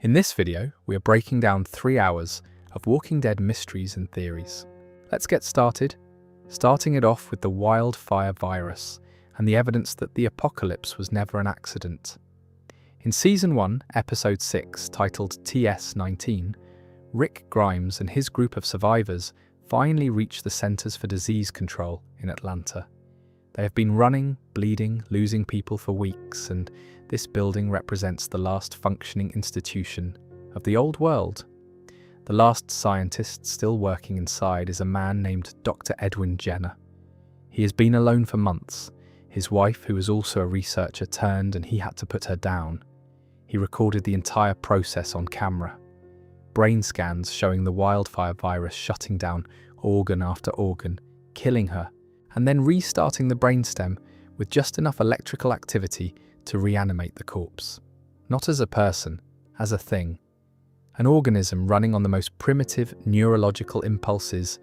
In this video, we are breaking down 3 hours of Walking Dead mysteries and theories. Let's get started, starting it off with the wildfire virus and the evidence that the apocalypse was never an accident. In Season 1, Episode 6, titled TS-19, Rick Grimes and his group of survivors finally reach the Centers for Disease Control in Atlanta. They have been running, bleeding, losing people for weeks, and this building represents the last functioning institution of the old world. The last scientist still working inside is a man named Dr. Edwin Jenner. He has been alone for months. His wife, who was also a researcher, turned and he had to put her down. He recorded the entire process on camera. Brain scans showing the wildfire virus shutting down organ after organ, killing her, and then restarting the brainstem with just enough electrical activity to reanimate the corpse. Not as a person, as a thing. An organism running on the most primitive neurological impulses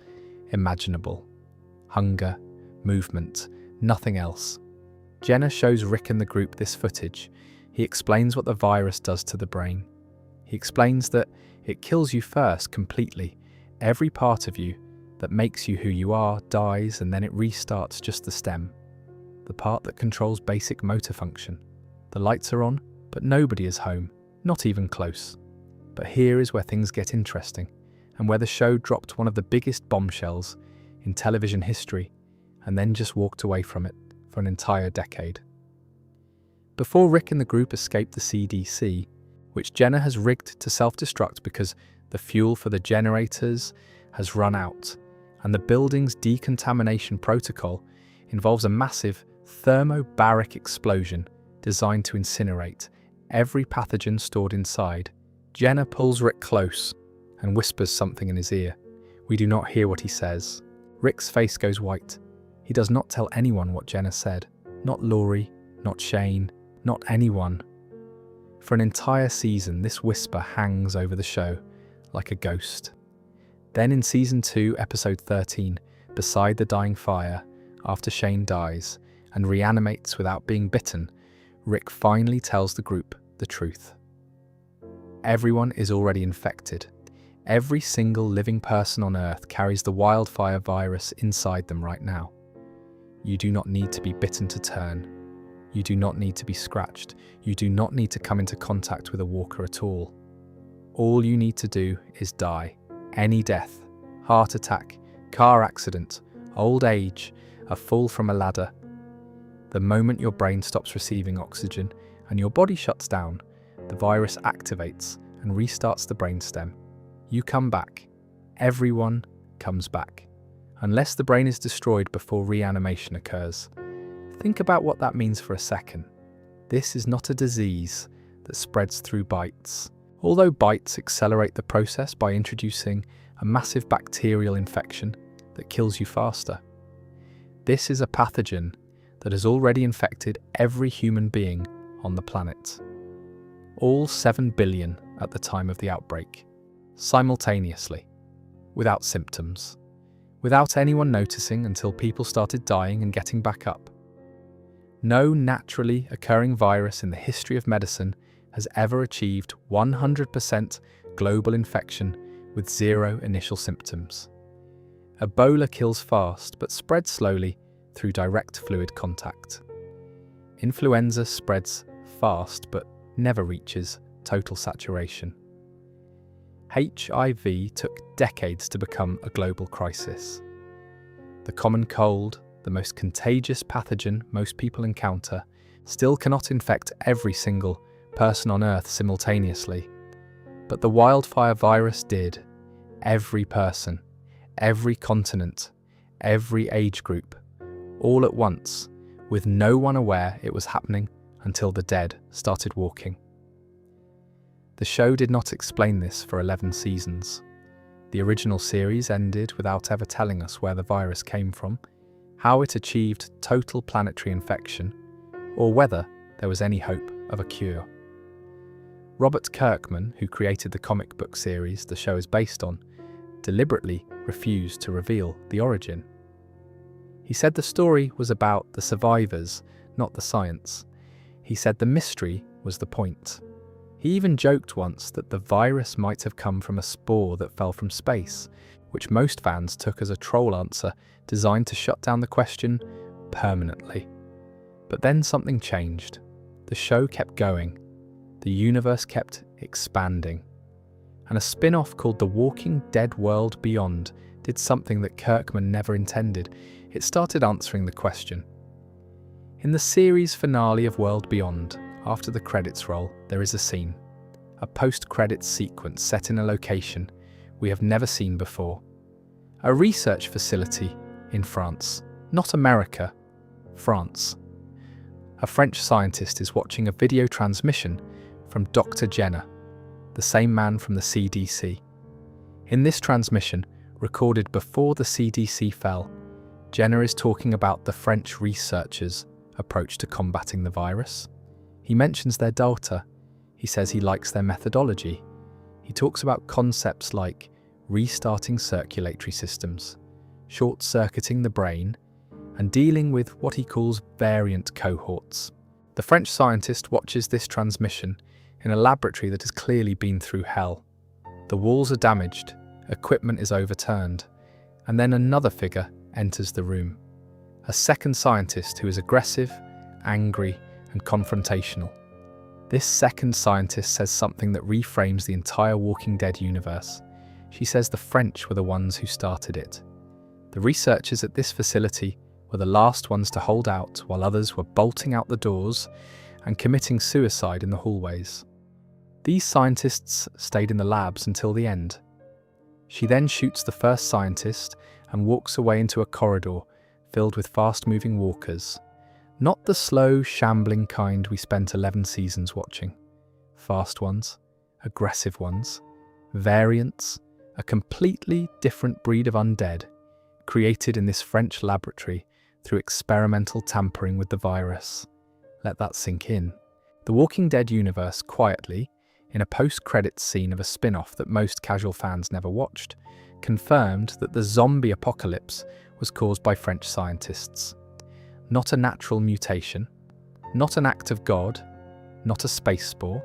imaginable. Hunger, movement, nothing else. Jenner shows Rick and the group this footage. He explains what the virus does to the brain. He explains that it kills you first completely. Every part of you that makes you who you are dies, and then it restarts just the stem. The part that controls basic motor function. The lights are on, but nobody is home, not even close. But here is where things get interesting, and where the show dropped one of the biggest bombshells in television history, and then just walked away from it for an entire decade. Before Rick and the group escape the CDC, which Jenner has rigged to self-destruct because the fuel for the generators has run out, and the building's decontamination protocol involves a massive thermobaric explosion designed to incinerate every pathogen stored inside, Jenner pulls Rick close and whispers something in his ear. We do not hear what he says. Rick's face goes white. He does not tell anyone what Jenner said. Not Laurie, not Shane, not anyone. For an entire season, this whisper hangs over the show like a ghost. Then in Season 2, Episode 13, beside the dying fire, after Shane dies and reanimates without being bitten, Rick finally tells the group the truth. Everyone is already infected. Every single living person on Earth carries the wildfire virus inside them right now. You do not need to be bitten to turn. You do not need to be scratched. You do not need to come into contact with a walker at all. All you need to do is die. Any death, heart attack, car accident, old age, a fall from a ladder. The moment your brain stops receiving oxygen and your body shuts down, the virus activates and restarts the brainstem. You come back. Everyone comes back. Unless the brain is destroyed before reanimation occurs. Think about what that means for a second. This is not a disease that spreads through bites. Although bites accelerate the process by introducing a massive bacterial infection that kills you faster. This is a pathogen that has already infected every human being on the planet. All 7 billion at the time of the outbreak, simultaneously, without symptoms, without anyone noticing until people started dying and getting back up. No naturally occurring virus in the history of medicine has ever achieved 100% global infection with zero initial symptoms. Ebola kills fast but spreads slowly through direct fluid contact. Influenza spreads fast but never reaches total saturation. HIV took decades to become a global crisis. The common cold, the most contagious pathogen most people encounter, still cannot infect every single person on Earth simultaneously. But the wildfire virus did. Every person, every continent, every age group, all at once, with no one aware it was happening until the dead started walking. The show did not explain this for 11 seasons. The original series ended without ever telling us where the virus came from, how it achieved total planetary infection, or whether there was any hope of a cure. Robert Kirkman, who created the comic book series the show is based on, deliberately refused to reveal the origin. He said the story was about the survivors, not the science. He said the mystery was the point. He even joked once that the virus might have come from a spore that fell from space, which most fans took as a troll answer designed to shut down the question permanently. But then something changed. The show kept going. The universe kept expanding. And a spin-off called The Walking Dead World Beyond did something that Kirkman never intended. It started answering the question. In the series finale of World Beyond, after the credits roll, there is a scene. A post-credits sequence set in a location we have never seen before. A research facility in France. Not America, France. A French scientist is watching a video transmission from Dr. Jenner, the same man from the CDC. In this transmission, recorded before the CDC fell, Jenner is talking about the French researchers' approach to combating the virus. He mentions their data. He says he likes their methodology. He talks about concepts like restarting circulatory systems, short-circuiting the brain, and dealing with what he calls variant cohorts. The French scientist watches this transmission in a laboratory that has clearly been through hell. The walls are damaged, equipment is overturned, and then another figure enters the room. A second scientist who is aggressive, angry, and confrontational. This second scientist says something that reframes the entire Walking Dead universe. She says the French were the ones who started it. The researchers at this facility were the last ones to hold out while others were bolting out the doors and committing suicide in the hallways. These scientists stayed in the labs until the end. She then shoots the first scientist and walks away into a corridor filled with fast-moving walkers. Not the slow, shambling kind we spent 11 seasons watching. Fast ones, aggressive ones, variants, a completely different breed of undead, created in this French laboratory through experimental tampering with the virus. Let that sink in. The Walking Dead universe quietly, in a post-credits scene of a spin-off that most casual fans never watched, confirmed that the zombie apocalypse was caused by French scientists. Not a natural mutation, not an act of God, not a space spore.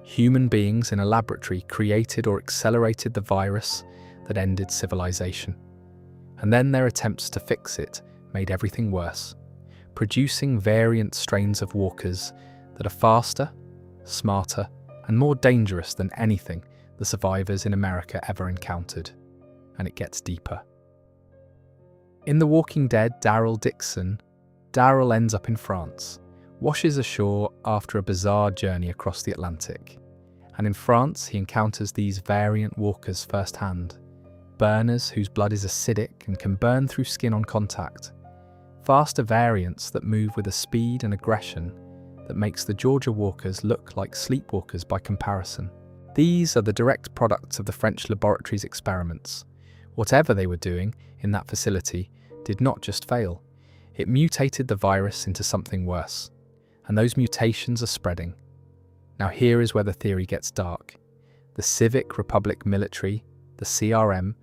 Human beings in a laboratory created or accelerated the virus that ended civilization. And then their attempts to fix it made everything worse, producing variant strains of walkers that are faster, smarter, and more dangerous than anything the survivors in America ever encountered. And it gets deeper. In The Walking Dead, Daryl ends up in France, washes ashore after a bizarre journey across the Atlantic. And in France, he encounters these variant walkers firsthand. Burners whose blood is acidic and can burn through skin on contact. Faster variants that move with a speed and aggression that makes the Georgia walkers look like sleepwalkers by comparison. These are the direct products of the French laboratory's experiments. Whatever they were doing in that facility did not just fail. It mutated the virus into something worse. And those mutations are spreading. Now here is where the theory gets dark. The Civic Republic military, the CRM,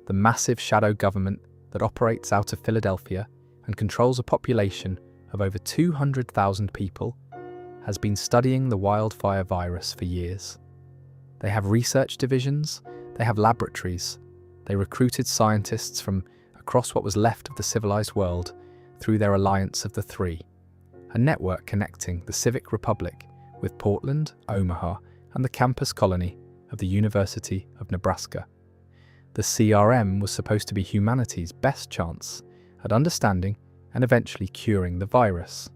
the massive shadow government that operates out of Philadelphia and controls a population of over 200,000 people, has been studying the wildfire virus for years. They have research divisions, they have laboratories, they recruited scientists from across what was left of the civilized world through their alliance of the three, a network connecting the Civic Republic with Portland, Omaha, and the campus colony of the University of Nebraska. The CRM was supposed to be humanity's best chance at understanding and eventually curing the virus.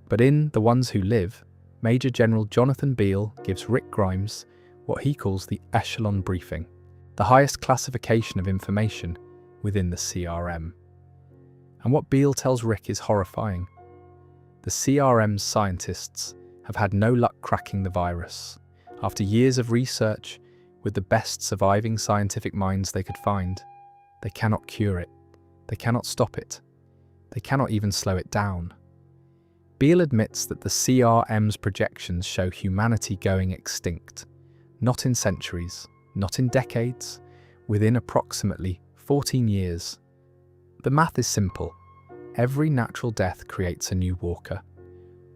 But in The Ones Who Live, Major General Jonathan Beale gives Rick Grimes what he calls the echelon briefing, the highest classification of information within the CRM. And what Beale tells Rick is horrifying. The CRM's scientists have had no luck cracking the virus. After years of research, with the best surviving scientific minds they could find, they cannot cure it. They cannot stop it. They cannot even slow it down. Beale admits that the CRM's projections show humanity going extinct, not in centuries, not in decades, within approximately 14 years. The math is simple. Every natural death creates a new walker.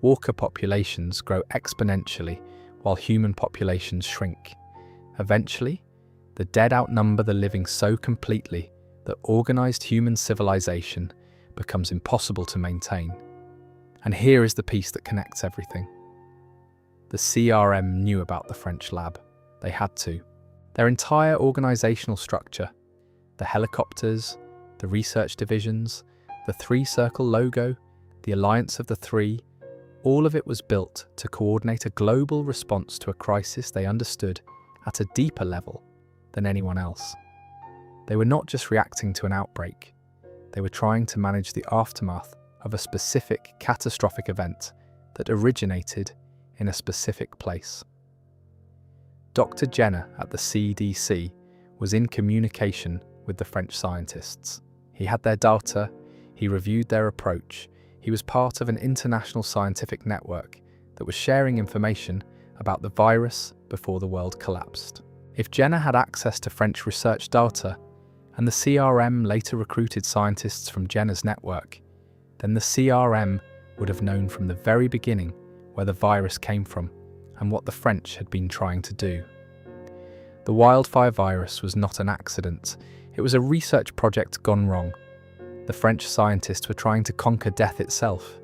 Walker populations grow exponentially while human populations shrink. Eventually, the dead outnumber the living so completely that organized human civilization becomes impossible to maintain. And here is the piece that connects everything. The CRM knew about the French lab. They had to. Their entire organizational structure, the helicopters, the research divisions, the three-circle logo, the alliance of the three, all of it was built to coordinate a global response to a crisis they understood at a deeper level than anyone else. They were not just reacting to an outbreak, they were trying to manage the aftermath of a specific catastrophic event that originated in a specific place. Dr. Jenner at the CDC was in communication with the French scientists. He had their data, he reviewed their approach, he was part of an international scientific network that was sharing information about the virus before the world collapsed. If Jenner had access to French research data, and the CRM later recruited scientists from Jenner's network, then the CRM would have known from the very beginning where the virus came from and what the French had been trying to do. The wildfire virus was not an accident, it was a research project gone wrong. The French scientists were trying to conquer death itself,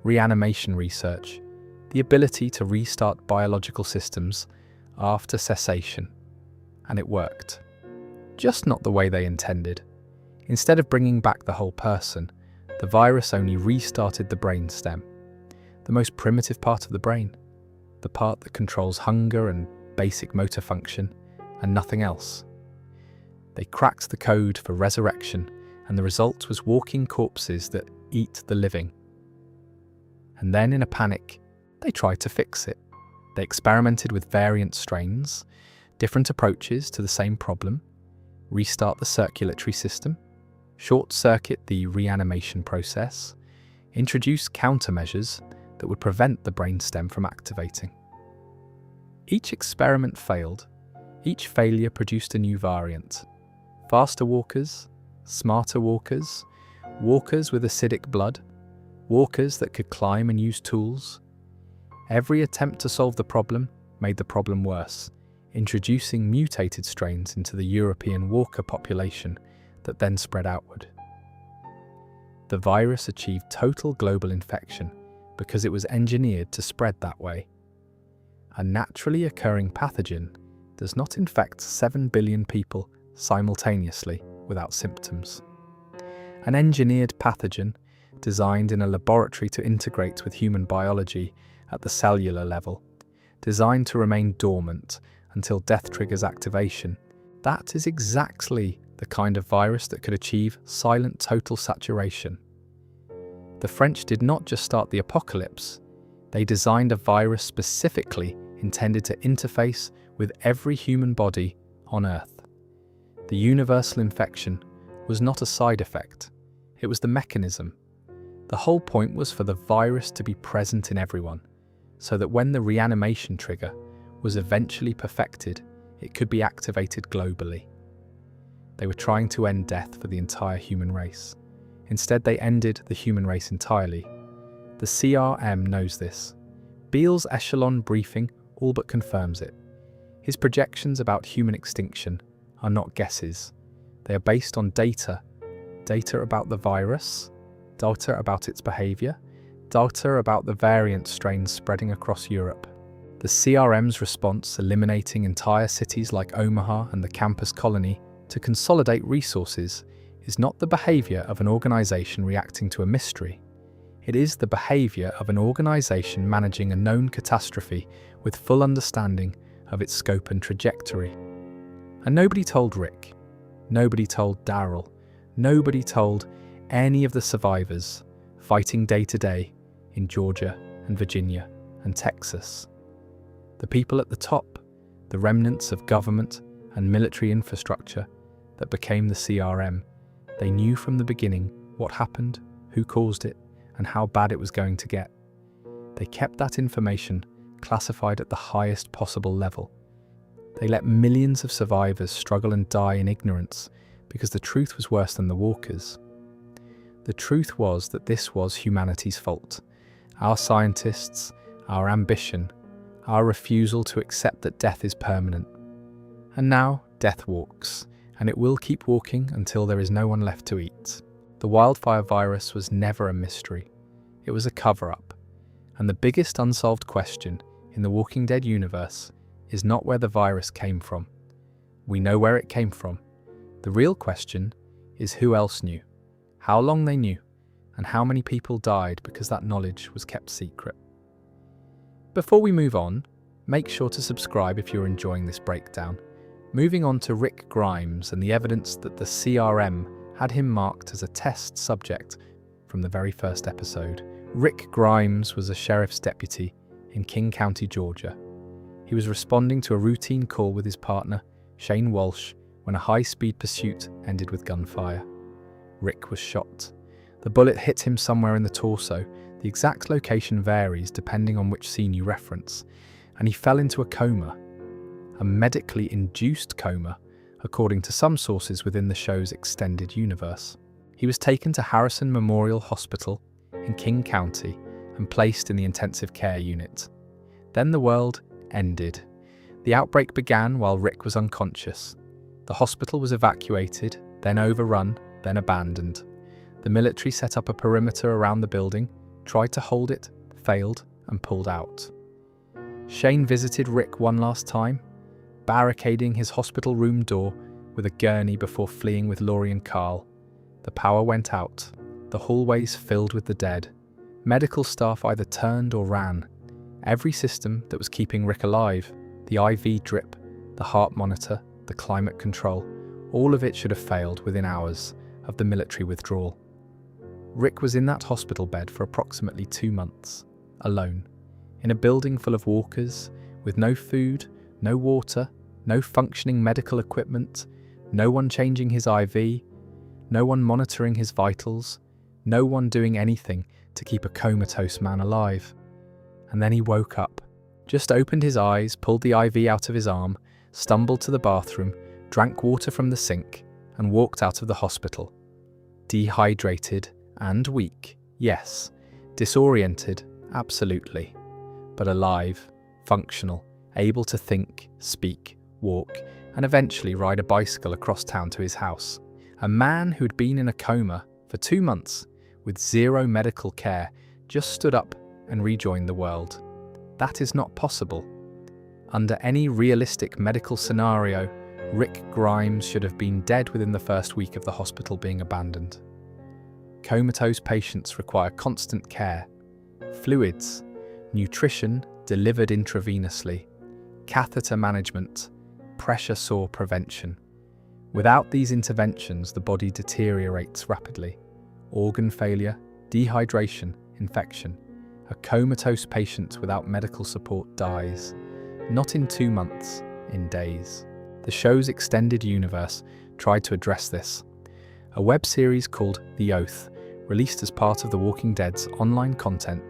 reanimation research, the ability to restart biological systems after cessation. And it worked. Just not the way they intended. Instead of bringing back the whole person, the virus only restarted the brainstem, the most primitive part of the brain, the part that controls hunger and basic motor function, and nothing else. They cracked the code for resurrection, and the result was walking corpses that eat the living. And then, in a panic, they tried to fix it. They experimented with variant strains, different approaches to the same problem, restart the circulatory system, short-circuit the reanimation process, introduce countermeasures that would prevent the brainstem from activating. Each experiment failed. Each failure produced a new variant. Faster walkers, smarter walkers, walkers with acidic blood, walkers that could climb and use tools. Every attempt to solve the problem made the problem worse, introducing mutated strains into the European walker population that then spread outward. The virus achieved total global infection because it was engineered to spread that way. A naturally occurring pathogen does not infect 7 billion people simultaneously without symptoms. An engineered pathogen, designed in a laboratory to integrate with human biology at the cellular level, designed to remain dormant until death triggers activation, that is exactly the kind of virus that could achieve silent total saturation. The French did not just start the apocalypse, they designed a virus specifically intended to interface with every human body on Earth. The universal infection was not a side effect, it was the mechanism. The whole point was for the virus to be present in everyone, so that when the reanimation trigger was eventually perfected, it could be activated globally. They were trying to end death for the entire human race. Instead, they ended the human race entirely. The CRM knows this. Beale's echelon briefing all but confirms it. His projections about human extinction are not guesses. They are based on data. Data about the virus, data about its behavior, data about the variant strains spreading across Europe. The CRM's response, eliminating entire cities like Omaha and the campus colony to consolidate resources, is not the behavior of an organization reacting to a mystery. It is the behavior of an organization managing a known catastrophe with full understanding of its scope and trajectory. And nobody told Rick, nobody told Daryl, nobody told any of the survivors fighting day to day in Georgia and Virginia and Texas. The people at the top, the remnants of government and military infrastructure that became the CRM, they knew from the beginning what happened, who caused it, and how bad it was going to get. They kept that information classified at the highest possible level. They let millions of survivors struggle and die in ignorance because the truth was worse than the walkers. The truth was that this was humanity's fault. Our scientists, our ambition, our refusal to accept that death is permanent. And now, death walks, and it will keep walking until there is no one left to eat. The wildfire virus was never a mystery. It was a cover-up. And the biggest unsolved question in the Walking Dead universe is not where the virus came from. We know where it came from. The real question is who else knew, how long they knew, and how many people died because that knowledge was kept secret. Before we move on, make sure to subscribe if you're enjoying this breakdown. Moving on to Rick Grimes and the evidence that the CRM had him marked as a test subject from the very first episode. Rick Grimes was a sheriff's deputy in King County, Georgia. He was responding to a routine call with his partner, Shane Walsh, when a high-speed pursuit ended with gunfire. Rick was shot. The bullet hit him somewhere in the torso. The exact location varies depending on which scene you reference, and he fell into a coma, a medically induced coma, according to some sources within the show's extended universe. He was taken to Harrison Memorial Hospital in King County and placed in the intensive care unit. Then the world ended. The outbreak began while Rick was unconscious. The hospital was evacuated, then overrun, then abandoned. The military set up a perimeter around the building, tried to hold it, failed, and pulled out. Shane visited Rick one last time, barricading his hospital room door with a gurney before fleeing with Laurie and Carl. The power went out. The hallways filled with the dead. Medical staff either turned or ran. Every system that was keeping Rick alive, the IV drip, the heart monitor, the climate control, all of it should have failed within hours of the military withdrawal. Rick was in that hospital bed for approximately 2 months, alone, in a building full of walkers, with no food, no water, no functioning medical equipment, no one changing his IV, no one monitoring his vitals, no one doing anything to keep a comatose man alive. And then he woke up, just opened his eyes, pulled the IV out of his arm, stumbled to the bathroom, drank water from the sink, and walked out of the hospital. Dehydrated and weak, yes. Disoriented, absolutely. But alive, functional, able to think, speak, walk, and eventually ride a bicycle across town to his house. A man who'd been in a coma for 2 months with zero medical care just stood up and rejoined the world. That is not possible. Under any realistic medical scenario, Rick Grimes should have been dead within the first week of the hospital being abandoned. Comatose patients require constant care, fluids, nutrition delivered intravenously, catheter management, pressure sore prevention. Without these interventions, the body deteriorates rapidly. Organ failure, dehydration, infection. A comatose patient without medical support dies, not in 2 months, in days. The show's extended universe tried to address this. A web series called The Oath, released as part of The Walking Dead's online content,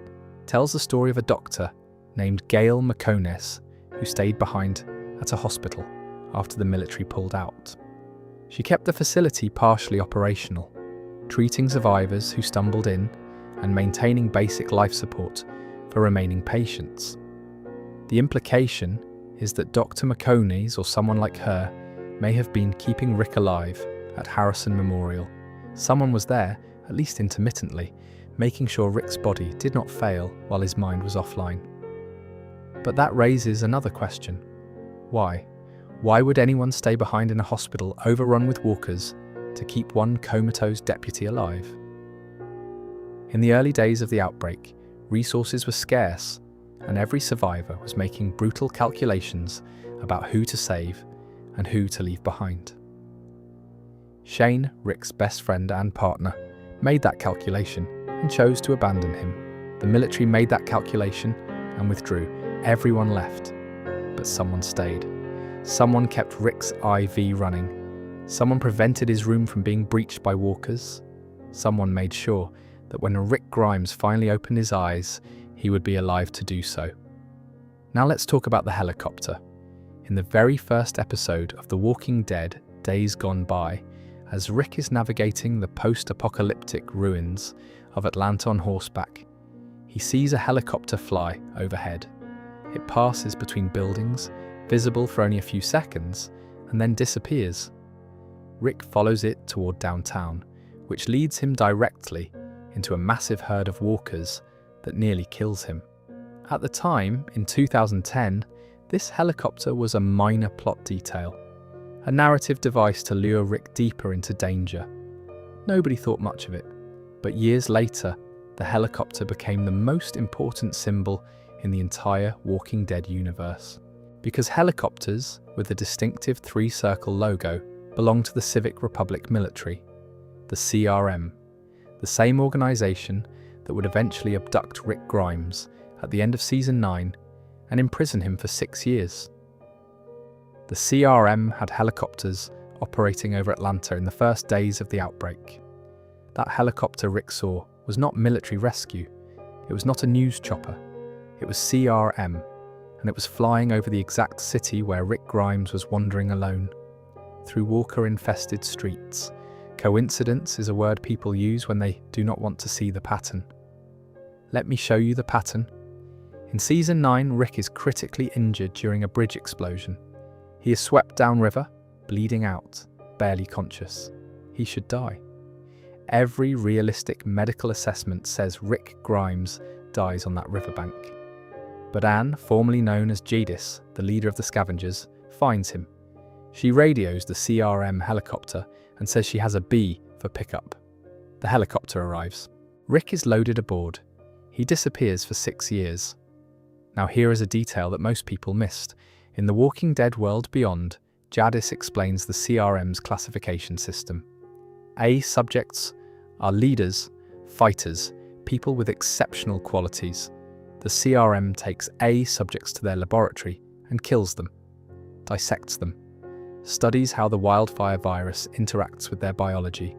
tells the story of a doctor named Gail McCones who stayed behind at a hospital after the military pulled out. She kept the facility partially operational, treating survivors who stumbled in and maintaining basic life support for remaining patients. The implication is that Dr. McCones or someone like her may have been keeping Rick alive at Harrison Memorial. Someone was there, at least intermittently, making sure Rick's body did not fail while his mind was offline. But that raises another question. Why? Why would anyone stay behind in a hospital overrun with walkers to keep one comatose deputy alive? In the early days of the outbreak, resources were scarce, and every survivor was making brutal calculations about who to save and who to leave behind. Shane, Rick's best friend and partner, made that calculation and chose to abandon him. The military made that calculation and withdrew. Everyone left, but someone stayed. Someone kept Rick's IV running. Someone prevented his room from being breached by walkers. Someone made sure that when Rick Grimes finally opened his eyes, he would be alive to do so. Now let's talk about the helicopter. In the very first episode of The Walking Dead, Days Gone By, as Rick is navigating the post-apocalyptic ruins of Atlanta on horseback, he sees a helicopter fly overhead. It passes between buildings, visible for only a few seconds, and then disappears. Rick follows it toward downtown, which leads him directly into a massive herd of walkers that nearly kills him. At the time, in 2010, this helicopter was a minor plot detail, a narrative device to lure Rick deeper into danger. Nobody thought much of it, but years later, the helicopter became the most important symbol in the entire Walking Dead universe. Because helicopters, with the distinctive three-circle logo, belong to the Civic Republic military, the CRM, the same organization that would eventually abduct Rick Grimes at the end of Season 9 and imprison him for 6 years. The CRM had helicopters operating over Atlanta in the first days of the outbreak. That helicopter Rick saw was not military rescue, it was not a news chopper, it was CRM, and it was flying over the exact city where Rick Grimes was wandering alone, through walker-infested streets. Coincidence is a word people use when they do not want to see the pattern. Let me show you the pattern. In Season 9, Rick is critically injured during a bridge explosion. He is swept downriver, bleeding out, barely conscious. He should die. Every realistic medical assessment says Rick Grimes dies on that riverbank. But Anne, formerly known as Jadis, the leader of the scavengers, finds him. She radios the CRM helicopter and says she has a B for pickup. The helicopter arrives. Rick is loaded aboard. He disappears for 6 years. Now here is a detail that most people missed. In the Walking Dead world beyond, Jadis explains the CRM's classification system. A subjects are leaders, fighters, people with exceptional qualities. The CRM takes A subjects to their laboratory and kills them, dissects them, studies how the wildfire virus interacts with their biology.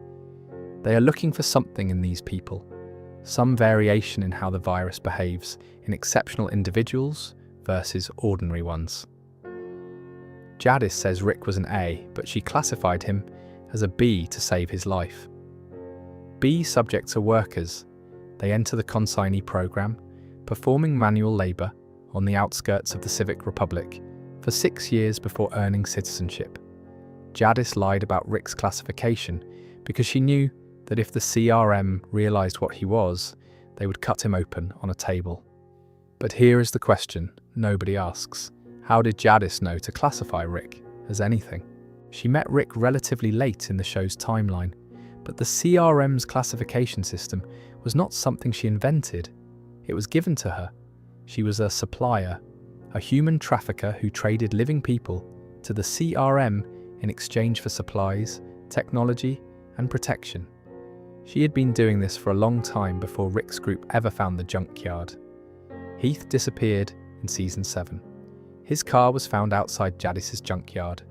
They are looking for something in these people, some variation in how the virus behaves in exceptional individuals versus ordinary ones. Jadis says Rick was an A, but she classified him as a B to save his life. B subjects are workers. They enter the consignee program, performing manual labour on the outskirts of the Civic Republic for 6 years before earning citizenship. Jadis lied about Rick's classification because she knew that if the CRM realised what he was, they would cut him open on a table. But here is the question nobody asks. How did Jadis know to classify Rick as anything? She met Rick relatively late in the show's timeline, but the CRM's classification system was not something she invented. It was given to her. She was a supplier, a human trafficker who traded living people to the CRM in exchange for supplies, technology, and protection. She had been doing this for a long time before Rick's group ever found the junkyard. Heath disappeared in Season 7. His car was found outside Jadis's junkyard.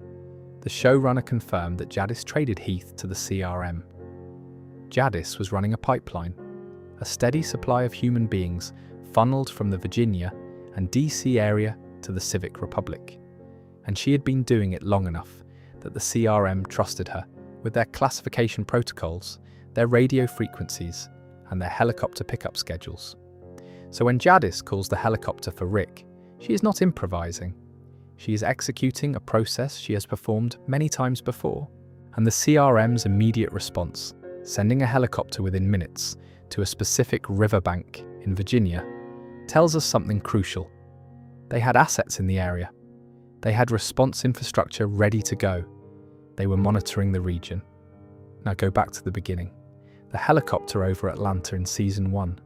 The showrunner confirmed that Jadis traded Heath to the CRM. Jadis was running a pipeline, a steady supply of human beings funneled from the Virginia and DC area to the Civic Republic. And she had been doing it long enough that the CRM trusted her with their classification protocols, their radio frequencies, and their helicopter pickup schedules. So when Jadis calls the helicopter for Rick, she is not improvising. She is executing a process she has performed many times before, and the CRM's immediate response, sending a helicopter within minutes to a specific riverbank in Virginia, tells us something crucial. They had assets in the area. They had response infrastructure ready to go. They were monitoring the region. Now go back to the beginning. The helicopter over Atlanta in Season 1.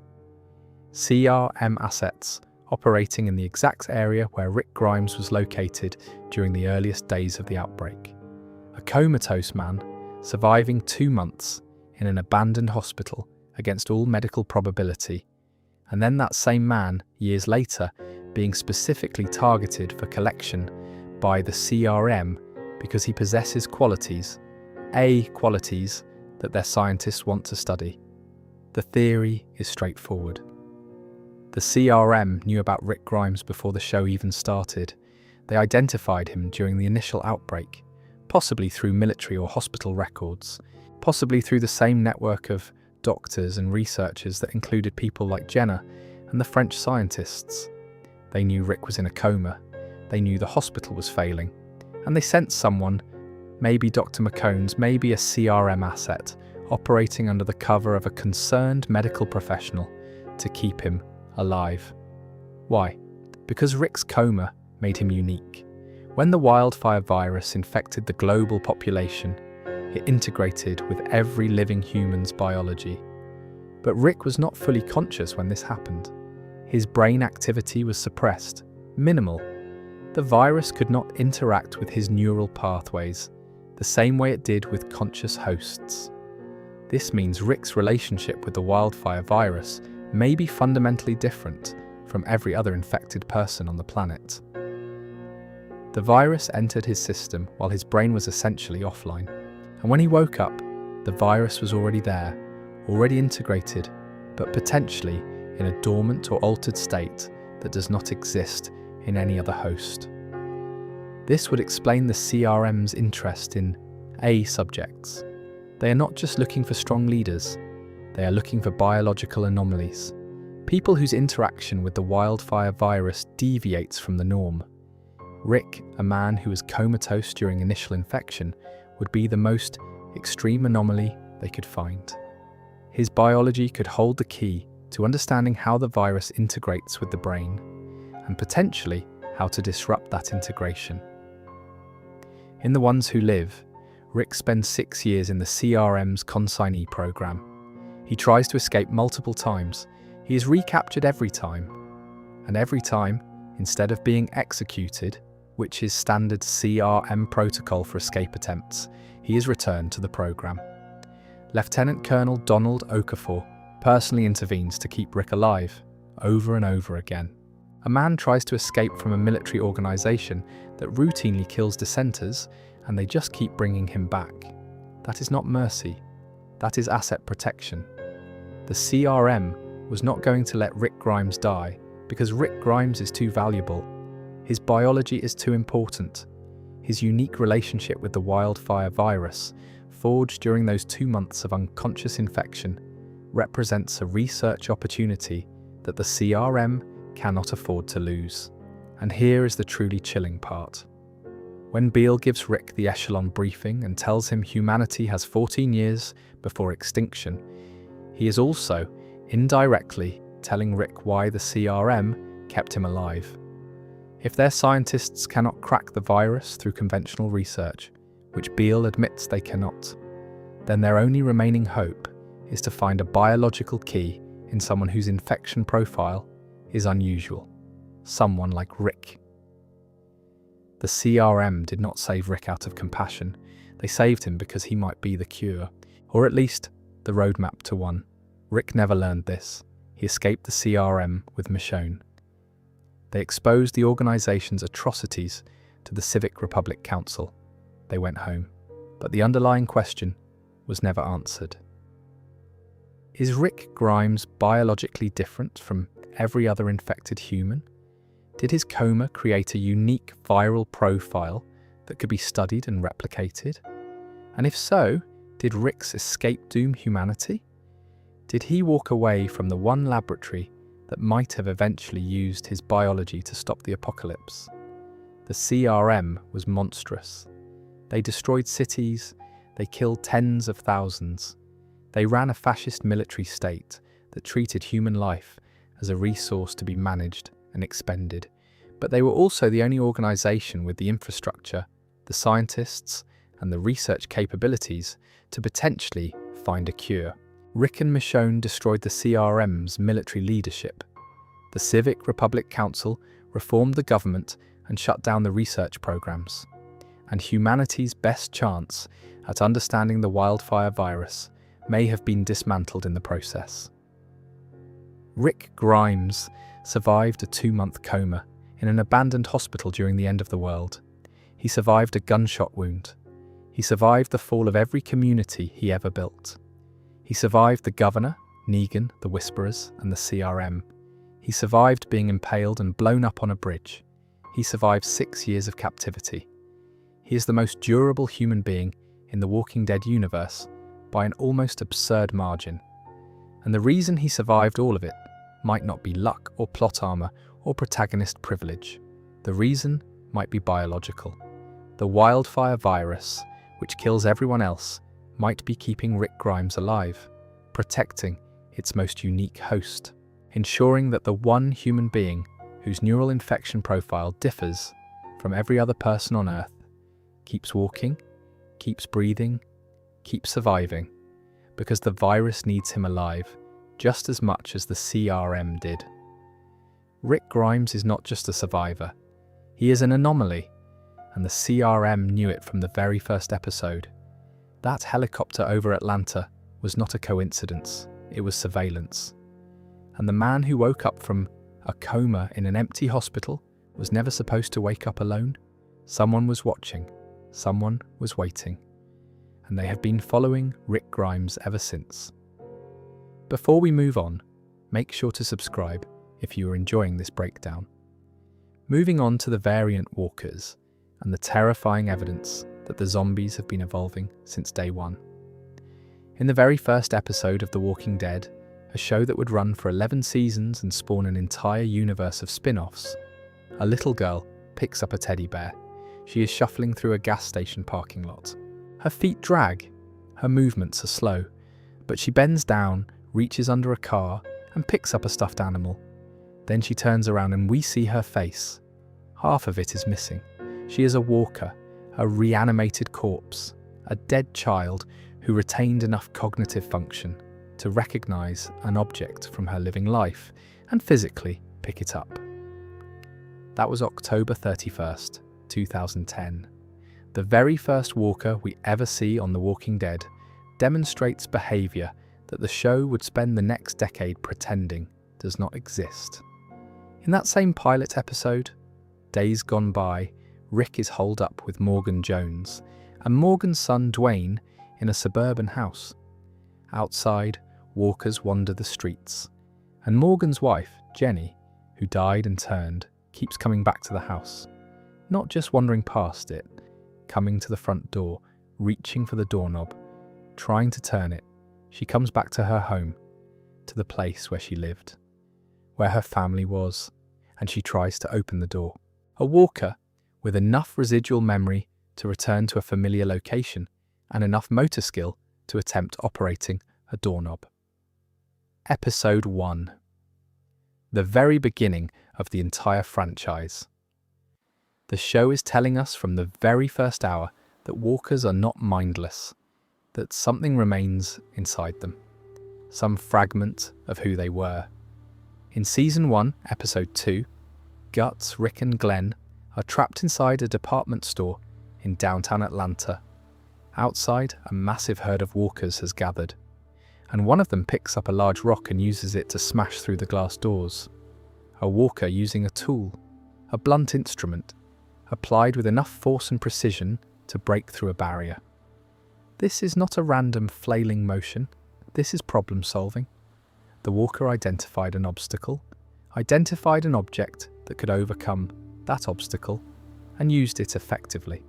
CRM assets operating in the exact area where Rick Grimes was located during the earliest days of the outbreak. A comatose man surviving 2 months in an abandoned hospital against all medical probability, and then that same man, years later, being specifically targeted for collection by the CRM because he possesses qualities, qualities that their scientists want to study. The theory is straightforward. The CRM knew about Rick Grimes before the show even started. They identified him during the initial outbreak, possibly through military or hospital records, possibly through the same network of doctors and researchers that included people like Jenna and the French scientists. They knew Rick was in a coma. They knew the hospital was failing. And they sent someone, maybe Dr. McCones, maybe a CRM asset, operating under the cover of a concerned medical professional to keep him alive. Why? Because Rick's coma made him unique. When the wildfire virus infected the global population, it integrated with every living human's biology. But Rick was not fully conscious when this happened. His brain activity was suppressed, minimal. The virus could not interact with his neural pathways, the same way it did with conscious hosts. This means Rick's relationship with the wildfire virus may be fundamentally different from every other infected person on the planet. The virus entered his system while his brain was essentially offline. And when he woke up, the virus was already there, already integrated, but potentially in a dormant or altered state that does not exist in any other host. This would explain the CRM's interest in A subjects. They are not just looking for strong leaders, they are looking for biological anomalies. People whose interaction with the wildfire virus deviates from the norm. Rick, a man who was comatose during initial infection, would be the most extreme anomaly they could find. His biology could hold the key to understanding how the virus integrates with the brain, and potentially how to disrupt that integration. In The Ones Who Live, Rick spends 6 years in the CRM's consignee program. He tries to escape multiple times. He is recaptured every time. And every time, instead of being executed, which is standard CRM protocol for escape attempts, he is returned to the program. Lieutenant Colonel Donald Okafor personally intervenes to keep Rick alive, over and over again. A man tries to escape from a military organization that routinely kills dissenters, and they just keep bringing him back. That is not mercy. That is asset protection. The CRM was not going to let Rick Grimes die because Rick Grimes is too valuable. His biology is too important. His unique relationship with the wildfire virus, forged during those 2 months of unconscious infection, represents a research opportunity that the CRM cannot afford to lose. And here is the truly chilling part. When Beale gives Rick the echelon briefing and tells him humanity has 14 years before extinction, he is also, indirectly, telling Rick why the CRM kept him alive. If their scientists cannot crack the virus through conventional research, which Beale admits they cannot, then their only remaining hope is to find a biological key in someone whose infection profile is unusual. Someone like Rick. The CRM did not save Rick out of compassion. They saved him because he might be the cure, or at least the roadmap to one. Rick never learned this. He escaped the CRM with Michonne. They exposed the organization's atrocities to the Civic Republic Council. They went home. But the underlying question was never answered. Is Rick Grimes biologically different from every other infected human? Did his coma create a unique viral profile that could be studied and replicated? And if so, did Rick's escape doom humanity? Did he walk away from the one laboratory that might have eventually used his biology to stop the apocalypse? The CRM was monstrous. They destroyed cities, they killed tens of thousands. They ran a fascist military state that treated human life as a resource to be managed and expended. But they were also the only organization with the infrastructure, the scientists, and the research capabilities to potentially find a cure. Rick and Michonne destroyed the CRM's military leadership. The Civic Republic Council reformed the government and shut down the research programs. And humanity's best chance at understanding the wildfire virus may have been dismantled in the process. Rick Grimes survived a 2-month coma in an abandoned hospital during the end of the world. He survived a gunshot wound. He survived the fall of every community he ever built. He survived the governor, Negan, the Whisperers, and the CRM. He survived being impaled and blown up on a bridge. He survived 6 years of captivity. He is the most durable human being in the Walking Dead universe by an almost absurd margin. And the reason he survived all of it might not be luck or plot armor or protagonist privilege. The reason might be biological. The wildfire virus, which kills everyone else, might be keeping Rick Grimes alive, protecting its most unique host, ensuring that the one human being whose neural infection profile differs from every other person on Earth keeps walking, keeps breathing, keeps surviving, because the virus needs him alive just as much as the CRM did. Rick Grimes is not just a survivor, he is an anomaly, and the CRM knew it from the very first episode. That helicopter over Atlanta was not a coincidence, it was surveillance. And the man who woke up from a coma in an empty hospital was never supposed to wake up alone. Someone was watching, someone was waiting, and they have been following Rick Grimes ever since. Before we move on, make sure to subscribe if you are enjoying this breakdown. Moving on to the variant walkers and the terrifying evidence that the zombies have been evolving since day one. In the very first episode of The Walking Dead, a show that would run for 11 seasons and spawn an entire universe of spin-offs, a little girl picks up a teddy bear. She is shuffling through a gas station parking lot. Her feet drag, her movements are slow, but she bends down, reaches under a car, and picks up a stuffed animal. Then she turns around and we see her face. Half of it is missing. She is a walker, a reanimated corpse, a dead child who retained enough cognitive function to recognize an object from her living life and physically pick it up. That was October 31st, 2010. The very first walker we ever see on The Walking Dead demonstrates behavior that the show would spend the next decade pretending does not exist. In that same pilot episode, days gone by, Rick is holed up with Morgan Jones and Morgan's son Dwayne in a suburban house. Outside, walkers wander the streets, and Morgan's wife, Jenny, who died and turned, keeps coming back to the house. Not just wandering past it, coming to the front door, reaching for the doorknob, trying to turn it. She comes back to her home, to the place where she lived, where her family was, and she tries to open the door. A walker with enough residual memory to return to a familiar location and enough motor skill to attempt operating a doorknob. Episode 1. The very beginning of the entire franchise. The show is telling us from the very first hour that walkers are not mindless, that something remains inside them, some fragment of who they were. In Season 1, Episode 2, Guts, Rick and Glenn are trapped inside a department store in downtown Atlanta. Outside, a massive herd of walkers has gathered, and one of them picks up a large rock and uses it to smash through the glass doors. A walker using a tool, a blunt instrument, applied with enough force and precision to break through a barrier. This is not a random flailing motion, this is problem solving. The walker identified an obstacle, identified an object that could overcome that obstacle, and used it effectively.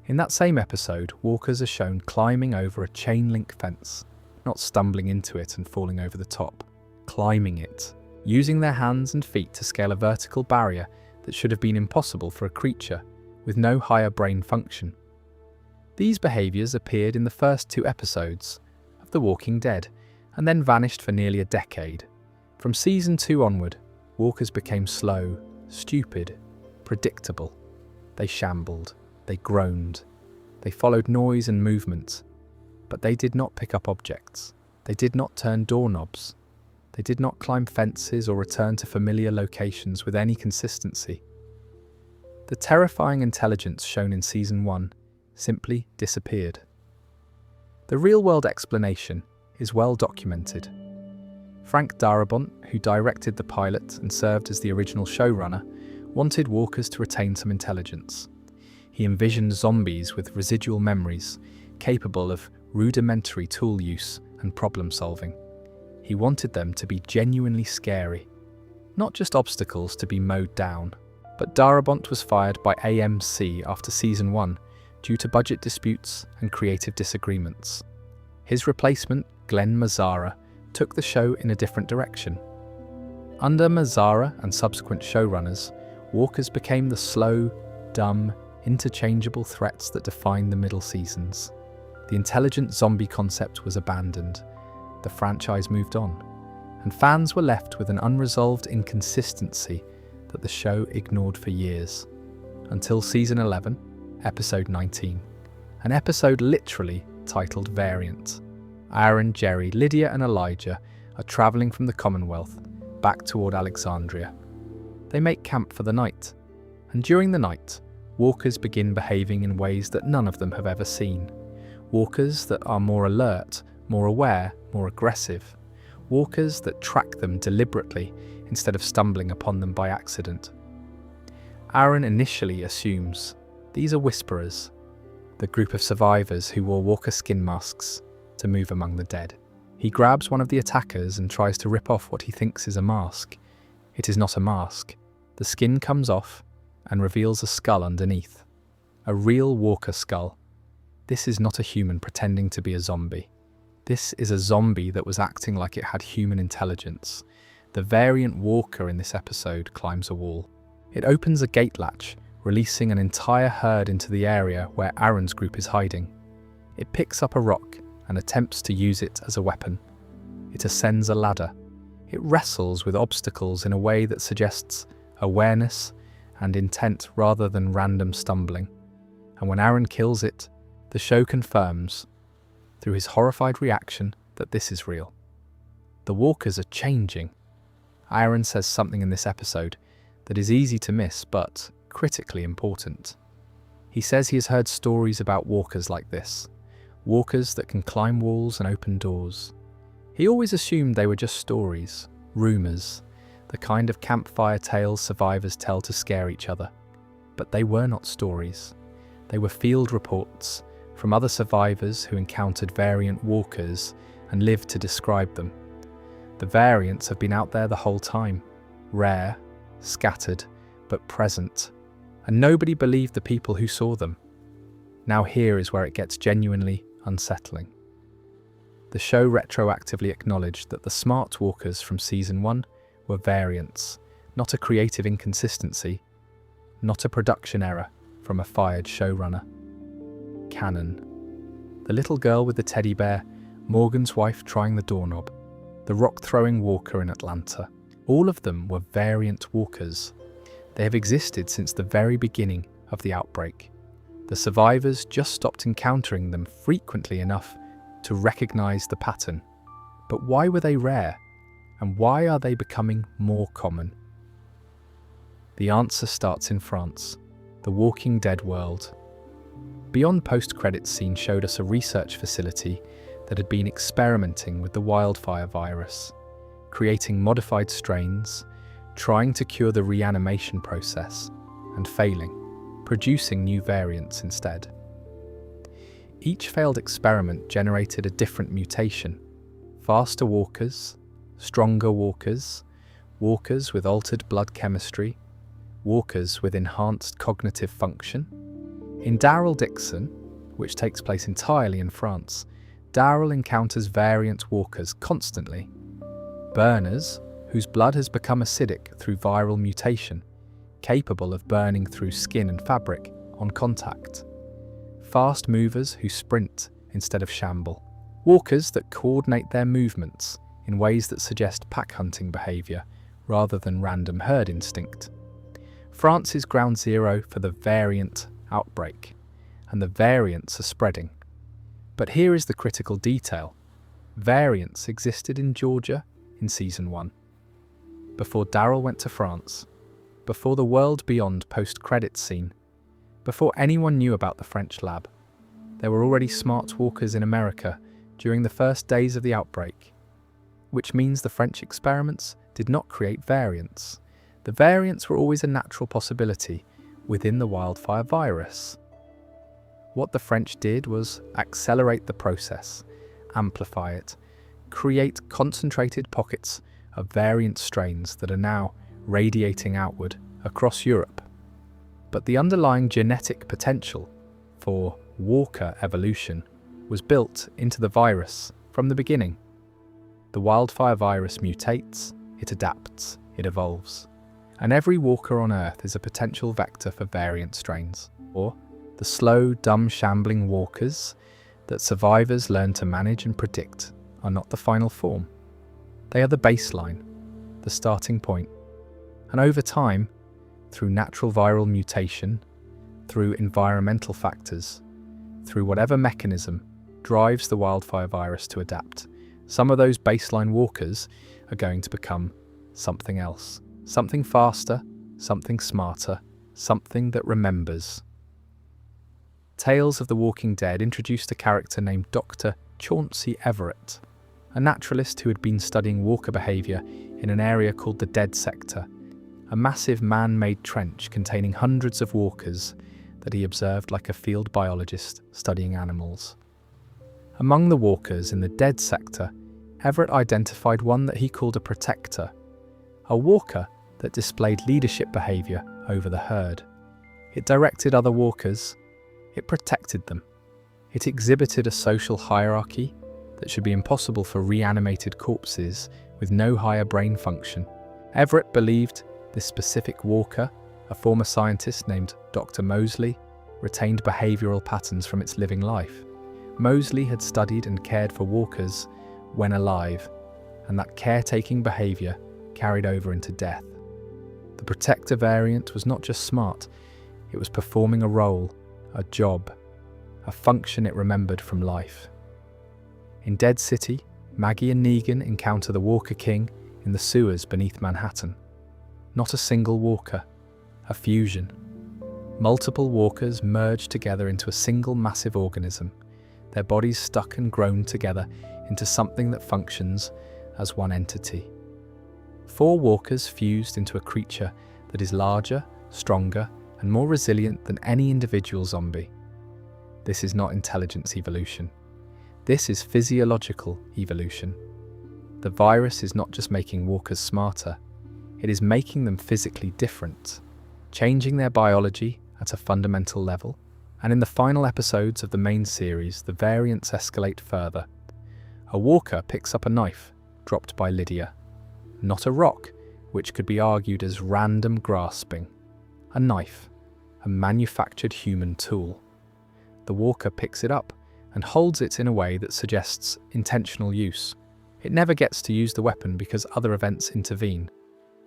In that same episode, walkers are shown climbing over a chain-link fence, not stumbling into it and falling over the top, climbing it, using their hands and feet to scale a vertical barrier that should have been impossible for a creature with no higher brain function. These behaviours appeared in the first 2 episodes of The Walking Dead, and then vanished for nearly a decade. From Season 2 onward, walkers became slow, stupid, predictable. They shambled, they groaned, they followed noise and movement, but they did not pick up objects. They did not turn doorknobs. They did not climb fences or return to familiar locations with any consistency. The terrifying intelligence shown in Season 1 simply disappeared. The real-world explanation is well documented. Frank Darabont, who directed the pilot and served as the original showrunner, wanted walkers to retain some intelligence. He envisioned zombies with residual memories, capable of rudimentary tool use and problem solving. He wanted them to be genuinely scary, not just obstacles to be mowed down. But Darabont was fired by AMC after Season 1 due to budget disputes and creative disagreements. His replacement, Glenn Mazzara, took the show in a different direction. Under Mazzara and subsequent showrunners, walkers became the slow, dumb, interchangeable threats that defined the middle seasons. The intelligent zombie concept was abandoned, the franchise moved on, and fans were left with an unresolved inconsistency that the show ignored for years. Until season 11, episode 19, an episode literally titled Variant. Aaron, Jerry, Lydia and Elijah are travelling from the Commonwealth back toward Alexandria. They make camp for the night, and during the night, walkers begin behaving in ways that none of them have ever seen. Walkers that are more alert, more aware, more aggressive. Walkers that track them deliberately instead of stumbling upon them by accident. Aaron initially assumes these are Whisperers, the group of survivors who wore walker skin masks to move among the dead. He grabs one of the attackers and tries to rip off what he thinks is a mask. It is not a mask. The skin comes off and reveals a skull underneath. A real walker skull. This is not a human pretending to be a zombie. This is a zombie that was acting like it had human intelligence. The variant walker in this episode climbs a wall. It opens a gate latch, releasing an entire herd into the area where Aaron's group is hiding. It picks up a rock and attempts to use it as a weapon. It ascends a ladder. It wrestles with obstacles in a way that suggests awareness and intent rather than random stumbling. And when Aaron kills it, the show confirms, through his horrified reaction, that this is real. The walkers are changing. Aaron says something in this episode that is easy to miss but critically important. He says he has heard stories about walkers like this. Walkers that can climb walls and open doors. He always assumed they were just stories, rumours, the kind of campfire tales survivors tell to scare each other. But they were not stories. They were field reports from other survivors who encountered variant walkers and lived to describe them. The variants have been out there the whole time, rare, scattered, but present, and nobody believed the people who saw them. Now here is where it gets genuinely unsettling. The show retroactively acknowledged that the smart walkers from season 1 were variants, not a creative inconsistency, not a production error from a fired showrunner. Canon. The little girl with the teddy bear, Morgan's wife trying the doorknob, the rock-throwing walker in Atlanta. All of them were variant walkers. They have existed since the very beginning of the outbreak. The survivors just stopped encountering them frequently enough to recognize the pattern. But why were they rare? And why are they becoming more common? The answer starts in France, the Walking Dead world. Beyond post-credits scene showed us a research facility that had been experimenting with the wildfire virus, creating modified strains, trying to cure the reanimation process, and failing, producing new variants instead. Each failed experiment generated a different mutation. Faster walkers, stronger walkers, walkers with altered blood chemistry, walkers with enhanced cognitive function. In Daryl Dixon, which takes place entirely in France, Daryl encounters variant walkers constantly. Burners, whose blood has become acidic through viral mutation, capable of burning through skin and fabric on contact. Fast movers who sprint instead of shamble. Walkers that coordinate their movements in ways that suggest pack hunting behaviour rather than random herd instinct. France is ground zero for the variant outbreak, and the variants are spreading. But here is the critical detail. Variants existed in Georgia in season 1. Before Daryl went to France, before the world beyond post-credits scene, before anyone knew about the French lab, there were already smart walkers in America during the first days of the outbreak, which means the French experiments did not create variants. The variants were always a natural possibility within the wildfire virus. What the French did was accelerate the process, amplify it, create concentrated pockets of variant strains that are now radiating outward across Europe. But the underlying genetic potential for walker evolution was built into the virus from the beginning. The wildfire virus mutates, it adapts, it evolves. And every walker on Earth is a potential vector for variant strains, or the slow, dumb, shambling walkers that survivors learn to manage and predict are not the final form. They are the baseline, the starting point. And over time, through natural viral mutation, through environmental factors, through whatever mechanism drives the wildfire virus to adapt, some of those baseline walkers are going to become something else. Something faster, something smarter, something that remembers. Tales of the Walking Dead introduced a character named Dr. Chauncey Everett, a naturalist who had been studying walker behaviour in an area called the Dead Sector, a massive man-made trench containing hundreds of walkers that he observed like a field biologist studying animals. Among the walkers in the Dead Sector, Everett identified one that he called a protector, a walker that displayed leadership behaviour over the herd. It directed other walkers, it protected them. It exhibited a social hierarchy that should be impossible for reanimated corpses with no higher brain function. Everett believed this specific walker, a former scientist named Dr. Mosley, retained behavioural patterns from its living life. Mosley had studied and cared for walkers when alive, and that caretaking behaviour carried over into death. The protector variant was not just smart, it was performing a role, a job, a function it remembered from life. In Dead City, Maggie and Negan encounter the Walker King in the sewers beneath Manhattan. Not a single walker, a fusion. Multiple walkers merge together into a single massive organism, their bodies stuck and grown together into something that functions as one entity. 4 walkers fused into a creature that is larger, stronger, and more resilient than any individual zombie. This is not intelligence evolution. This is physiological evolution. The virus is not just making walkers smarter, it is making them physically different, changing their biology at a fundamental level. And in the final episodes of the main series, the variants escalate further. A walker picks up a knife, dropped by Lydia. Not a rock, which could be argued as random grasping. A knife, a manufactured human tool. The walker picks it up and holds it in a way that suggests intentional use. It never gets to use the weapon because other events intervene,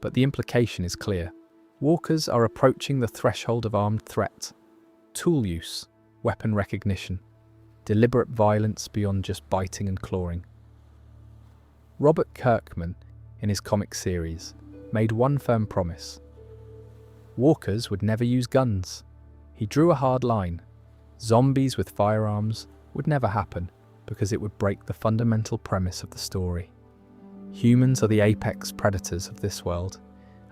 but the implication is clear. Walkers are approaching the threshold of armed threat. Tool use, weapon recognition, deliberate violence beyond just biting and clawing. Robert Kirkman, in his comic series, made one firm promise. Walkers would never use guns. He drew a hard line. Zombies with firearms would never happen because it would break the fundamental premise of the story. Humans are the apex predators of this world,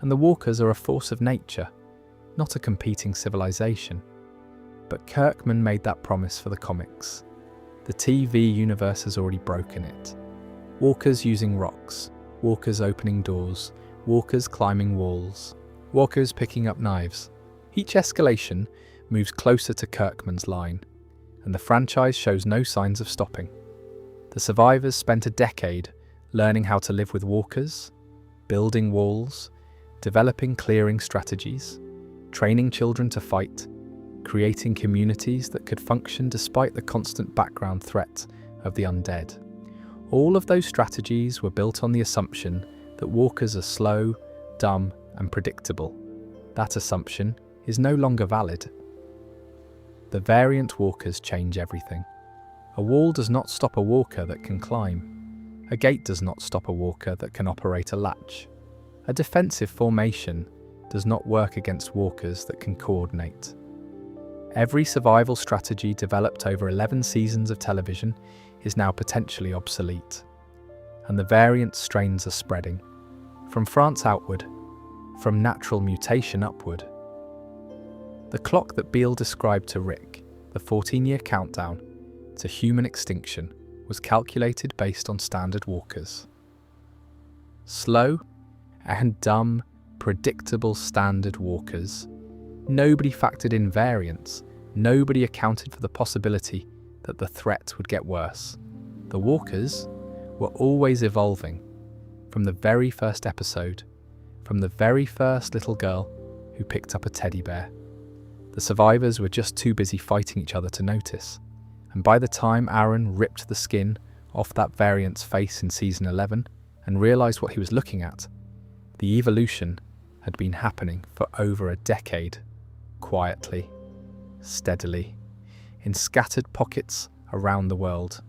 and the walkers are a force of nature, not a competing civilization. But Kirkman made that promise for the comics. The TV universe has already broken it. Walkers using rocks, walkers opening doors, walkers climbing walls, walkers picking up knives. Each escalation moves closer to Kirkman's line, and the franchise shows no signs of stopping. The survivors spent a decade learning how to live with walkers, building walls, developing clearing strategies, training children to fight, creating communities that could function despite the constant background threat of the undead. All of those strategies were built on the assumption that walkers are slow, dumb, and predictable. That assumption is no longer valid. The variant walkers change everything. A wall does not stop a walker that can climb. A gate does not stop a walker that can operate a latch. A defensive formation does not work against walkers that can coordinate. Every survival strategy developed over 11 seasons of television is now potentially obsolete, and the variant strains are spreading, from France outward, from natural mutation upward. The clock that Beale described to Rick, the 14-year countdown to human extinction, was calculated based on standard walkers. Slow and dumb, predictable standard walkers. Nobody factored in variants. Nobody accounted for the possibility that the threat would get worse. The walkers were always evolving. From the very first episode, from the very first little girl who picked up a teddy bear. The survivors were just too busy fighting each other to notice, and by the time Aaron ripped the skin off that variant's face in Season 11 and realised what he was looking at, the evolution had been happening for over a decade, quietly, steadily, in scattered pockets around the world,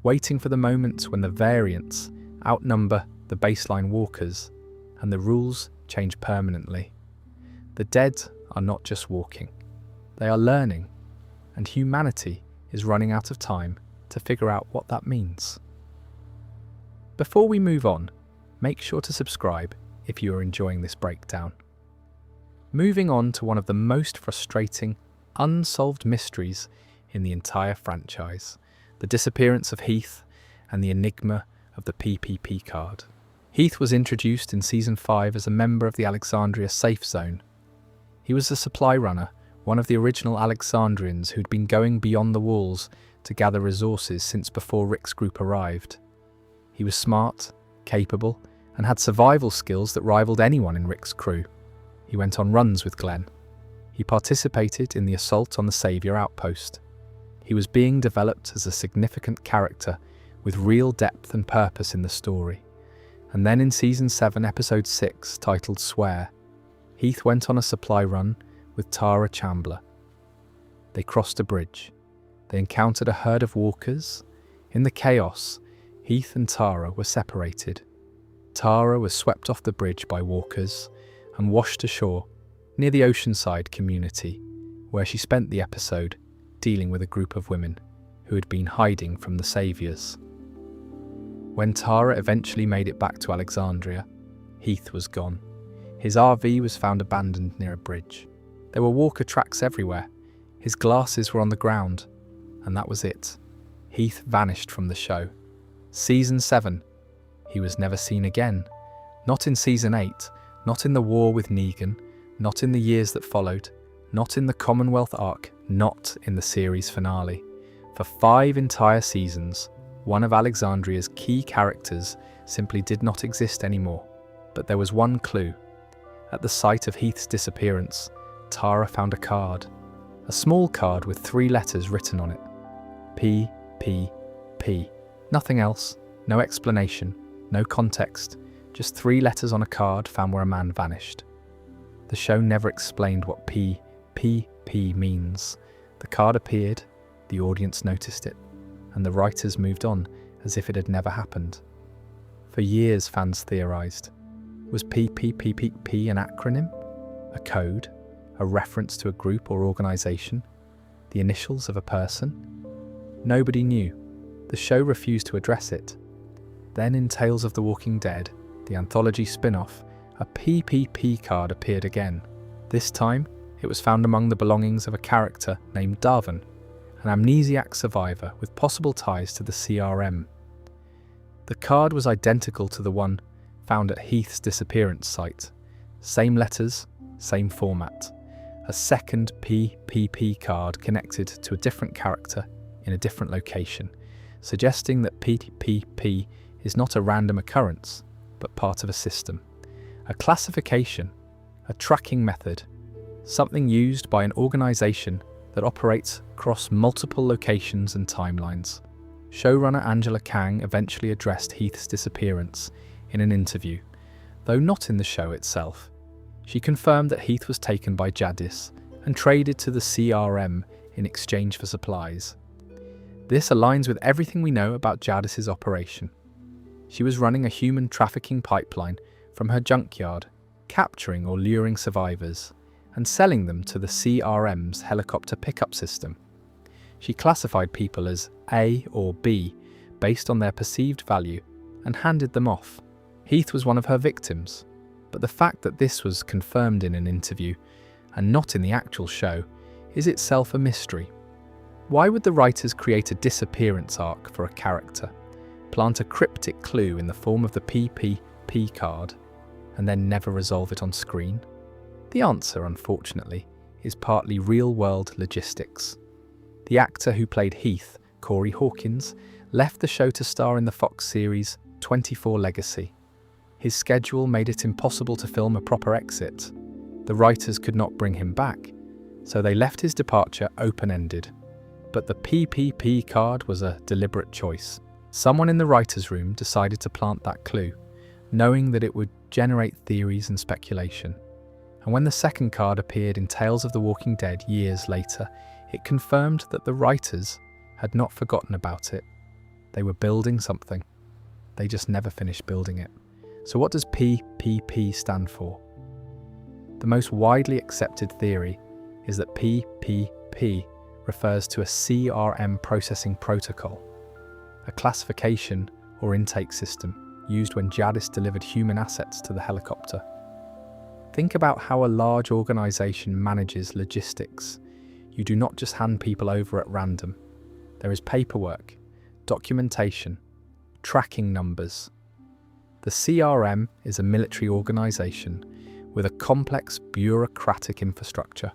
waiting for the moment when the variants outnumber the baseline walkers and the rules change permanently. The dead are not just walking, they are learning, and humanity is running out of time to figure out what that means. Before we move on, make sure to subscribe if you are enjoying this breakdown. Moving on to one of the most frustrating, unsolved mysteries in the entire franchise, the disappearance of Heath and the enigma of the PPP card. Heath was introduced in Season 5 as a member of the Alexandria Safe Zone. He was a supply runner, one of the original Alexandrians who'd been going beyond the walls to gather resources since before Rick's group arrived. He was smart, capable, and had survival skills that rivaled anyone in Rick's crew. He went on runs with Glenn. He participated in the assault on the Saviour outpost. He was being developed as a significant character with real depth and purpose in the story. And then in Season 7, Episode 6, titled Swear, Heath went on a supply run with Tara Chambler. They crossed a bridge. They encountered a herd of walkers. In the chaos, Heath and Tara were separated. Tara was swept off the bridge by walkers and washed ashore near the Oceanside community, where she spent the episode dealing with a group of women who had been hiding from the Saviours. When Tara eventually made it back to Alexandria, Heath was gone. His RV was found abandoned near a bridge. There were walker tracks everywhere. His glasses were on the ground, and that was it. Heath vanished from the show. Season 7, he was never seen again. Not in Season 8, not in the war with Negan, not in the years that followed, not in the Commonwealth arc, not in the series finale. For 5 entire seasons, one of Alexandria's key characters simply did not exist anymore. But there was one clue. At the site of Heath's disappearance, Tara found a card. A small card with 3 letters written on it. P, P, P. Nothing else, no explanation, no context, just 3 letters on a card found where a man vanished. The show never explained what P, P, P means. The card appeared, the audience noticed it, and the writers moved on as if it had never happened. For years, fans theorized. Was PPPP an acronym? A code? A reference to a group or organization? The initials of a person? Nobody knew. The show refused to address it. Then in Tales of the Walking Dead, the anthology spin-off, a PPP card appeared again. This time, it was found among the belongings of a character named Darvin, an amnesiac survivor with possible ties to the CRM. The card was identical to the one found at Heath's disappearance site. Same letters, same format. A second PPP card connected to a different character in a different location, suggesting that PPP is not a random occurrence, but part of a system. A classification, a tracking method, something used by an organization that operates across multiple locations and timelines. Showrunner Angela Kang eventually addressed Heath's disappearance in an interview, though not in the show itself. She confirmed that Heath was taken by Jadis and traded to the CRM in exchange for supplies. This aligns with everything we know about Jadis's operation. She was running a human trafficking pipeline from her junkyard, capturing or luring survivors, and selling them to the CRM's helicopter pickup system. She classified people as A or B based on their perceived value and handed them off. Heath was one of her victims, but the fact that this was confirmed in an interview and not in the actual show is itself a mystery. Why would the writers create a disappearance arc for a character, plant a cryptic clue in the form of the PPP card, and then never resolve it on screen? The answer, unfortunately, is partly real-world logistics. The actor who played Heath, Corey Hawkins, left the show to star in the Fox series 24 Legacy. His schedule made it impossible to film a proper exit. The writers could not bring him back, so they left his departure open-ended. But the PPP card was a deliberate choice. Someone in the writer's room decided to plant that clue, knowing that it would generate theories and speculation. And when the second card appeared in Tales of the Walking Dead years later, it confirmed that the writers had not forgotten about it. They were building something. They just never finished building it. So what does PPP stand for? The most widely accepted theory is that PPP refers to a CRM processing protocol, a classification or intake system used when Jadis delivered human assets to the helicopter. Think about how a large organization manages logistics. You do not just hand people over at random. There is paperwork, documentation, tracking numbers. The CRM is a military organization with a complex bureaucratic infrastructure.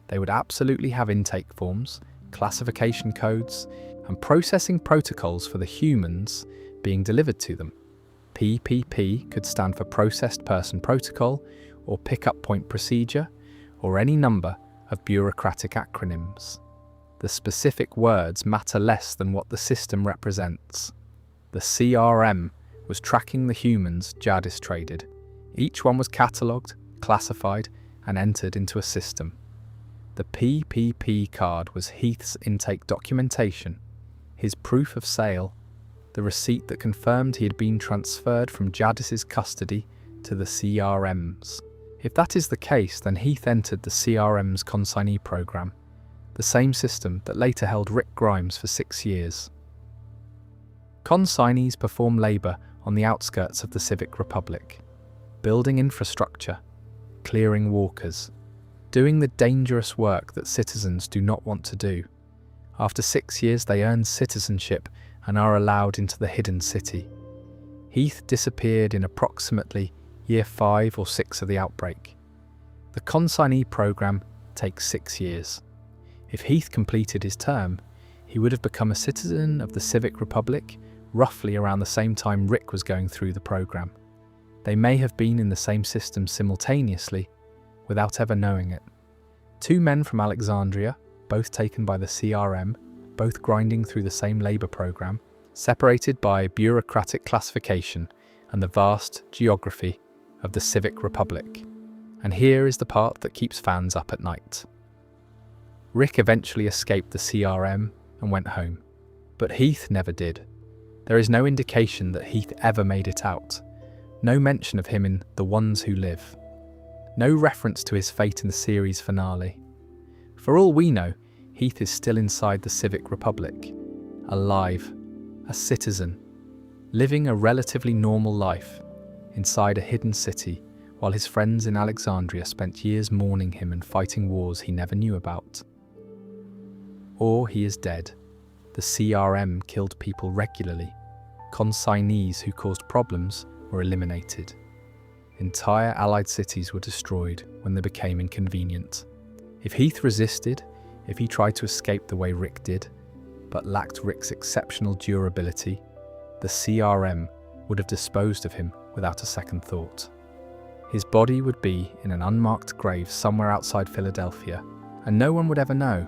They would absolutely have intake forms, classification codes, and processing protocols for the humans being delivered to them. PPP could stand for Processed Person Protocol, or Pickup Point Procedure, or any number of bureaucratic acronyms. The specific words matter less than what the system represents. The CRM was tracking the humans Jadis traded. Each one was catalogued, classified, and entered into a system. The PPP card was Heath's intake documentation, his proof of sale, the receipt that confirmed he had been transferred from Jadis's custody to the CRM's. If that is the case, then Heath entered the CRM's consignee program, the same system that later held Rick Grimes for 6 years. Consignees perform labour on the outskirts of the Civic Republic, building infrastructure, clearing walkers, doing the dangerous work that citizens do not want to do. After 6 years, they earn citizenship and are allowed into the hidden city. Heath disappeared in approximately year 5 or 6 of the outbreak. The consignee program takes 6 years. If Heath completed his term, he would have become a citizen of the Civic Republic roughly around the same time Rick was going through the program. They may have been in the same system simultaneously, without ever knowing it. 2 men from Alexandria, both taken by the CRM, both grinding through the same labour program, separated by bureaucratic classification and the vast geography of the Civic Republic. And here is the part that keeps fans up at night. Rick eventually escaped the CRM and went home, but Heath never did. There is no indication that Heath ever made it out. No mention of him in The Ones Who Live. No reference to his fate in the series finale. For all we know, Heath is still inside the Civic Republic, alive, a citizen, living a relatively normal life inside a hidden city, while his friends in Alexandria spent years mourning him and fighting wars he never knew about. Or he is dead. The CRM killed people regularly. Consignees who caused problems were eliminated. Entire Allied cities were destroyed when they became inconvenient. If Heath resisted, if he tried to escape the way Rick did, but lacked Rick's exceptional durability, the CRM would have disposed of him without a second thought. His body would be in an unmarked grave somewhere outside Philadelphia, and no one would ever know.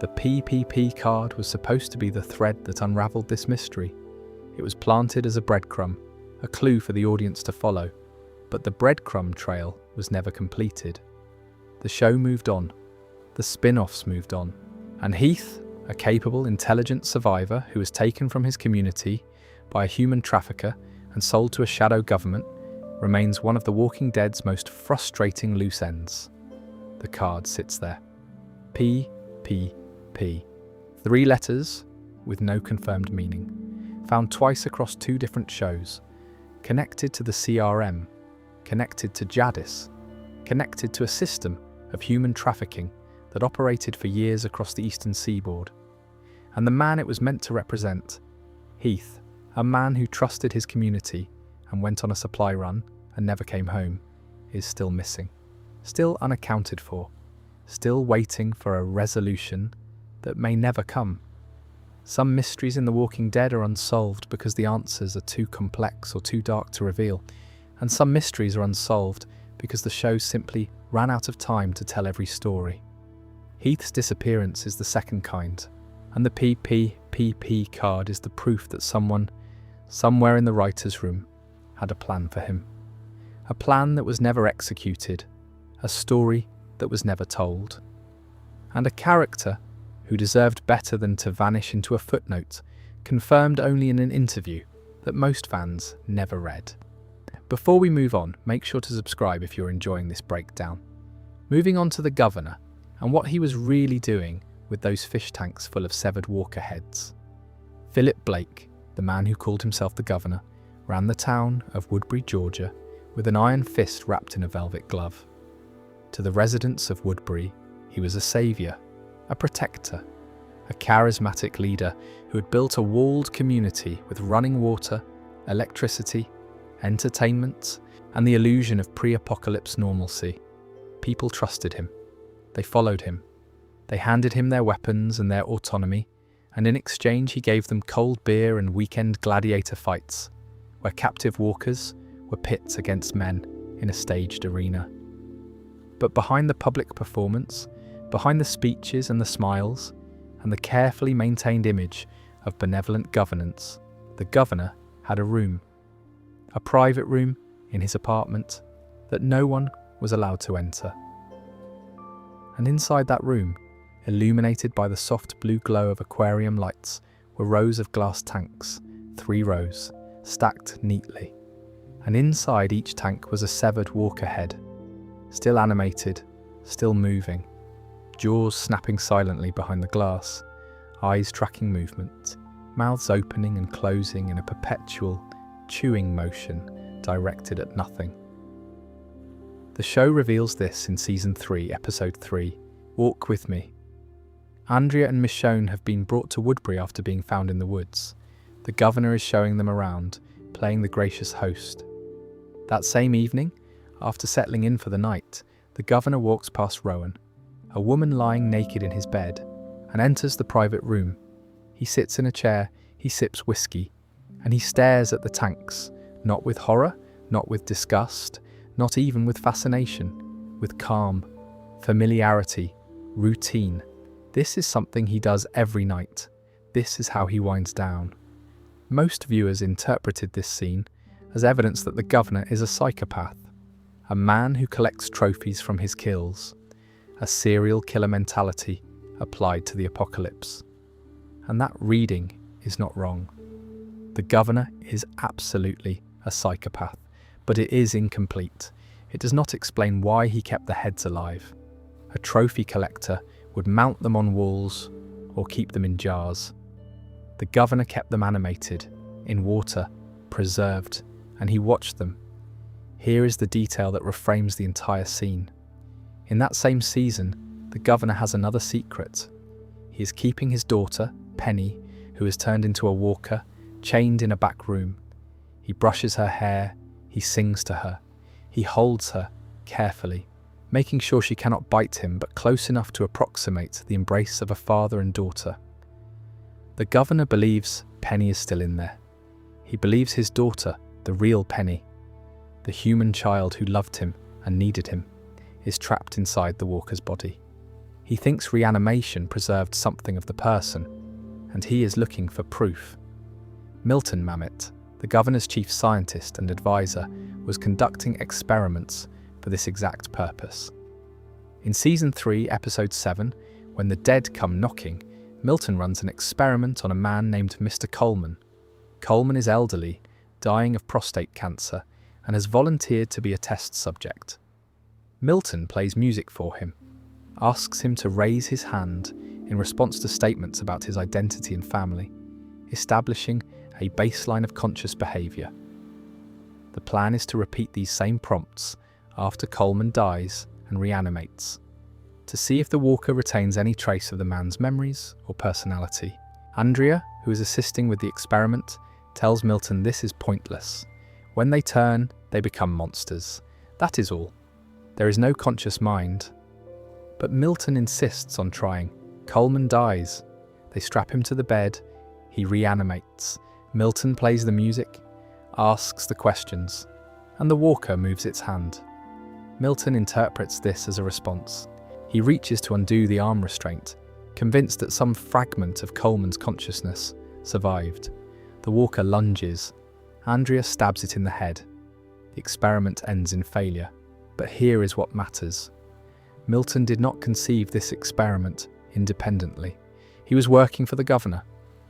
The PPP card was supposed to be the thread that unraveled this mystery. It was planted as a breadcrumb, a clue for the audience to follow, but the breadcrumb trail was never completed. The show moved on, the spin-offs moved on, and Heath, a capable, intelligent survivor who was taken from his community by a human trafficker and sold to a shadow government, remains one of The Walking Dead's most frustrating loose ends. The card sits there. PPP. 3 letters with no confirmed meaning, found twice across 2 different shows, connected to the CRM, connected to Jadis, connected to a system of human trafficking that operated for years across the eastern seaboard. And the man it was meant to represent, Heath, a man who trusted his community and went on a supply run and never came home, is still missing, still unaccounted for, still waiting for a resolution that may never come. Some mysteries in The Walking Dead are unsolved because the answers are too complex or too dark to reveal, And some mysteries are unsolved because the show simply ran out of time to tell every story. Heath's disappearance is the second kind, and the PPPP card is the proof that someone, somewhere in the writer's room, had a plan for him. A plan that was never executed, a story that was never told, and a character who deserved better than to vanish into a footnote, confirmed only in an interview that most fans never read. Before we move on, make sure to subscribe if you're enjoying this breakdown. Moving on to the Governor, and what he was really doing with those fish tanks full of severed walker heads. Philip Blake, the man who called himself the Governor, ran the town of Woodbury, Georgia, with an iron fist wrapped in a velvet glove. To the residents of Woodbury, he was a saviour, a protector, a charismatic leader who had built a walled community with running water, electricity, entertainment, and the illusion of pre-apocalypse normalcy. People trusted him. They followed him. They handed him their weapons and their autonomy, and in exchange he gave them cold beer and weekend gladiator fights, where captive walkers were pits against men in a staged arena. But behind the public performance, behind the speeches and the smiles, and the carefully maintained image of benevolent governance, the Governor had a room, a private room in his apartment that no one was allowed to enter. And inside that room, illuminated by the soft blue glow of aquarium lights, were rows of glass tanks, 3 rows, stacked neatly. And inside each tank was a severed walker head, still animated, still moving, jaws snapping silently behind the glass, eyes tracking movement, mouths opening and closing in a perpetual, chewing motion directed at nothing. The show reveals this in Season 3, Episode 3, Walk With Me. Andrea and Michonne have been brought to Woodbury after being found in the woods. The Governor is showing them around, playing the gracious host. That same evening, after settling in for the night, the Governor walks past Rowan, a woman lying naked in his bed, and enters the private room. He sits in a chair, he sips whiskey, and he stares at the tanks, not with horror, not with disgust, not even with fascination, with calm, familiarity, routine. This is something he does every night. This is how he winds down. Most viewers interpreted this scene as evidence that the Governor is a psychopath, a man who collects trophies from his kills, a serial killer mentality applied to the apocalypse. And that reading is not wrong. The Governor is absolutely a psychopath, but it is incomplete. It does not explain why he kept the heads alive. A trophy collector would mount them on walls or keep them in jars. The Governor kept them animated, in water, preserved, and he watched them. Here is the detail that reframes the entire scene. In that same season, the Governor has another secret. He is keeping his daughter, Penny, who has turned into a walker, chained in a back room. He brushes her hair, he sings to her, he holds her carefully, making sure she cannot bite him but close enough to approximate the embrace of a father and daughter. The Governor believes Penny is still in there. He believes his daughter, the real Penny, the human child who loved him and needed him, is trapped inside the walker's body. He thinks reanimation preserved something of the person, and he is looking for proof. Milton Mamet, the Governor's chief scientist and advisor, was conducting experiments for this exact purpose. In Season 3, Episode 7, when the dead come knocking, Milton runs an experiment on a man named Mr. Coleman. Coleman is elderly, dying of prostate cancer, and has volunteered to be a test subject. Milton plays music for him, asks him to raise his hand in response to statements about his identity and family, establishing a baseline of conscious behaviour. The plan is to repeat these same prompts after Coleman dies and reanimates, to see if the walker retains any trace of the man's memories or personality. Andrea, who is assisting with the experiment, tells Milton this is pointless. When they turn, they become monsters. That is all. There is no conscious mind. But Milton insists on trying. Coleman dies. They strap him to the bed. He reanimates. Milton plays the music, asks the questions, and the walker moves its hand. Milton interprets this as a response. He reaches to undo the arm restraint, convinced that some fragment of Coleman's consciousness survived. The walker lunges. Andrea stabs it in the head. The experiment ends in failure. But here is what matters. Milton did not conceive this experiment independently. He was working for the governor.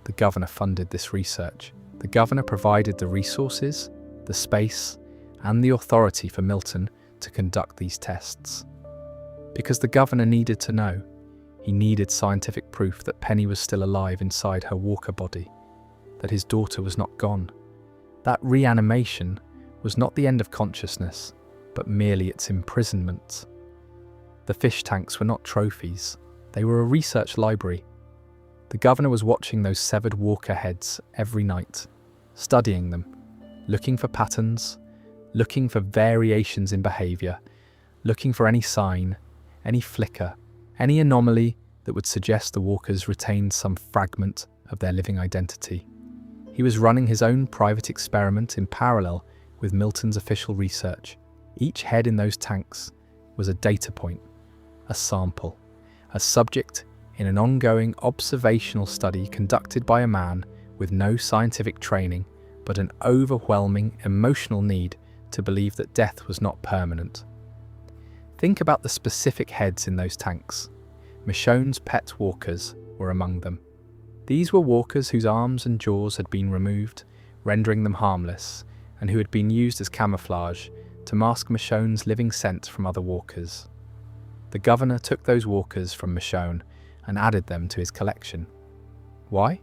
The governor funded this research. The governor provided the resources, the space, and the authority for Milton to conduct these tests. Because the governor needed to know. He needed scientific proof that Penny was still alive inside her walker body, that his daughter was not gone. That reanimation was not the end of consciousness, but merely its imprisonment. The fish tanks were not trophies, they were a research library. The governor was watching those severed walker heads every night, studying them, looking for patterns, looking for variations in behaviour, looking for any sign, any flicker, any anomaly that would suggest the walkers retained some fragment of their living identity. He was running his own private experiment in parallel with Milton's official research. Each head in those tanks was a data point, a sample, a subject in an ongoing observational study conducted by a man with no scientific training but an overwhelming emotional need to believe that death was not permanent. Think about the specific heads in those tanks. Michonne's pet walkers were among them. These were walkers whose arms and jaws had been removed, rendering them harmless, and who had been used as camouflage to mask Michonne's living scent from other walkers. The governor took those walkers from Michonne and added them to his collection. Why?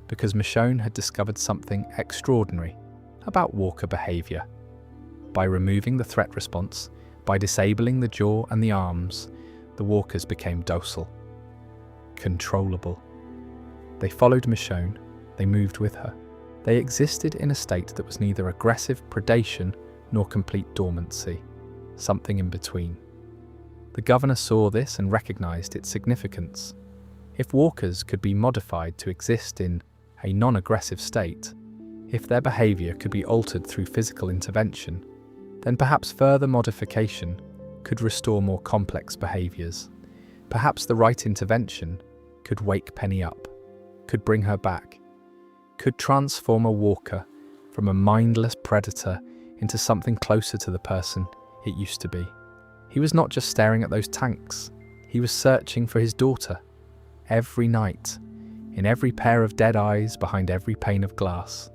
Because Michonne had discovered something extraordinary about walker behaviour. By removing the threat response, by disabling the jaw and the arms, the walkers became docile, controllable. They followed Michonne, they moved with her. They existed in a state that was neither aggressive predation nor complete dormancy, something in between. The governor saw this and recognised its significance. If walkers could be modified to exist in a non-aggressive state, if their behaviour could be altered through physical intervention, then perhaps further modification could restore more complex behaviours. Perhaps the right intervention could wake Penny up, could bring her back, could transform a walker from a mindless predator into something closer to the person it used to be. He was not just staring at those tanks, he was searching for his daughter. Every night, in every pair of dead eyes behind every pane of glass,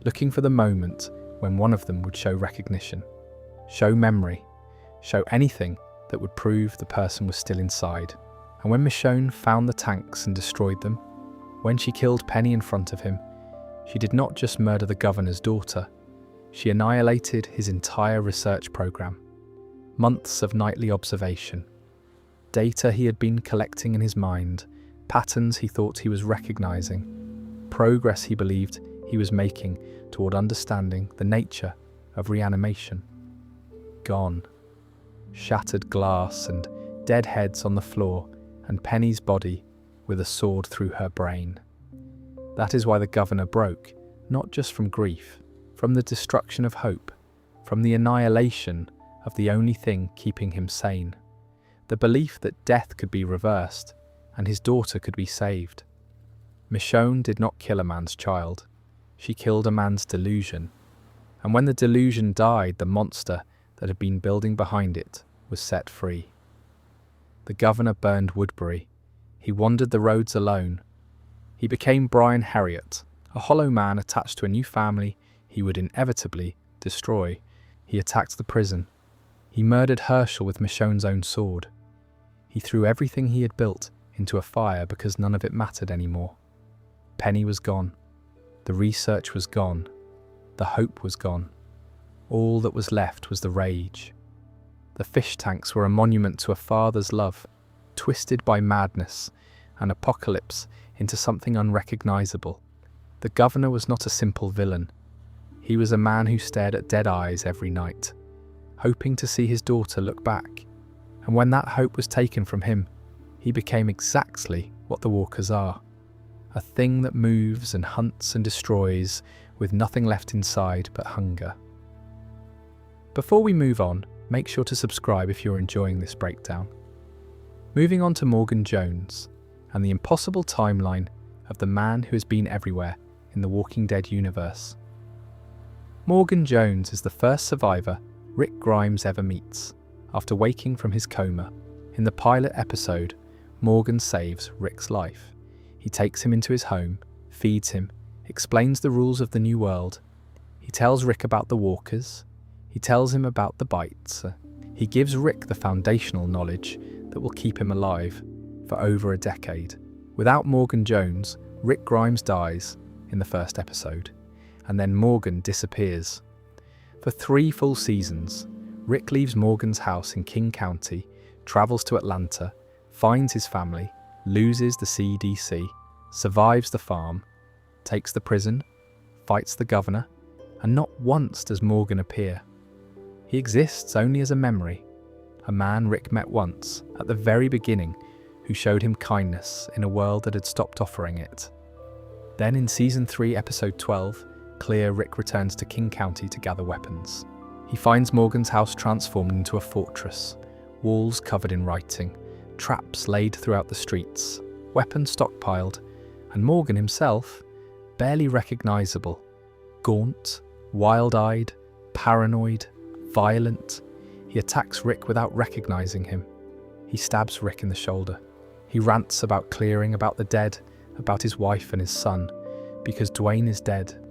looking for the moment when one of them would show recognition, show memory, show anything that would prove the person was still inside. And when Michonne found the tanks and destroyed them, when she killed Penny in front of him, she did not just murder the governor's daughter, she annihilated his entire research program. Months of nightly observation, data he had been collecting in his mind, patterns he thought he was recognizing, progress he believed he was making toward understanding the nature of reanimation. Gone. Shattered glass and dead heads on the floor, and Penny's body with a sword through her brain. That is why the governor broke, not just from grief, from the destruction of hope, from the annihilation of the only thing keeping him sane. The belief that death could be reversed and his daughter could be saved. Michonne did not kill a man's child. She killed a man's delusion. And when the delusion died, the monster that had been building behind it was set free. The governor burned Woodbury. He wandered the roads alone. He became Brian Heriot, a hollow man attached to a new family he would inevitably destroy. He attacked the prison. He murdered Herschel with Michonne's own sword. He threw everything he had built into a fire because none of it mattered anymore. Penny was gone. The research was gone. The hope was gone. All that was left was the rage. The fish tanks were a monument to a father's love, twisted by madness and apocalypse into something unrecognizable. The governor was not a simple villain. He was a man who stared at dead eyes every night, hoping to see his daughter look back. And when that hope was taken from him, he became exactly what the walkers are. A thing that moves and hunts and destroys with nothing left inside but hunger. Before we move on, make sure to subscribe if you're enjoying this breakdown. Moving on to Morgan Jones and the impossible timeline of the man who has been everywhere in the Walking Dead universe. Morgan Jones is the first survivor Rick Grimes ever meets after waking from his coma. In the pilot episode, Morgan saves Rick's life. He takes him into his home, feeds him, explains the rules of the new world. He tells Rick about the walkers. He tells him about the bites. He gives Rick the foundational knowledge that will keep him alive for over a decade. Without Morgan Jones, Rick Grimes dies in the first episode, and then Morgan disappears. For 3 full seasons, Rick leaves Morgan's house in King County, travels to Atlanta, finds his family, loses the CDC, survives the farm, takes the prison, fights the governor, and not once does Morgan appear. He exists only as a memory, a man Rick met once, at the very beginning, who showed him kindness in a world that had stopped offering it. Then in Season 3, Episode 12, Clear, Rick returns to King County to gather weapons. He finds Morgan's house transformed into a fortress, walls covered in writing, traps laid throughout the streets, weapons stockpiled, and Morgan himself, barely recognizable, gaunt, wild-eyed, paranoid, violent. He attacks Rick without recognizing him. He stabs Rick in the shoulder. He rants about clearing, about the dead, about his wife and his son, because Dwayne is dead.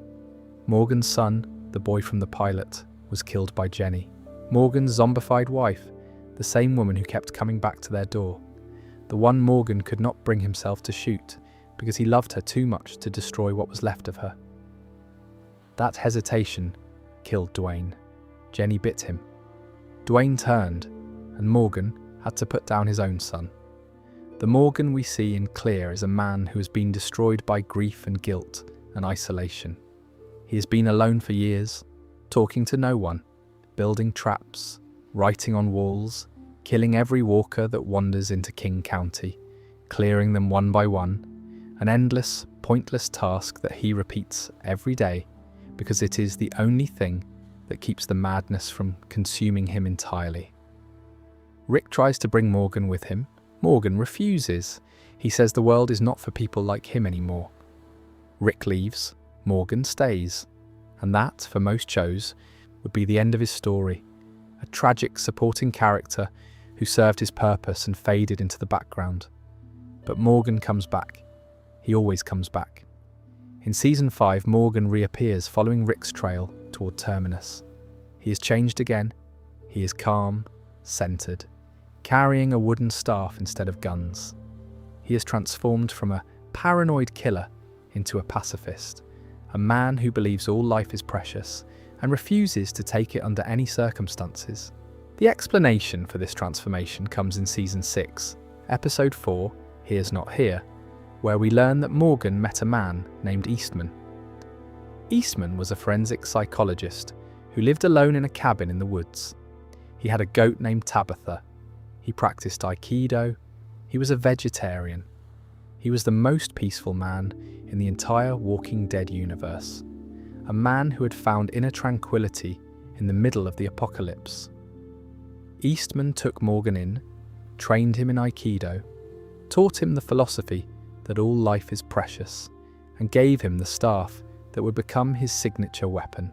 Morgan's son, the boy from the pilot, was killed by Jenny. Morgan's zombified wife, the same woman who kept coming back to their door. The one Morgan could not bring himself to shoot because he loved her too much to destroy what was left of her. That hesitation killed Dwayne. Jenny bit him. Dwayne turned, and Morgan had to put down his own son. The Morgan we see in Clear is a man who has been destroyed by grief and guilt and isolation. He has been alone for years, talking to no one, building traps, writing on walls, killing every walker that wanders into King County, clearing them one by one, an endless, pointless task that he repeats every day because it is the only thing that keeps the madness from consuming him entirely. Rick tries to bring Morgan with him. Morgan refuses. He says the world is not for people like him anymore. Rick leaves. Morgan stays. And that, for most shows, would be the end of his story. A tragic supporting character who served his purpose and faded into the background. But Morgan comes back. He always comes back. In Season 5, Morgan reappears following Rick's trail toward Terminus. He is changed again. He is calm, centered, carrying a wooden staff instead of guns. He is transformed from a paranoid killer into a pacifist, a man who believes all life is precious and refuses to take it under any circumstances. The explanation for this transformation comes in Season 6, Episode 4, Here's Not Here, where we learn that Morgan met a man named Eastman. Eastman was a forensic psychologist who lived alone in a cabin in the woods. He had a goat named Tabitha. He practiced Aikido. He was a vegetarian. He was the most peaceful man in the entire Walking Dead universe. A man who had found inner tranquility in the middle of the apocalypse. Eastman took Morgan in, trained him in Aikido, taught him the philosophy that all life is precious, and gave him the staff that would become his signature weapon.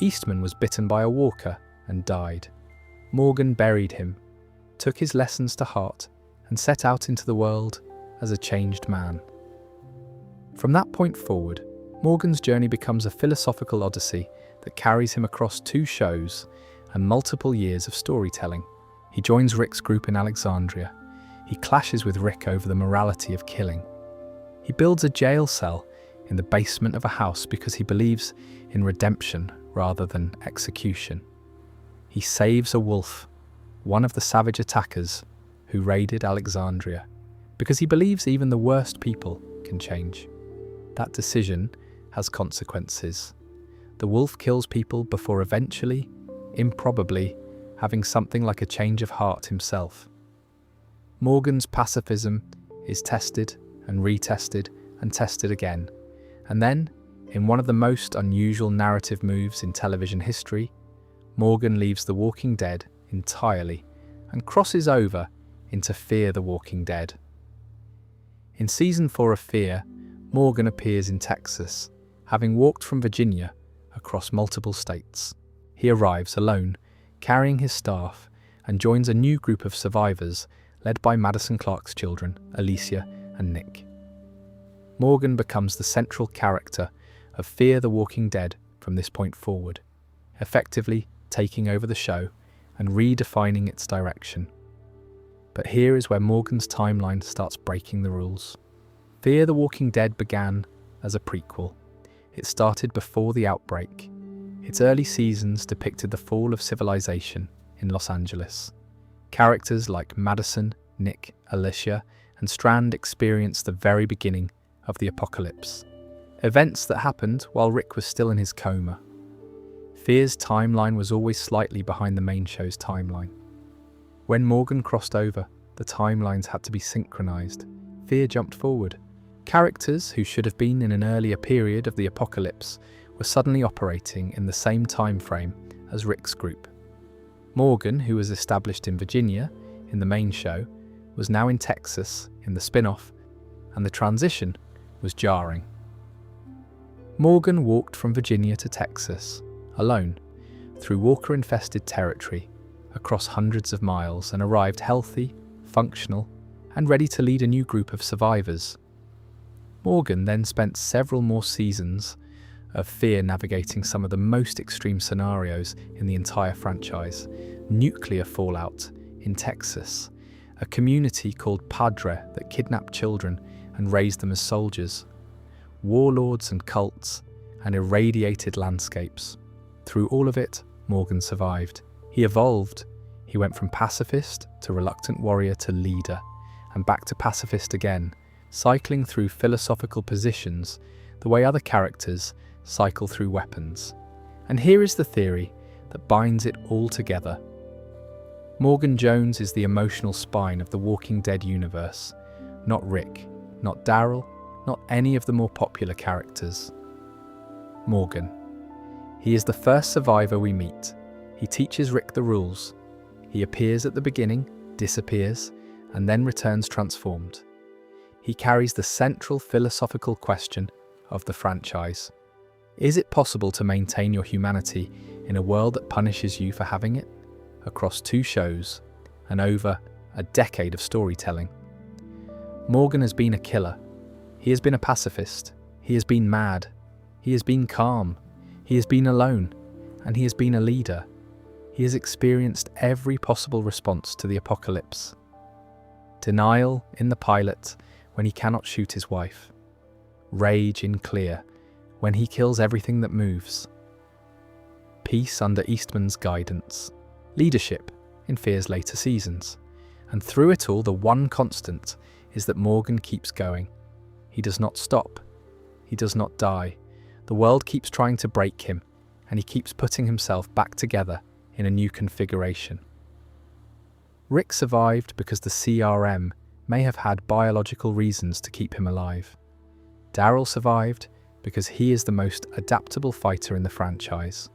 Eastman was bitten by a walker and died. Morgan buried him, took his lessons to heart, and set out into the world as a changed man. From that point forward, Morgan's journey becomes a philosophical odyssey that carries him across 2 shows and multiple years of storytelling. He joins Rick's group in Alexandria. He clashes with Rick over the morality of killing. He builds a jail cell in the basement of a house because he believes in redemption rather than execution. He saves a wolf, one of the savage attackers who raided Alexandria, because he believes even the worst people can change. That decision has consequences. The wolf kills people before eventually, improbably, having something like a change of heart himself. Morgan's pacifism is tested and retested and tested again, and then, in one of the most unusual narrative moves in television history, Morgan leaves The Walking Dead entirely and crosses over into Fear the Walking Dead. In Season 4 of Fear, Morgan appears in Texas, having walked from Virginia across multiple states. He arrives alone, carrying his staff, and joins a new group of survivors led by Madison Clark's children, Alicia and Nick. Morgan becomes the central character of Fear the Walking Dead from this point forward, effectively taking over the show and redefining its direction. But here is where Morgan's timeline starts breaking the rules. Fear the Walking Dead began as a prequel. It started before the outbreak. Its early seasons depicted the fall of civilization in Los Angeles. Characters like Madison, Nick, Alicia, and Strand experienced the very beginning of the apocalypse. Events that happened while Rick was still in his coma. Fear's timeline was always slightly behind the main show's timeline. When Morgan crossed over, the timelines had to be synchronized. Fear jumped forward. Characters who should have been in an earlier period of the apocalypse were suddenly operating in the same time frame as Rick's group. Morgan, who was established in Virginia in the main show, was now in Texas in the spin-off, and the transition was jarring. Morgan walked from Virginia to Texas, alone, through walker-infested territory, across hundreds of miles, and arrived healthy, functional, and ready to lead a new group of survivors. Morgan then spent several more seasons of Fear navigating some of the most extreme scenarios in the entire franchise. Nuclear fallout in Texas, a community called Padre that kidnapped children and raised them as soldiers, warlords and cults, and irradiated landscapes. Through all of it, Morgan survived. He evolved. He went from pacifist to reluctant warrior to leader, and back to pacifist again, cycling through philosophical positions the way other characters cycle through weapons. And here is the theory that binds it all together. Morgan Jones is the emotional spine of the Walking Dead universe, not Rick, not Daryl, not any of the more popular characters. Morgan. He is the first survivor we meet. He teaches Rick the rules. He appears at the beginning, disappears, and then returns transformed. He carries the central philosophical question of the franchise. Is it possible to maintain your humanity in a world that punishes you for having it? Across 2 shows and over a decade of storytelling. Morgan has been a killer. He has been a pacifist. He has been mad. He has been calm. He has been alone. And he has been a leader. He has experienced every possible response to the apocalypse. Denial in the pilot when he cannot shoot his wife. Rage in Clear when he kills everything that moves. Peace under Eastman's guidance. Leadership in Fear's later seasons. And through it all, the one constant is that Morgan keeps going. He does not stop. He does not die. The world keeps trying to break him, and he keeps putting himself back together in a new configuration. Rick survived because the CRM may have had biological reasons to keep him alive. Daryl survived because he is the most adaptable fighter in the franchise.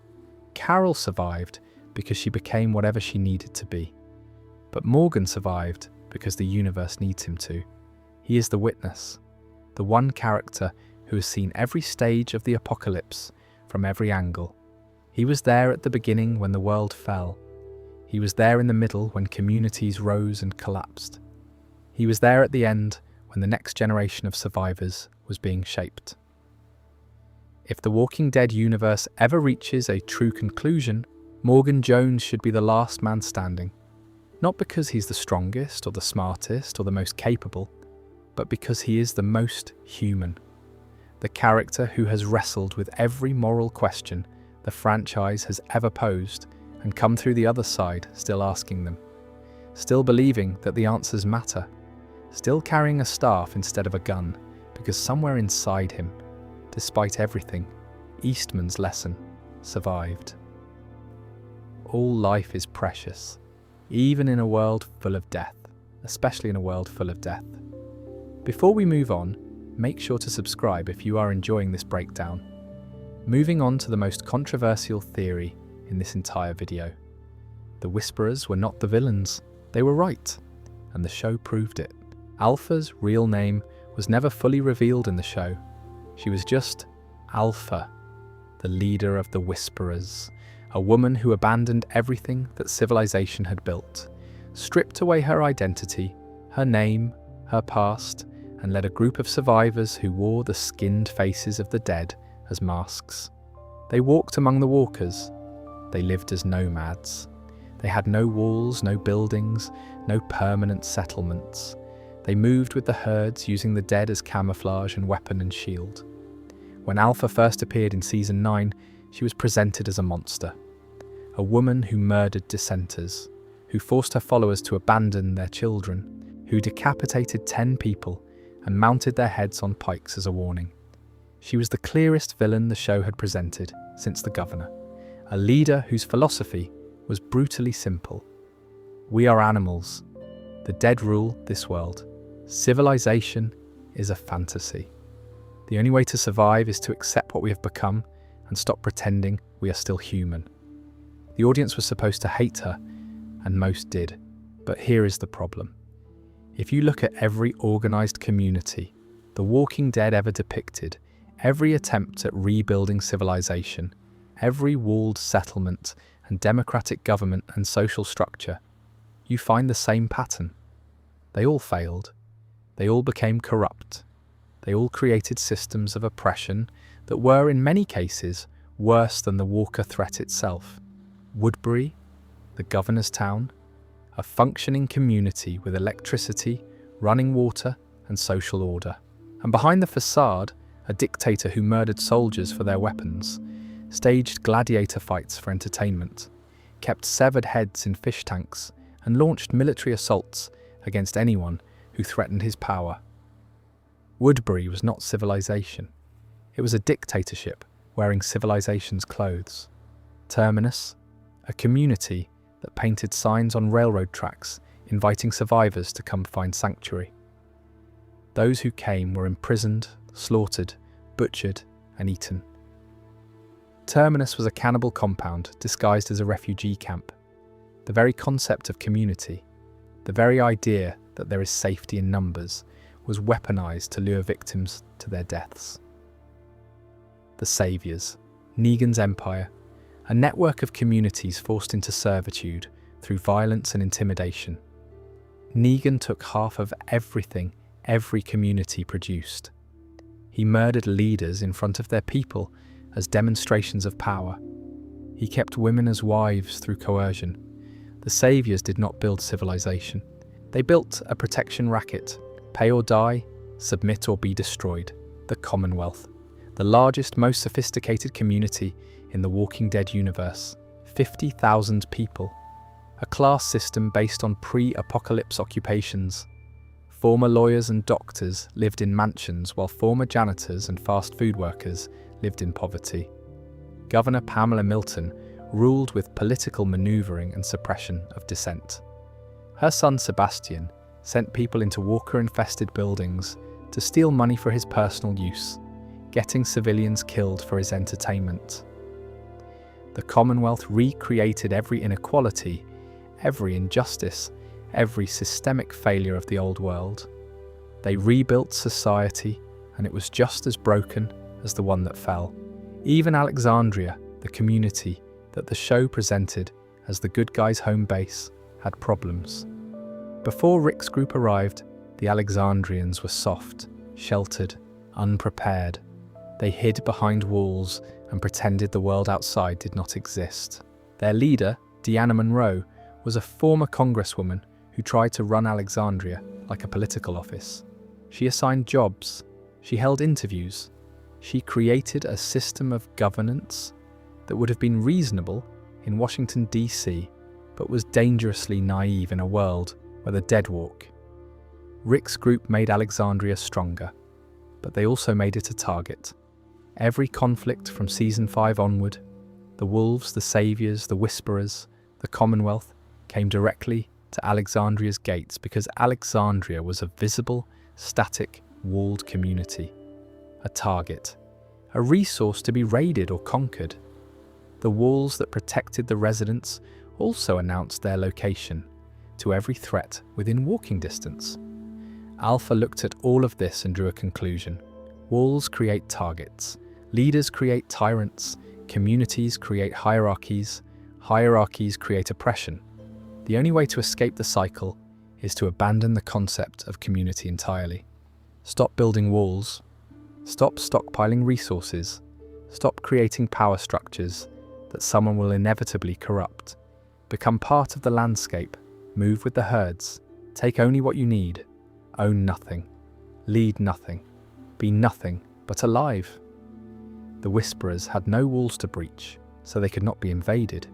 Carol survived because she became whatever she needed to be. But Morgan survived because the universe needs him to. He is the witness, the one character who has seen every stage of the apocalypse from every angle. He was there at the beginning when the world fell. He was there in the middle when communities rose and collapsed. He was there at the end when the next generation of survivors was being shaped. If the Walking Dead universe ever reaches a true conclusion, Morgan Jones should be the last man standing. Not because he's the strongest or the smartest or the most capable, but because he is the most human. The character who has wrestled with every moral question the franchise has ever posed and come through the other side still asking them. Still believing that the answers matter. Still carrying a staff instead of a gun because somewhere inside him, despite everything, Eastman's lesson survived. All life is precious, even in a world full of death, especially in a world full of death. Before we move on, make sure to subscribe if you are enjoying this breakdown. Moving on to the most controversial theory in this entire video. The Whisperers were not the villains. They were right, and the show proved it. Alpha's real name was never fully revealed in the show. She was just Alpha, the leader of the Whisperers, a woman who abandoned everything that civilization had built, stripped away her identity, her name, her past, and led a group of survivors who wore the skinned faces of the dead as masks. They walked among the walkers. They lived as nomads. They had no walls, no buildings, no permanent settlements. They moved with the herds, using the dead as camouflage and weapon and shield. When Alpha first appeared in Season 9, she was presented as a monster. A woman who murdered dissenters, who forced her followers to abandon their children, who decapitated 10 people and mounted their heads on pikes as a warning. She was the clearest villain the show had presented since the Governor, a leader whose philosophy was brutally simple. We are animals. The dead rule this world. Civilization is a fantasy. The only way to survive is to accept what we have become and stop pretending we are still human. The audience was supposed to hate her, and most did. But here is the problem. If you look at every organized community The Walking Dead ever depicted, every attempt at rebuilding civilization, every walled settlement and democratic government and social structure, you find the same pattern. They all failed. They all became corrupt. They all created systems of oppression that were, in many cases, worse than the Walker threat itself. Woodbury, the governor's town, a functioning community with electricity, running water, and social order. And behind the facade, a dictator who murdered soldiers for their weapons, staged gladiator fights for entertainment, kept severed heads in fish tanks, and launched military assaults against anyone who threatened his power. Woodbury was not civilization. It was a dictatorship wearing civilization's clothes. Terminus, a community that painted signs on railroad tracks inviting survivors to come find sanctuary. Those who came were imprisoned, slaughtered, butchered, and eaten. Terminus was a cannibal compound disguised as a refugee camp. The very concept of community, the very idea that there is safety in numbers, was weaponized to lure victims to their deaths. The Saviors, Negan's empire, a network of communities forced into servitude through violence and intimidation. Negan took half of everything every community produced. He murdered leaders in front of their people as demonstrations of power. He kept women as wives through coercion. The Saviors did not build civilization. They built a protection racket. Pay or die, submit or be destroyed. The Commonwealth, the largest, most sophisticated community in the Walking Dead universe. 50,000 people. A class system based on pre-apocalypse occupations. Former lawyers and doctors lived in mansions while former janitors and fast food workers lived in poverty. Governor Pamela Milton ruled with political maneuvering and suppression of dissent. Her son Sebastian sent people into walker-infested buildings to steal money for his personal use, getting civilians killed for his entertainment. The Commonwealth recreated every inequality, every injustice, every systemic failure of the old world. They rebuilt society, and it was just as broken as the one that fell. Even Alexandria, the community that the show presented as the good guys' home base, had problems. Before Rick's group arrived, the Alexandrians were soft, sheltered, unprepared. They hid behind walls and pretended the world outside did not exist. Their leader, Deanna Monroe, was a former congresswoman who tried to run Alexandria like a political office. She assigned jobs. She held interviews. She created a system of governance that would have been reasonable in Washington, D.C., but was dangerously naive in a world where the dead walk. Rick's group made Alexandria stronger, but they also made it a target. Every conflict from Season 5 onward, the Wolves, the Saviors, the Whisperers, the Commonwealth, came directly to Alexandria's gates because Alexandria was a visible, static, walled community. A target. A resource to be raided or conquered. The walls that protected the residents also announced their location to every threat within walking distance. Alpha looked at all of this and drew a conclusion. Walls create targets, leaders create tyrants, communities create hierarchies, hierarchies create oppression. The only way to escape the cycle is to abandon the concept of community entirely. Stop building walls, stop stockpiling resources, stop creating power structures that someone will inevitably corrupt. Become part of the landscape, move with the herds, take only what you need, own nothing, lead nothing, be nothing but alive. The Whisperers had no walls to breach, so they could not be invaded.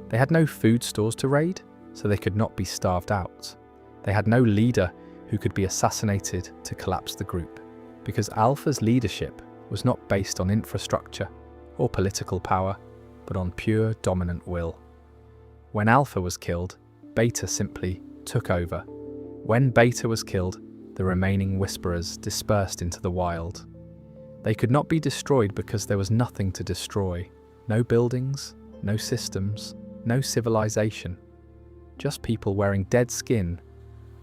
They had no food stores to raid, so they could not be starved out. They had no leader who could be assassinated to collapse the group, because Alpha's leadership was not based on infrastructure or political power, but on pure dominant will. When Alpha was killed, Beta simply took over. When Beta was killed, the remaining Whisperers dispersed into the wild. They could not be destroyed because there was nothing to destroy. No buildings, no systems, no civilization. Just people wearing dead skin,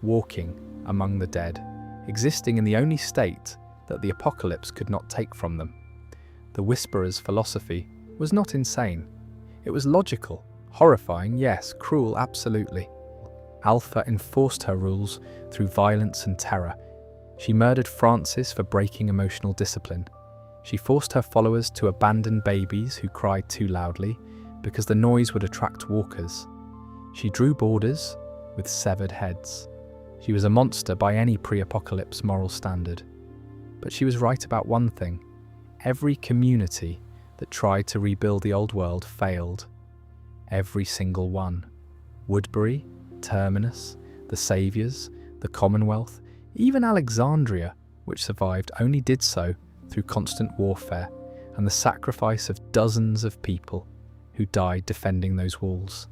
walking among the dead, existing in the only state that the apocalypse could not take from them. The Whisperers' philosophy was not insane. It was logical, horrifying, yes, cruel, absolutely. Alpha enforced her rules through violence and terror. She murdered Francis for breaking emotional discipline. She forced her followers to abandon babies who cried too loudly because the noise would attract walkers. She drew borders with severed heads. She was a monster by any pre-apocalypse moral standard. But she was right about one thing. Every community that tried to rebuild the old world failed. Every single one. Woodbury, Terminus, the Saviours, the Commonwealth, even Alexandria, which survived, only did so through constant warfare and the sacrifice of dozens of people who died defending those walls.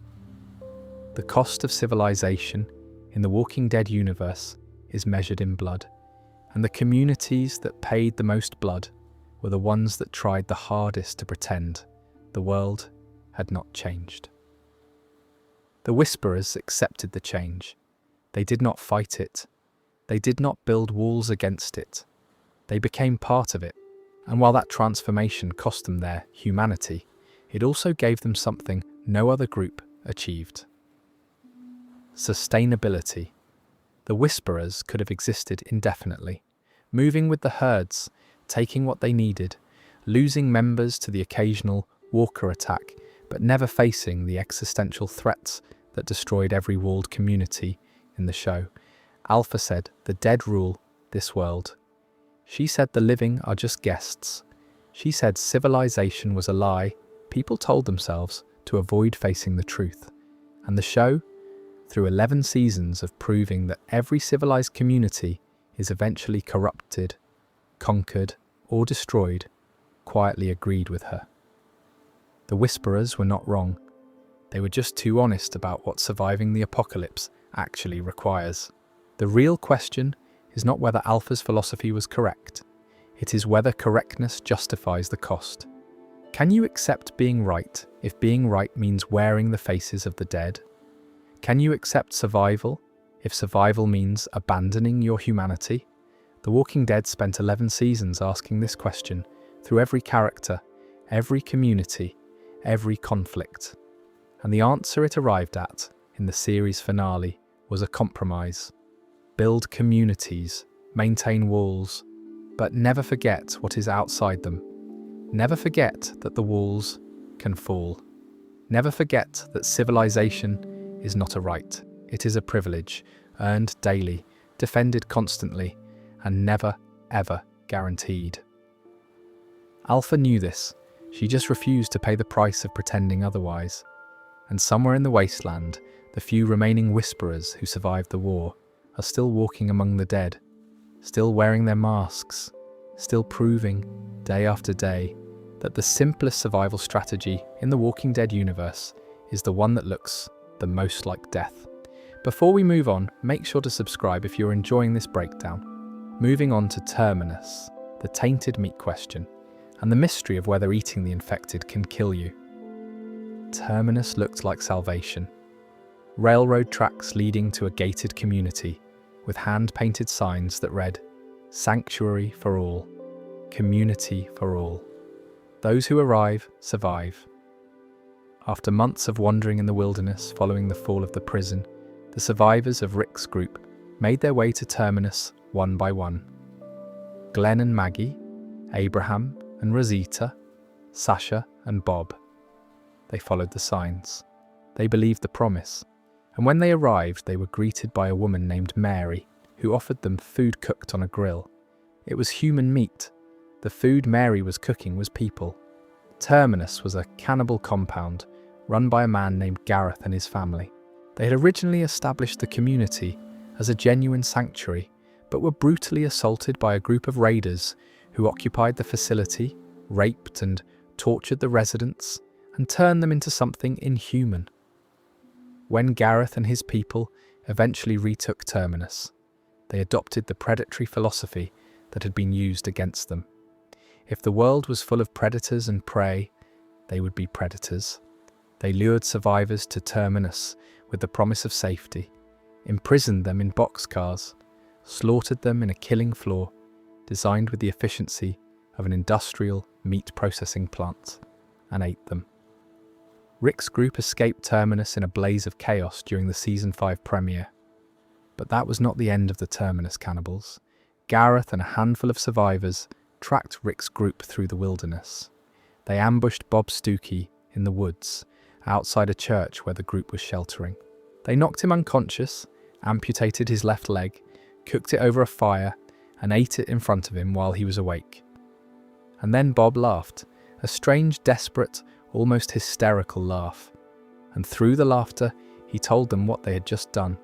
The cost of civilization in the Walking Dead universe is measured in blood, and the communities that paid the most blood were the ones that tried the hardest to pretend the world had not changed. The Whisperers accepted the change. They did not fight it. They did not build walls against it. They became part of it, and while that transformation cost them their humanity, it also gave them something no other group achieved. Sustainability. The Whisperers could have existed indefinitely, moving with the herds, taking what they needed, losing members to the occasional walker attack, but never facing the existential threats that destroyed every walled community in the show. Alpha said, "The dead rule this world." She said the living are just guests. She said civilization was a lie people told themselves to avoid facing the truth. And the show, through 11 seasons of proving that every civilized community is eventually corrupted, conquered, or destroyed, quietly agreed with her. The Whisperers were not wrong. They were just too honest about what surviving the apocalypse actually requires. The real question is not whether Alpha's philosophy was correct. It is whether correctness justifies the cost. Can you accept being right if being right means wearing the faces of the dead? Can you accept survival if survival means abandoning your humanity? The Walking Dead spent 11 seasons asking this question through every character, every community, every conflict. And the answer it arrived at in the series finale was a compromise. Build communities, maintain walls, but never forget what is outside them. Never forget that the walls can fall. Never forget that civilization is not a right. It is a privilege, earned daily, defended constantly, and never, ever guaranteed. Alpha knew this. She just refused to pay the price of pretending otherwise. And somewhere in the wasteland, the few remaining Whisperers who survived the war are still walking among the dead, still wearing their masks, still proving, day after day, that the simplest survival strategy in the Walking Dead universe is the one that looks the most like death. Before we move on, make sure to subscribe if you're enjoying this breakdown. Moving on to Terminus, the tainted meat question, and the mystery of whether eating the infected can kill you. Terminus looked like salvation. Railroad tracks leading to a gated community with hand-painted signs that read, "Sanctuary for all, community for all. Those who arrive, survive." After months of wandering in the wilderness following the fall of the prison, the survivors of Rick's group made their way to Terminus one by one. Glenn and Maggie, Abraham and Rosita, Sasha and Bob. They followed the signs. They believed the promise. And when they arrived, they were greeted by a woman named Mary, who offered them food cooked on a grill. It was human meat. The food Mary was cooking was people. Terminus was a cannibal compound run by a man named Gareth and his family. They had originally established the community as a genuine sanctuary, but were brutally assaulted by a group of raiders who occupied the facility, raped and tortured the residents, and turned them into something inhuman. When Gareth and his people eventually retook Terminus, they adopted the predatory philosophy that had been used against them. If the world was full of predators and prey, they would be predators. They lured survivors to Terminus with the promise of safety, imprisoned them in boxcars, slaughtered them in a killing floor designed with the efficiency of an industrial meat processing plant, and ate them. Rick's group escaped Terminus in a blaze of chaos during the Season 5 premiere. But that was not the end of the Terminus cannibals. Gareth and a handful of survivors tracked Rick's group through the wilderness. They ambushed Bob Stuckey in the woods, outside a church where the group was sheltering. They knocked him unconscious, amputated his left leg, cooked it over a fire, and ate it in front of him while he was awake. And then Bob laughed, a strange, desperate, almost hysterical laugh. And through the laughter, he told them what they had just done.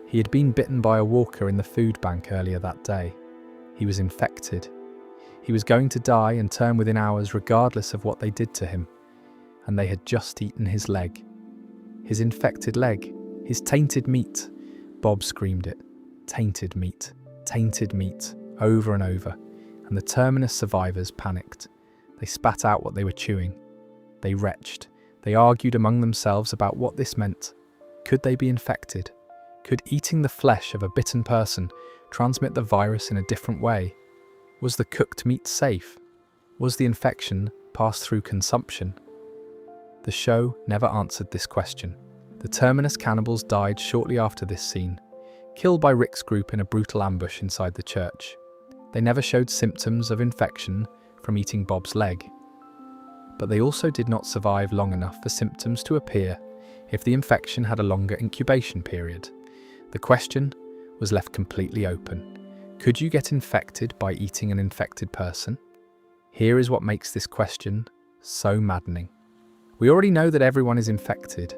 He had been bitten by a walker in the food bank earlier that day. He was infected. He was going to die and turn within hours regardless of what they did to him. And they had just eaten his leg. His infected leg. His tainted meat. Bob screamed it. Tainted meat. Tainted meat. Over and over. And the Terminus survivors panicked. They spat out what they were chewing. They retched. They argued among themselves about what this meant. Could they be infected? Could eating the flesh of a bitten person transmit the virus in a different way? Was the cooked meat safe? Was the infection passed through consumption? The show never answered this question. The Terminus cannibals died shortly after this scene, killed by Rick's group in a brutal ambush inside the church. They never showed symptoms of infection from eating Bob's leg. But they also did not survive long enough for symptoms to appear if the infection had a longer incubation period. The question was left completely open. Could you get infected by eating an infected person? Here is what makes this question so maddening. We already know that everyone is infected.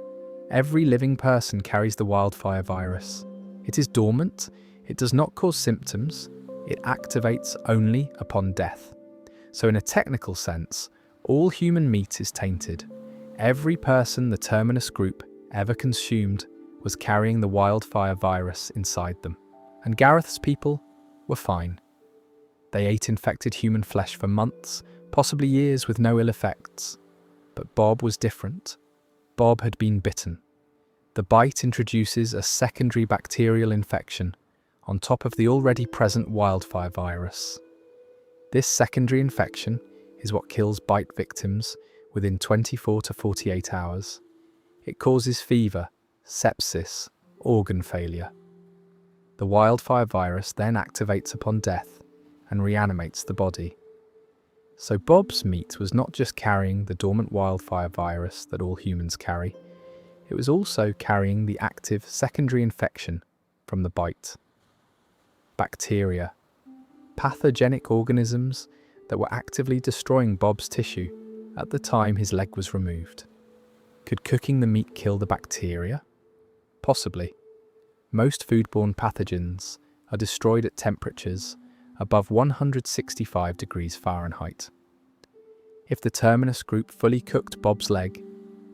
Every living person carries the wildfire virus. It is dormant, it does not cause symptoms, it activates only upon death. So in a technical sense, all human meat is tainted. Every person the Terminus group ever consumed was carrying the wildfire virus inside them. And Gareth's people were fine. They ate infected human flesh for months, possibly years, with no ill effects. But Bob was different. Bob had been bitten. The bite introduces a secondary bacterial infection on top of the already present wildfire virus. This secondary infection is what kills bite victims within 24 to 48 hours. It causes fever, sepsis, organ failure. The wildfire virus then activates upon death and reanimates the body. So Bob's meat was not just carrying the dormant wildfire virus that all humans carry, it was also carrying the active secondary infection from the bite. Bacteria, pathogenic organisms that were actively destroying Bob's tissue at the time his leg was removed. Could cooking the meat kill the bacteria? Possibly. Most foodborne pathogens are destroyed at temperatures above 165 degrees Fahrenheit. If the Terminus group fully cooked Bob's leg,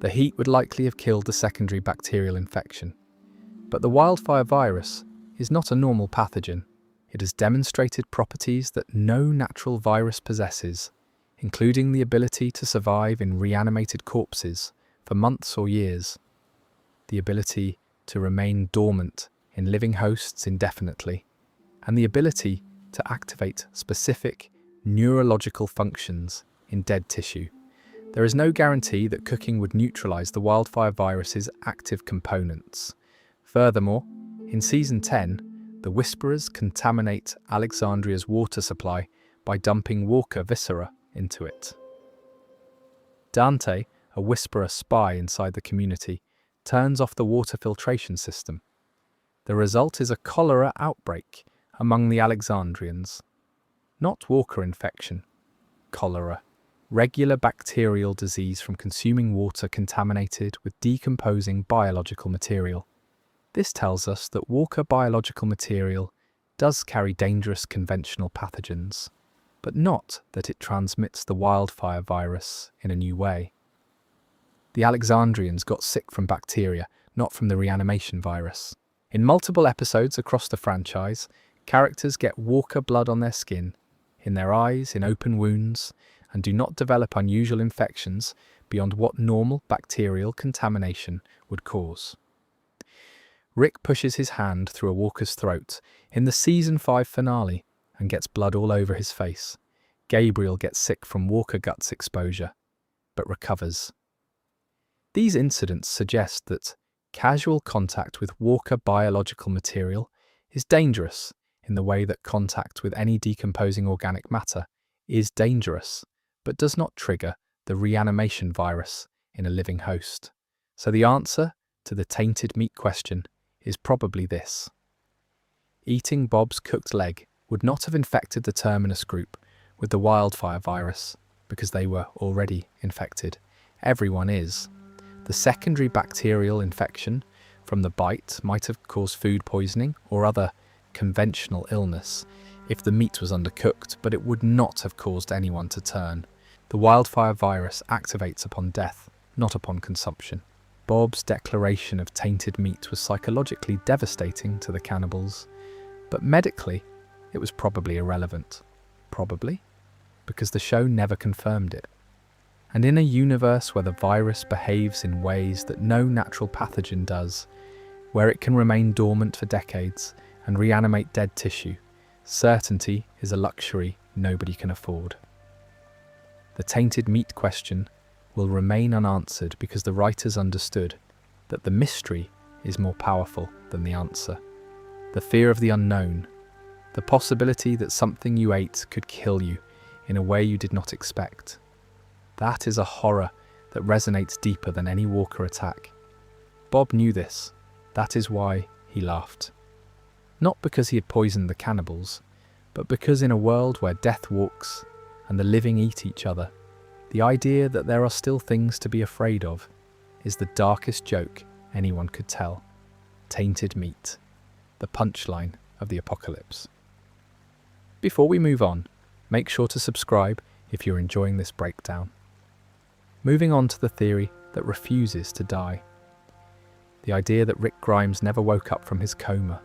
the heat would likely have killed the secondary bacterial infection. But the wildfire virus is not a normal pathogen. It has demonstrated properties that no natural virus possesses, including the ability to survive in reanimated corpses for months or years. The ability to remain dormant in living hosts indefinitely, and the ability to activate specific neurological functions in dead tissue. There is no guarantee that cooking would neutralize the wildfire virus's active components. Furthermore, in Season 10, the Whisperers contaminate Alexandria's water supply by dumping Walker viscera into it. Dante, a Whisperer spy inside the community, turns off the water filtration system. The result is a cholera outbreak among the Alexandrians. Not Walker infection, cholera. Regular bacterial disease from consuming water contaminated with decomposing biological material. This tells us that Walker biological material does carry dangerous conventional pathogens, but not that it transmits the wildfire virus in a new way. The Alexandrians got sick from bacteria, not from the reanimation virus. In multiple episodes across the franchise, characters get Walker blood on their skin, in their eyes, in open wounds, and do not develop unusual infections beyond what normal bacterial contamination would cause. Rick pushes his hand through a Walker's throat in the Season 5 finale and gets blood all over his face. Gabriel gets sick from Walker guts exposure, but recovers. These incidents suggest that casual contact with Walker biological material is dangerous in the way that contact with any decomposing organic matter is dangerous, but does not trigger the reanimation virus in a living host. So the answer to the tainted meat question is probably this. Eating Bob's cooked leg would not have infected the Terminus group with the wildfire virus because they were already infected. Everyone is. The secondary bacterial infection from the bite might have caused food poisoning or other conventional illness if the meat was undercooked, but it would not have caused anyone to turn. The wildfire virus activates upon death, not upon consumption. Bob's declaration of tainted meat was psychologically devastating to the cannibals, but medically, it was probably irrelevant. Probably, because the show never confirmed it. And in a universe where the virus behaves in ways that no natural pathogen does, where it can remain dormant for decades and reanimate dead tissue, certainty is a luxury nobody can afford. The tainted meat question will remain unanswered because the writers understood that the mystery is more powerful than the answer. The fear of the unknown, the possibility that something you ate could kill you in a way you did not expect. That is a horror that resonates deeper than any Walker attack. Bob knew this. That is why he laughed. Not because he had poisoned the cannibals, but because in a world where death walks and the living eat each other, the idea that there are still things to be afraid of is the darkest joke anyone could tell. Tainted meat, the punchline of the apocalypse. Before we move on, make sure to subscribe if you're enjoying this breakdown. Moving on to the theory that refuses to die. The idea that Rick Grimes never woke up from his coma.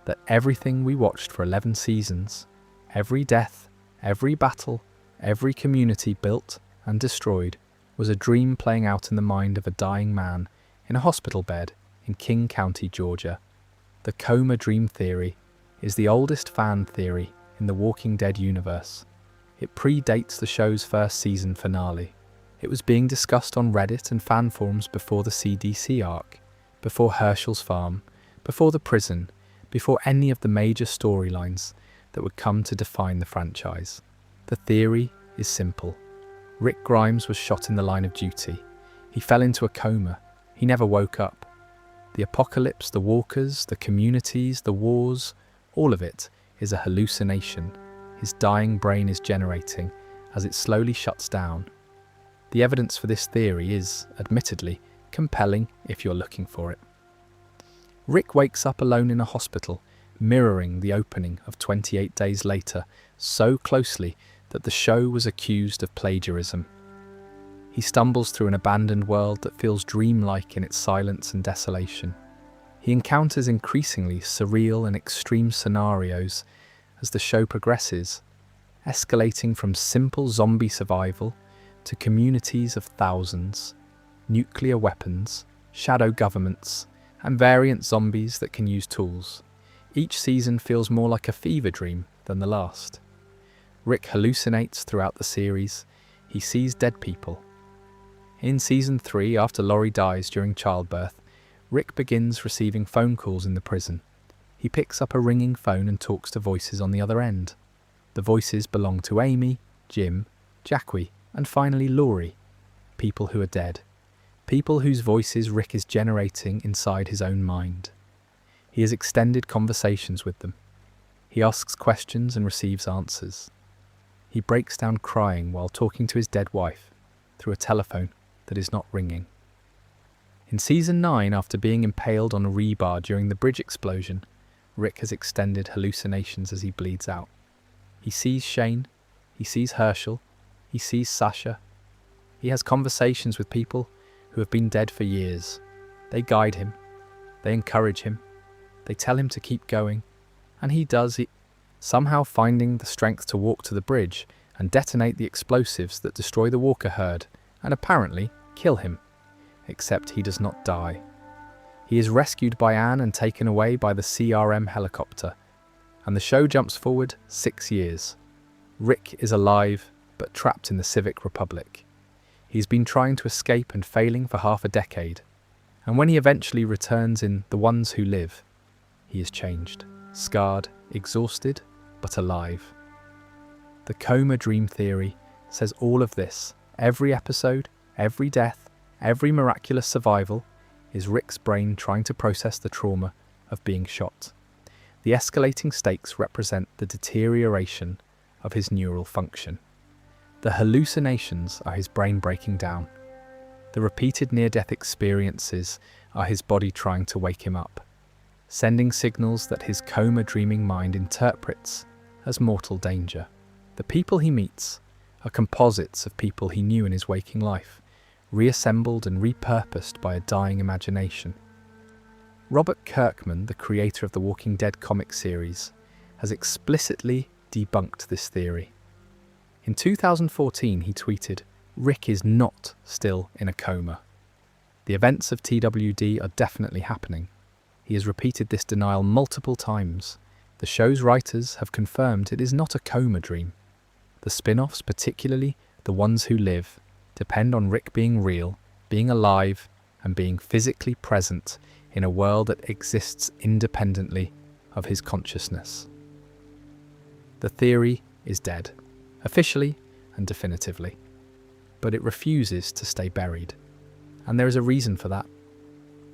That everything we watched for 11 seasons, every death, every battle, every community built and destroyed, was a dream playing out in the mind of a dying man in a hospital bed in King County, Georgia. The coma dream theory is the oldest fan theory in the Walking Dead universe. It predates the show's first season finale. It was being discussed on Reddit and fan forums before the CDC arc, before Herschel's farm, before the prison, before any of the major storylines that would come to define the franchise. The theory is simple. Rick Grimes was shot in the line of duty. He fell into a coma. He never woke up. The apocalypse, the walkers, the communities, the wars, all of it is a hallucination his dying brain is generating as it slowly shuts down. The evidence for this theory is, admittedly, compelling if you're looking for it. Rick wakes up alone in a hospital, mirroring the opening of 28 Days Later so closely that the show was accused of plagiarism. He stumbles through an abandoned world that feels dreamlike in its silence and desolation. He encounters increasingly surreal and extreme scenarios as the show progresses, escalating from simple zombie survival to communities of thousands. nuclear weapons, shadow governments, and variant zombies that can use tools. Each season feels more like a fever dream than the last. Rick hallucinates throughout the series. He sees dead people. In Season 3, after Laurie dies during childbirth, Rick begins receiving phone calls in the prison. He picks up a ringing phone and talks to voices on the other end. The voices belong to Amy, Jim, Jackie, and finally Laurie, people who are dead. People whose voices Rick is generating inside his own mind. He has extended conversations with them. He asks questions and receives answers. He breaks down crying while talking to his dead wife through a telephone that is not ringing. In Season 9, after being impaled on a rebar during the bridge explosion, Rick has extended hallucinations as he bleeds out. He sees Shane, he sees Herschel, he sees Sasha. He has conversations with people who have been dead for years. They guide him, they encourage him, they tell him to keep going, and he does it, somehow finding the strength to walk to the bridge and detonate the explosives that destroy the walker herd and apparently kill him. Except he does not die. He is rescued by Anne and taken away by the CRM helicopter, and the show jumps forward 6 years. Rick is alive, but trapped in the Civic Republic. He's been trying to escape and failing for half a decade, and when he eventually returns in The Ones Who Live, he is changed, scarred, exhausted, but alive. The coma dream theory says all of this. Every episode, every death, every miraculous survival is Rick's brain trying to process the trauma of being shot. The escalating stakes represent the deterioration of his neural function. The hallucinations are his brain breaking down. The repeated near-death experiences are his body trying to wake him up, sending signals that his coma-dreaming mind interprets as mortal danger. The people he meets are composites of people he knew in his waking life, reassembled and repurposed by a dying imagination. Robert Kirkman, the creator of the Walking Dead comic series, has explicitly debunked this theory. In 2014, he tweeted, "Rick is not still in a coma. The events of TWD are definitely happening." He has repeated this denial multiple times. The show's writers have confirmed it is not a coma dream. The spin-offs, particularly The Ones Who Live, depend on Rick being real, being alive, and being physically present in a world that exists independently of his consciousness. The theory is dead, officially and definitively, but it refuses to stay buried, and there is a reason for that.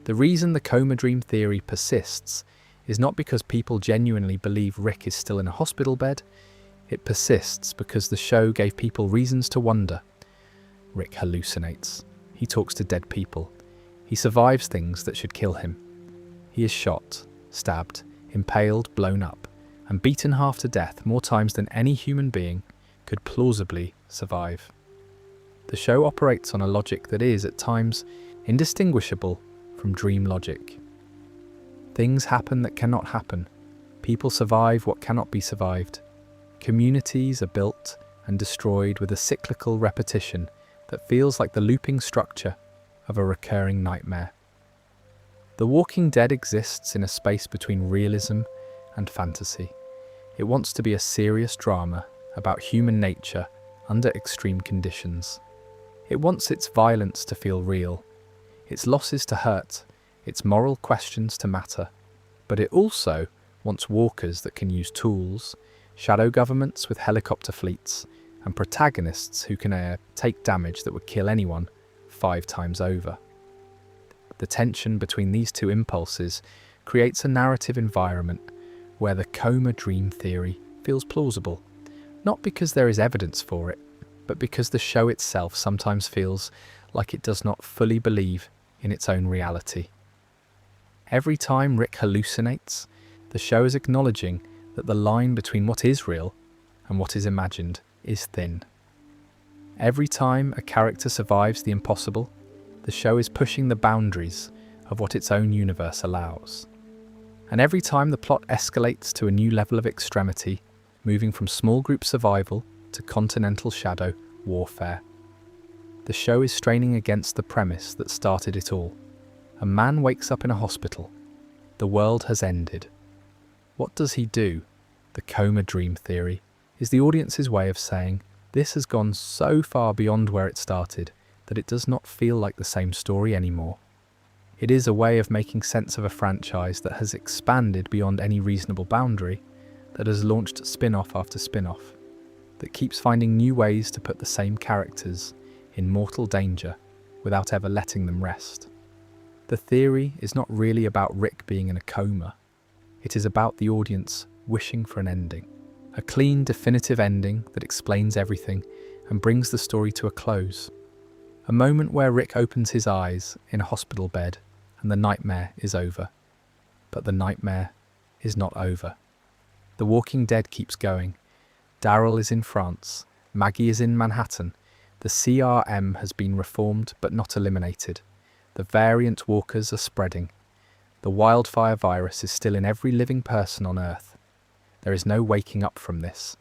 The reason the coma dream theory persists is not because people genuinely believe Rick is still in a hospital bed. It persists because the show gave people reasons to wonder. Rick hallucinates. He talks to dead people. He survives things that should kill him. He is shot, stabbed, impaled, blown up, and beaten half to death more times than any human being could plausibly survive. The show operates on a logic that is, at times, indistinguishable from dream logic. Things happen that cannot happen. People survive what cannot be survived. Communities are built and destroyed with a cyclical repetition that feels like the looping structure of a recurring nightmare. The Walking Dead exists in a space between realism and fantasy. It wants to be a serious drama about human nature under extreme conditions. It wants its violence to feel real, its losses to hurt, its moral questions to matter. But it also wants walkers that can use tools, shadow governments with helicopter fleets, and protagonists who can take damage that would kill anyone 5 times over. The tension between these two impulses creates a narrative environment where the coma dream theory feels plausible, not because there is evidence for it, but because the show itself sometimes feels like it does not fully believe in its own reality. Every time Rick hallucinates, the show is acknowledging that the line between what is real and what is imagined is thin. Every time a character survives the impossible, the show is pushing the boundaries of what its own universe allows. And every time the plot escalates to a new level of extremity, moving from small group survival to continental shadow warfare. The show is straining against the premise that started it all. A man wakes up in a hospital. The world has ended. What does he do? The coma dream theory is the audience's way of saying, this has gone so far beyond where it started that it does not feel like the same story anymore. It is a way of making sense of a franchise that has expanded beyond any reasonable boundary, that has launched spin-off after spin-off, that keeps finding new ways to put the same characters in mortal danger without ever letting them rest. The theory is not really about Rick being in a coma. It is about the audience wishing for an ending. A clean, definitive ending that explains everything and brings the story to a close. A moment where Rick opens his eyes in a hospital bed and the nightmare is over. But the nightmare is not over. The Walking Dead keeps going. Daryl is in France. Maggie is in Manhattan. The CRM has been reformed but not eliminated. The variant walkers are spreading. The wildfire virus is still in every living person on Earth. There is no waking up from this.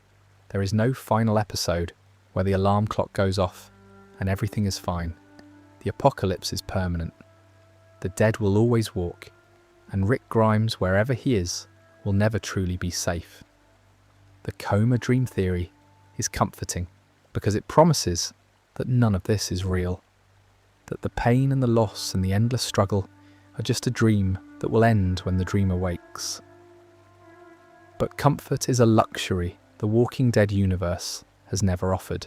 There is no final episode where the alarm clock goes off and everything is fine. The apocalypse is permanent. The dead will always walk, and Rick Grimes, wherever he is, will never truly be safe. The coma dream theory is comforting because it promises that none of this is real, that the pain and the loss and the endless struggle are just a dream that will end when the dream awakes. But comfort is a luxury the Walking Dead universe has never offered.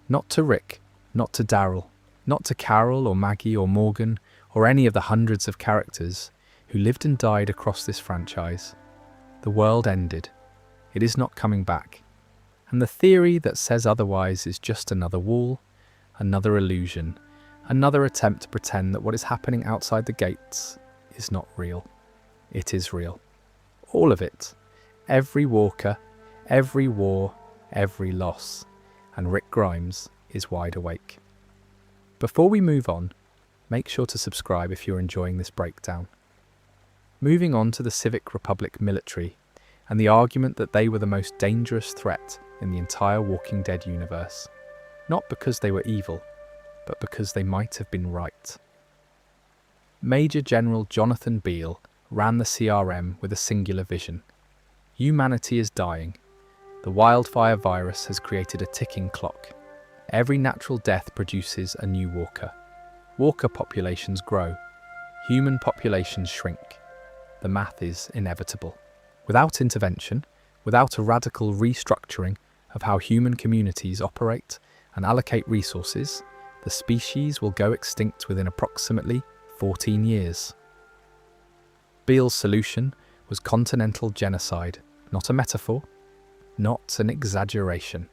Not to Rick, not to Daryl, not to Carol or Maggie or Morgan or any of the hundreds of characters who lived and died across this franchise. The world ended. It is not coming back. And the theory that says otherwise is just another wall, another illusion, another attempt to pretend that what is happening outside the gates is not real. It is real. All of it. Every walker, every war, every loss. And Rick Grimes is wide awake. Before we move on, make sure to subscribe if you're enjoying this breakdown. Moving on to the Civic Republic military and the argument that they were the most dangerous threat in the entire Walking Dead universe. Not because they were evil, but because they might have been right. Major General Jonathan Beale ran the CRM with a singular vision. Humanity is dying. The wildfire virus has created a ticking clock. Every natural death produces a new walker. Walker populations grow. Human populations shrink. The math is inevitable. Without intervention, without a radical restructuring of how human communities operate and allocate resources, the species will go extinct within approximately 14 years. Beale's solution was continental genocide, not a metaphor, not an exaggeration.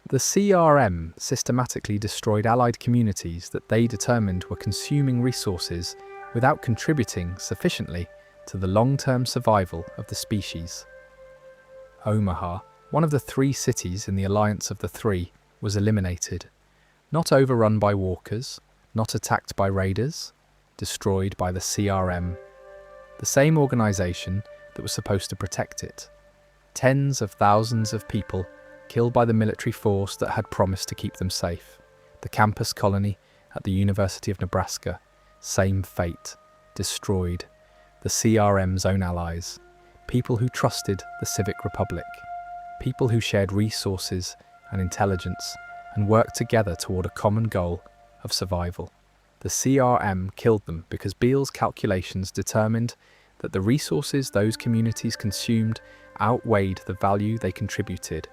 The CRM systematically destroyed allied communities that they determined were consuming resources without contributing sufficiently to the long-term survival of the species. Omaha, one of the 3 cities in the Alliance of the Three, was eliminated, not overrun by walkers, not attacked by raiders, destroyed by the CRM, the same organization that was supposed to protect it. Tens of thousands of people killed by the military force that had promised to keep them safe. The campus colony at the University of Nebraska, same fate, destroyed. The CRM's own allies, people who trusted the Civic Republic, people who shared resources and intelligence and worked together toward a common goal of survival. The CRM killed them because Beale's calculations determined that the resources those communities consumed outweighed the value they contributed.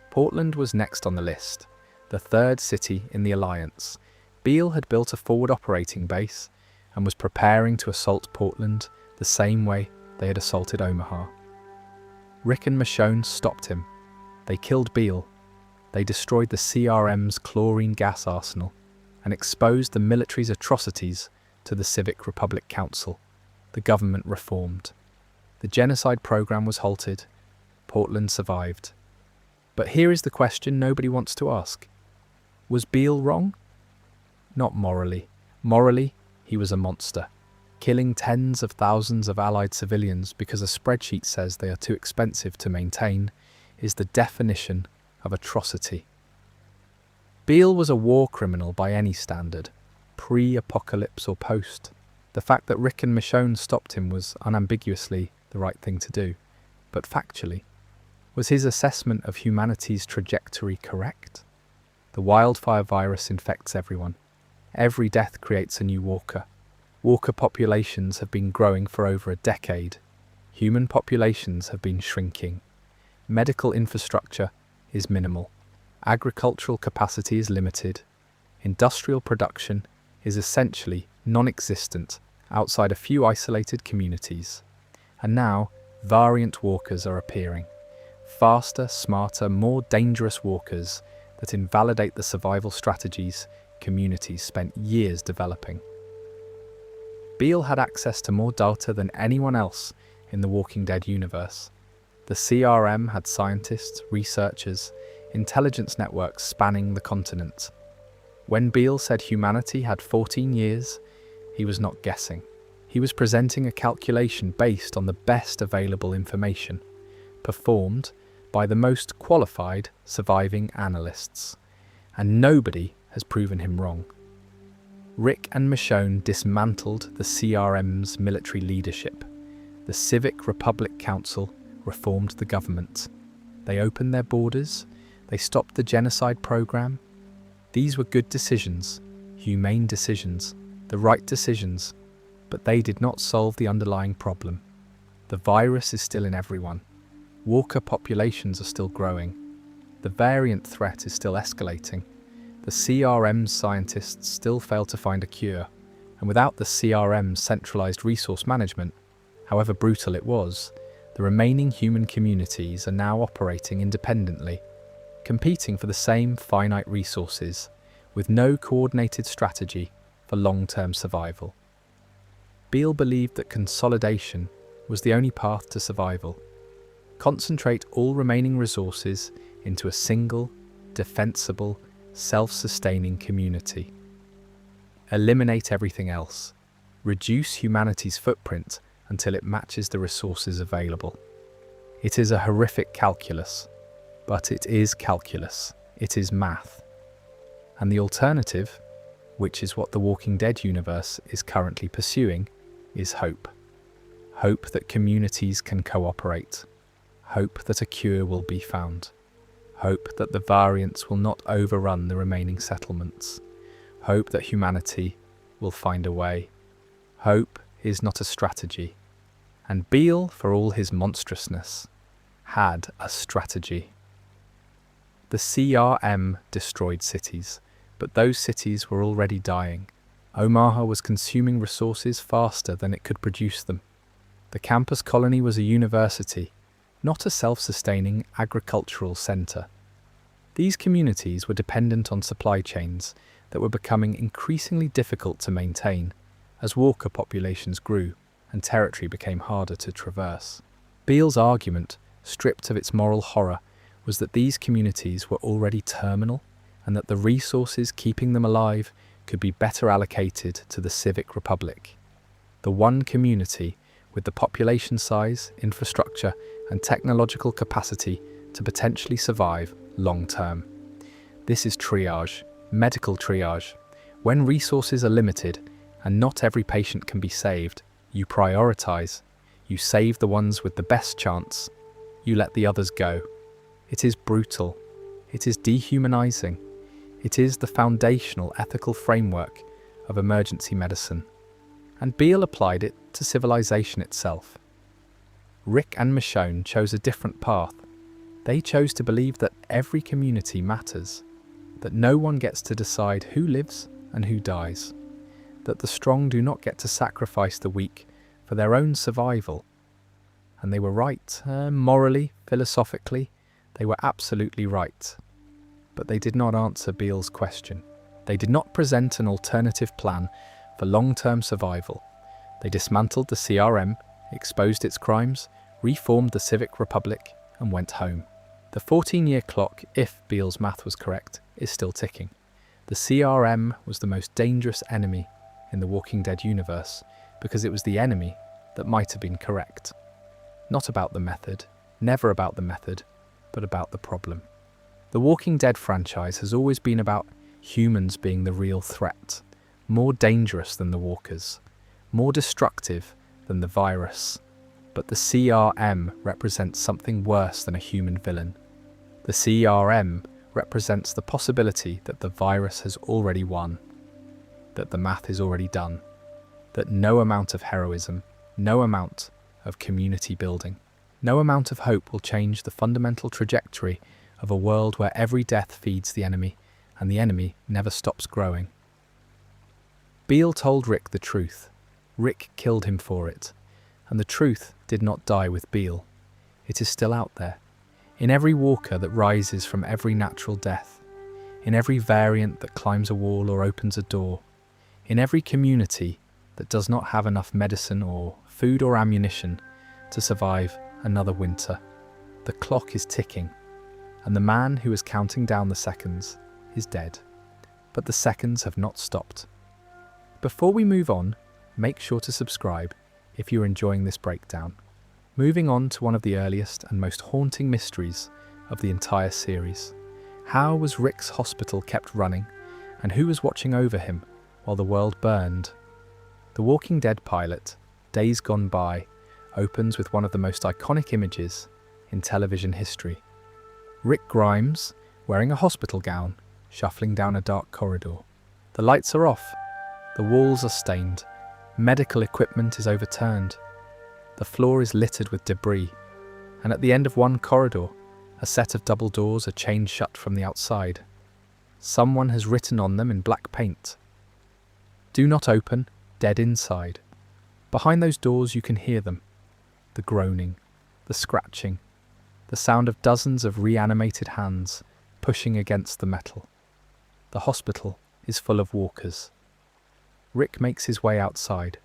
Portland was next on the list, the 3rd city in the Alliance. Beale had built a forward operating base and was preparing to assault Portland the same way they had assaulted Omaha. Rick and Michonne stopped him. They killed Beale. They destroyed the CRM's chlorine gas arsenal and exposed the military's atrocities to the Civic Republic Council. The government reformed. The genocide program was halted. Portland survived. But here is the question nobody wants to ask. Was Beale wrong? Not morally. Morally, he was a monster. Killing tens of thousands of Allied civilians because a spreadsheet says they are too expensive to maintain is the definition of atrocity. Beale was a war criminal by any standard, pre-apocalypse or post. The fact that Rick and Michonne stopped him was unambiguously the right thing to do. But factually, was his assessment of humanity's trajectory correct? The wildfire virus infects everyone. Every death creates a new walker. Walker populations have been growing for over a decade. Human populations have been shrinking. Medical infrastructure is minimal. Agricultural capacity is limited. Industrial production is essentially non-existent outside a few isolated communities. And now, variant walkers are appearing. Faster, smarter, more dangerous walkers that invalidate the survival strategies communities spent years developing. Beale had access to more data than anyone else in the Walking Dead universe. The CRM had scientists, researchers, intelligence networks spanning the continent. When Beale said humanity had 14 years, he was not guessing. He was presenting a calculation based on the best available information, performed by the most qualified surviving analysts. And nobody has proven him wrong. Rick and Michonne dismantled the CRM's military leadership. The Civic Republic Council reformed the government. They opened their borders. They stopped the genocide program. These were good decisions, humane decisions, the right decisions, but they did not solve the underlying problem. The virus is still in everyone. Walker populations are still growing. The variant threat is still escalating. The CRM's scientists still fail to find a cure, and without the CRM's centralized resource management, however brutal it was, the remaining human communities are now operating independently, competing for the same finite resources, with no coordinated strategy for long-term survival. Beale believed that consolidation was the only path to survival. Concentrate all remaining resources into a single, defensible, self-sustaining community. Eliminate everything else. Reduce humanity's footprint until it matches the resources available. It is a horrific calculus, but it is calculus. It is math. And the alternative, which is what the Walking Dead universe is currently pursuing, is hope. Hope that communities can cooperate. Hope that a cure will be found. Hope that the variants will not overrun the remaining settlements. Hope that humanity will find a way. Hope is not a strategy. And Beale, for all his monstrousness, had a strategy. The CRM destroyed cities, but those cities were already dying. Omaha was consuming resources faster than it could produce them. The campus colony was a university, not a self-sustaining agricultural centre. These communities were dependent on supply chains that were becoming increasingly difficult to maintain as walker populations grew and territory became harder to traverse. Beale's argument, stripped of its moral horror, was that these communities were already terminal and that the resources keeping them alive could be better allocated to the Civic Republic. The one community with the population size, infrastructure, and technological capacity to potentially survive long-term. This is triage, medical triage. When resources are limited and not every patient can be saved, you prioritize. You save the ones with the best chance. You let the others go. It is brutal. It is dehumanizing. It is the foundational ethical framework of emergency medicine. And Beale applied it to civilization itself. Rick and Michonne chose a different path. They chose to believe that every community matters, that no one gets to decide who lives and who dies, that the strong do not get to sacrifice the weak for their own survival. And they were right, morally, philosophically, they were absolutely right. But they did not answer Beale's question. They did not present an alternative plan for long-term survival. They dismantled the CRM, exposed its crimes, reformed the Civic Republic, and went home. The 14-year clock, if Beale's math was correct, is still ticking. The CRM was the most dangerous enemy in the Walking Dead universe because it was the enemy that might have been correct. Not about the method, never about the method, but about the problem. The Walking Dead franchise has always been about humans being the real threat, more dangerous than the walkers, more destructive than the virus. But the CRM represents something worse than a human villain. The CRM represents the possibility that the virus has already won, that the math is already done, that no amount of heroism, no amount of community building, no amount of hope will change the fundamental trajectory of a world where every death feeds the enemy and the enemy never stops growing. Beale told Rick the truth. Rick killed him for it. And the truth did not die with Beale. It is still out there, in every walker that rises from every natural death, in every variant that climbs a wall or opens a door, in every community that does not have enough medicine or food or ammunition to survive another winter. The clock is ticking, and the man who is counting down the seconds is dead. But the seconds have not stopped. Before we move on, make sure to subscribe if you're enjoying this breakdown. Moving on to one of the earliest and most haunting mysteries of the entire series. How was Rick's hospital kept running, and who was watching over him while the world burned? The Walking Dead pilot, Days Gone By, opens with one of the most iconic images in television history. Rick Grimes, wearing a hospital gown, shuffling down a dark corridor. The lights are off, the walls are stained, medical equipment is overturned, the floor is littered with debris, and at the end of one corridor, a set of double doors are chained shut from the outside. Someone has written on them in black paint, "Do not open, dead inside." Behind those doors you can hear them, the groaning, the scratching, the sound of dozens of reanimated hands pushing against the metal. The hospital is full of walkers. Rick makes his way outside.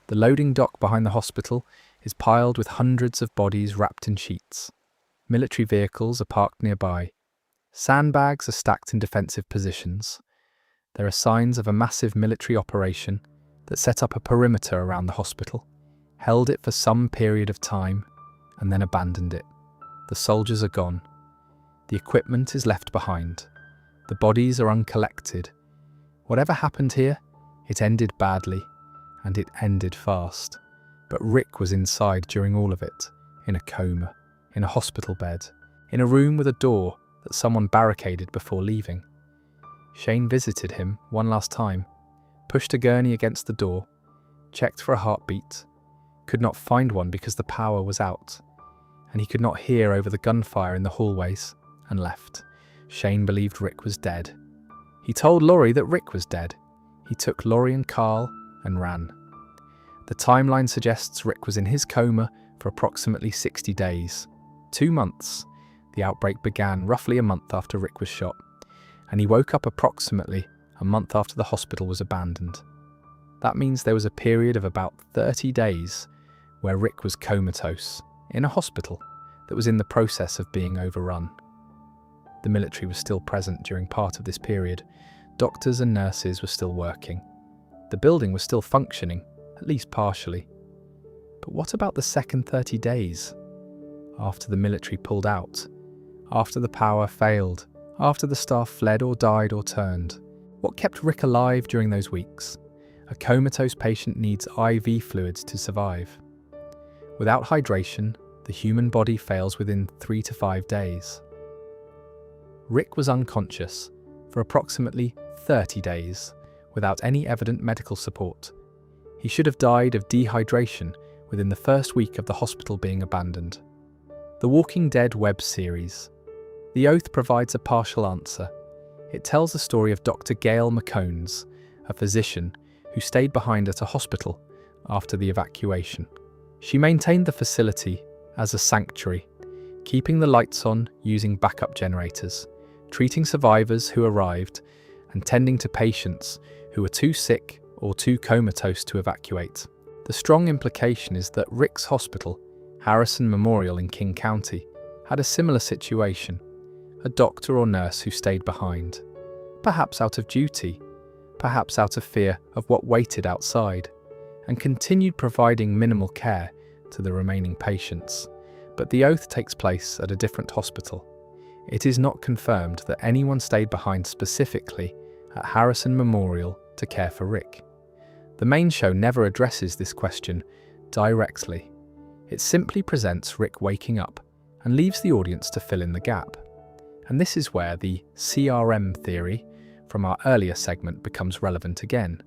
The loading dock behind the hospital is piled with hundreds of bodies wrapped in sheets. Military vehicles are parked nearby. Sandbags are stacked in defensive positions. There are signs of a massive military operation that set up a perimeter around the hospital, held it for some period of time, and then abandoned it. The soldiers are gone. The equipment is left behind. The bodies are uncollected. Whatever happened here, it ended badly, and it ended fast. But Rick was inside during all of it, in a coma, in a hospital bed, in a room with a door that someone barricaded before leaving. Shane visited him one last time, pushed a gurney against the door, checked for a heartbeat, could not find one because the power was out, and he could not hear over the gunfire in the hallways, and left. Shane believed Rick was dead. He told Laurie that Rick was dead. He took Laurie and Carl and ran. The timeline suggests Rick was in his coma for approximately 60 days. 2 months. The outbreak began roughly a month after Rick was shot, and he woke up approximately a month after the hospital was abandoned. That means there was a period of about 30 days where Rick was comatose, in a hospital that was in the process of being overrun. The military was still present during part of this period. Doctors and nurses were still working. The building was still functioning, at least partially. But what about the second 30 days? After the military pulled out, after the power failed, after the staff fled or died or turned. What kept Rick alive during those weeks? A comatose patient needs IV fluids to survive. Without hydration, the human body fails within 3 to 5 days. Rick was unconscious for approximately 30 days without any evident medical support. He should have died of dehydration within the first week of the hospital being abandoned. The Walking Dead web series. The Oath provides a partial answer. It tells the story of Dr. Gail McCones, a physician who stayed behind at a hospital after the evacuation. She maintained the facility as a sanctuary, keeping the lights on using backup generators, treating survivors who arrived, and tending to patients who were too sick or too comatose to evacuate. The strong implication is that Rick's hospital, Harrison Memorial in King County, had a similar situation. A doctor or nurse who stayed behind, perhaps out of duty, perhaps out of fear of what waited outside, and continued providing minimal care to the remaining patients. But the Oath takes place at a different hospital. It is not confirmed that anyone stayed behind specifically at Harrison Memorial to care for Rick. The main show never addresses this question directly. It simply presents Rick waking up and leaves the audience to fill in the gap. And this is where the CRM theory from our earlier segment becomes relevant again.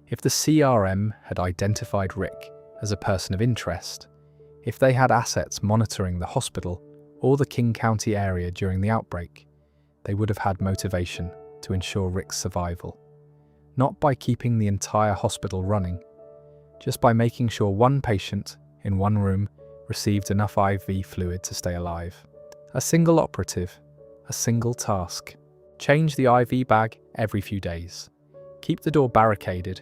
If the CRM had identified Rick as a person of interest, if they had assets monitoring the hospital or the King County area during the outbreak, they would have had motivation to ensure Rick's survival. Not by keeping the entire hospital running, just by making sure one patient in one room received enough IV fluid to stay alive. A single operative, a single task. Change the IV bag every few days. Keep the door barricaded.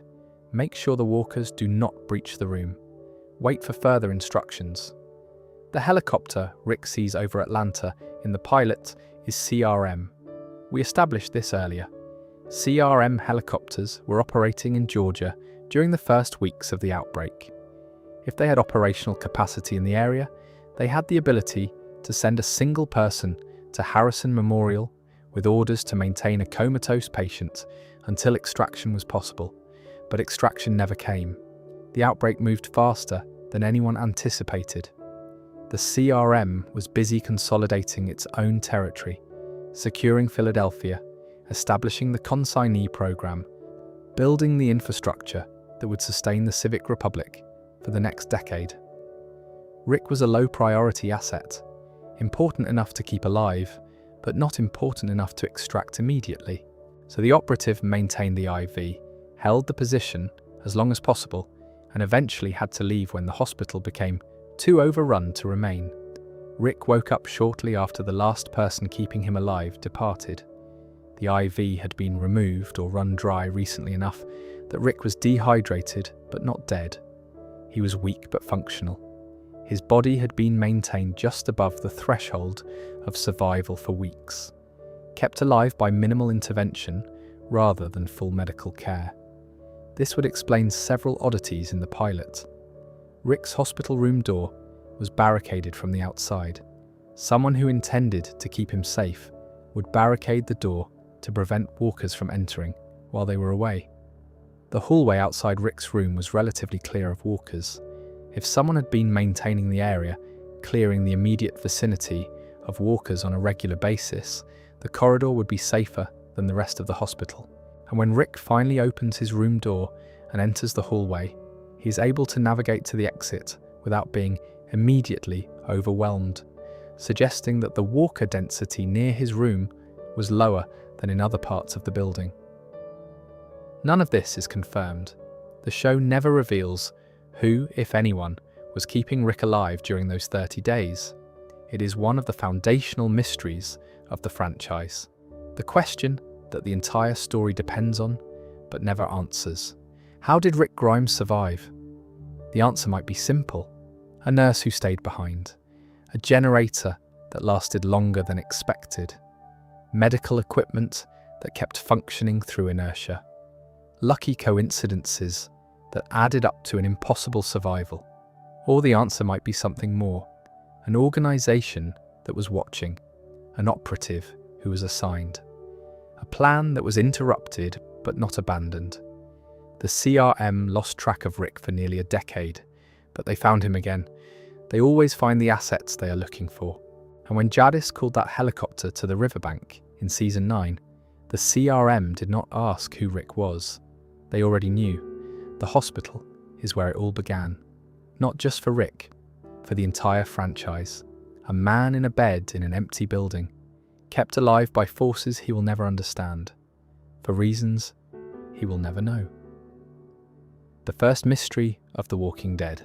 Make sure the walkers do not breach the room. Wait for further instructions. The helicopter Rick sees over Atlanta in the pilot is CRM. We established this earlier. CRM helicopters were operating in Georgia during the first weeks of the outbreak. If they had operational capacity in the area, they had the ability to send a single person to Harrison Memorial with orders to maintain a comatose patient until extraction was possible, but extraction never came. The outbreak moved faster than anyone anticipated. The CRM was busy consolidating its own territory, securing Philadelphia, establishing the consignee program, building the infrastructure that would sustain the Civic Republic for the next decade. Rick was a low-priority asset, important enough to keep alive, but not important enough to extract immediately. So the operative maintained the IV, held the position as long as possible, and eventually had to leave when the hospital became too overrun to remain. Rick woke up shortly after the last person keeping him alive departed. The IV had been removed or run dry recently enough that Rick was dehydrated but not dead. He was weak but functional. His body had been maintained just above the threshold of survival for weeks, kept alive by minimal intervention rather than full medical care. This would explain several oddities in the pilot. Rick's hospital room door was barricaded from the outside. Someone who intended to keep him safe would barricade the door to prevent walkers from entering while they were away. The hallway outside Rick's room was relatively clear of walkers. If someone had been maintaining the area, clearing the immediate vicinity of walkers on a regular basis, the corridor would be safer than the rest of the hospital. And when Rick finally opens his room door and enters the hallway, he is able to navigate to the exit without being immediately overwhelmed, suggesting that the walker density near his room was lower than in other parts of the building. None of this is confirmed. The show never reveals who, if anyone, was keeping Rick alive during those 30 days. It is one of the foundational mysteries of the franchise. The question that the entire story depends on, but never answers. How did Rick Grimes survive? The answer might be simple. A nurse who stayed behind. A generator that lasted longer than expected. Medical equipment that kept functioning through inertia. Lucky coincidences that added up to an impossible survival. Or the answer might be something more. An organization that was watching. An operative who was assigned. A plan that was interrupted but not abandoned. The CRM lost track of Rick for nearly a decade, but they found him again. They always find the assets they are looking for. And when Jadis called that helicopter to the riverbank in Season 9, the CRM did not ask who Rick was. They already knew. The hospital is where it all began. Not just for Rick, for the entire franchise. A man in a bed in an empty building, kept alive by forces he will never understand, for reasons he will never know. The first mystery of The Walking Dead,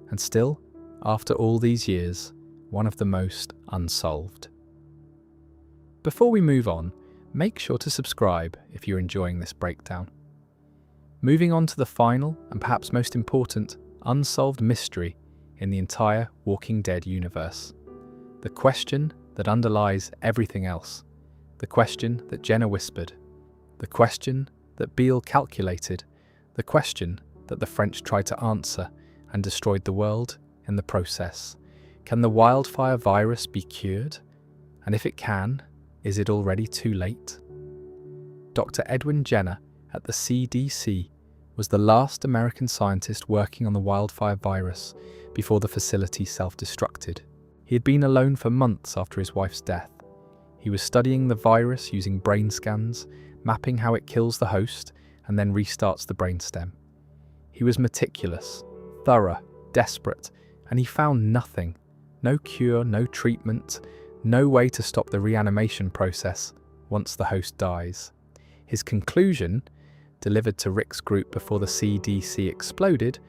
and still, after all these years, one of the most unsolved. Before we move on, make sure to subscribe if you're enjoying this breakdown. Moving on to the final and perhaps most important unsolved mystery in the entire Walking Dead universe. The question that underlies everything else. The question that Jenna whispered. The question that Beale calculated. The question that the French tried to answer and destroyed the world in the process. Can the wildfire virus be cured? And if it can, is it already too late? Dr. Edwin Jenner at the CDC was the last American scientist working on the wildfire virus before the facility self-destructed. He had been alone for months after his wife's death. He was studying the virus using brain scans, mapping how it kills the host and then restarts the brainstem. He was meticulous, thorough, desperate, and he found nothing. No cure, no treatment, no way to stop the reanimation process once the host dies. His conclusion, delivered to Rick's group before the CDC exploded,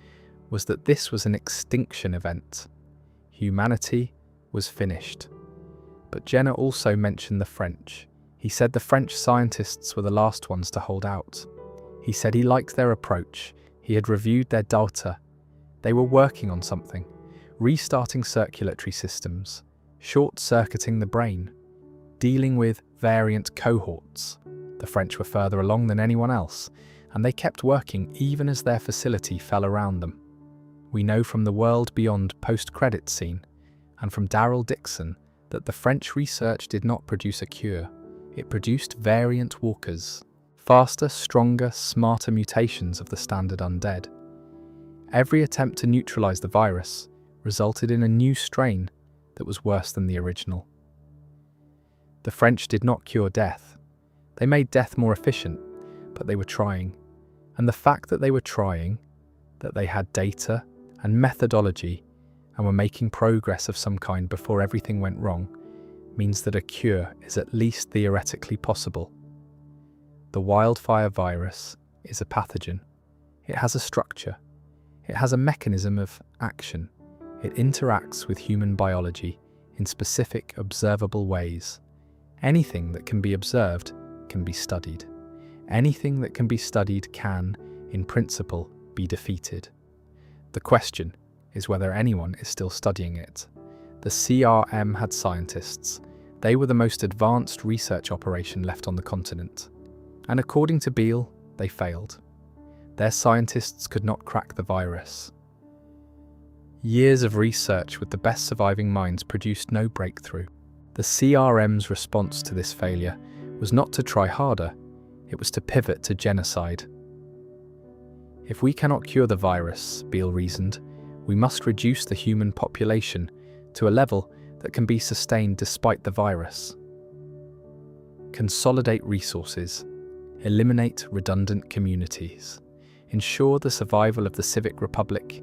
was that this was an extinction event. Humanity was finished. But Jenner also mentioned the French. He said the French scientists were the last ones to hold out. He said he liked their approach. He had reviewed their data. They were working on something, restarting circulatory systems, short-circuiting the brain, dealing with variant cohorts. The French were further along than anyone else, and they kept working even as their facility fell around them. We know from the World Beyond post-credits scene, and from Daryl Dixon, that the French research did not produce a cure. It produced variant walkers, faster, stronger, smarter mutations of the standard undead. Every attempt to neutralize the virus resulted in a new strain that was worse than the original. The French did not cure death. They made death more efficient, but they were trying. And the fact that they were trying, that they had data and methodology and were making progress of some kind before everything went wrong, means that a cure is at least theoretically possible. The wildfire virus is a pathogen. It has a structure. It has a mechanism of action. It interacts with human biology in specific, observable ways. Anything that can be observed can be studied. Anything that can be studied can, in principle, be defeated. The question is whether anyone is still studying it. The CRM had scientists. They were the most advanced research operation left on the continent. And according to Beale, they failed. Their scientists could not crack the virus. Years of research with the best surviving minds produced no breakthrough. The CRM's response to this failure was not to try harder, it was to pivot to genocide. If we cannot cure the virus, Beale reasoned, we must reduce the human population to a level that can be sustained despite the virus. Consolidate resources, eliminate redundant communities, ensure the survival of the civic republic,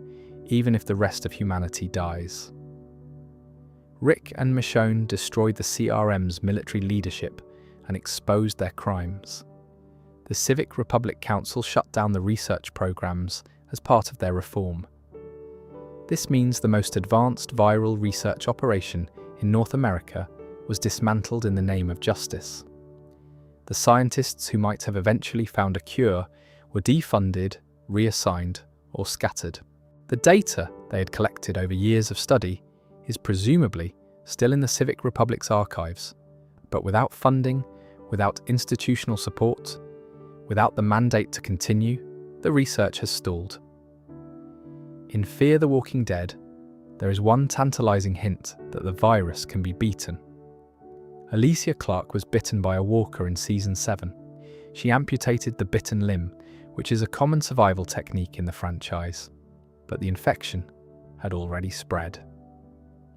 even if the rest of humanity dies. Rick and Michonne destroyed the CRM's military leadership and exposed their crimes. The Civic Republic Council shut down the research programs as part of their reform. This means the most advanced viral research operation in North America was dismantled in the name of justice. The scientists who might have eventually found a cure were defunded, reassigned, or scattered. The data they had collected over years of study is presumably still in the Civic Republic's archives, but without funding, without institutional support, without the mandate to continue, the research has stalled. In Fear the Walking Dead, there is one tantalizing hint that the virus can be beaten. Alicia Clark was bitten by a walker in Season 7. She amputated the bitten limb, which is a common survival technique in the franchise, but the infection had already spread.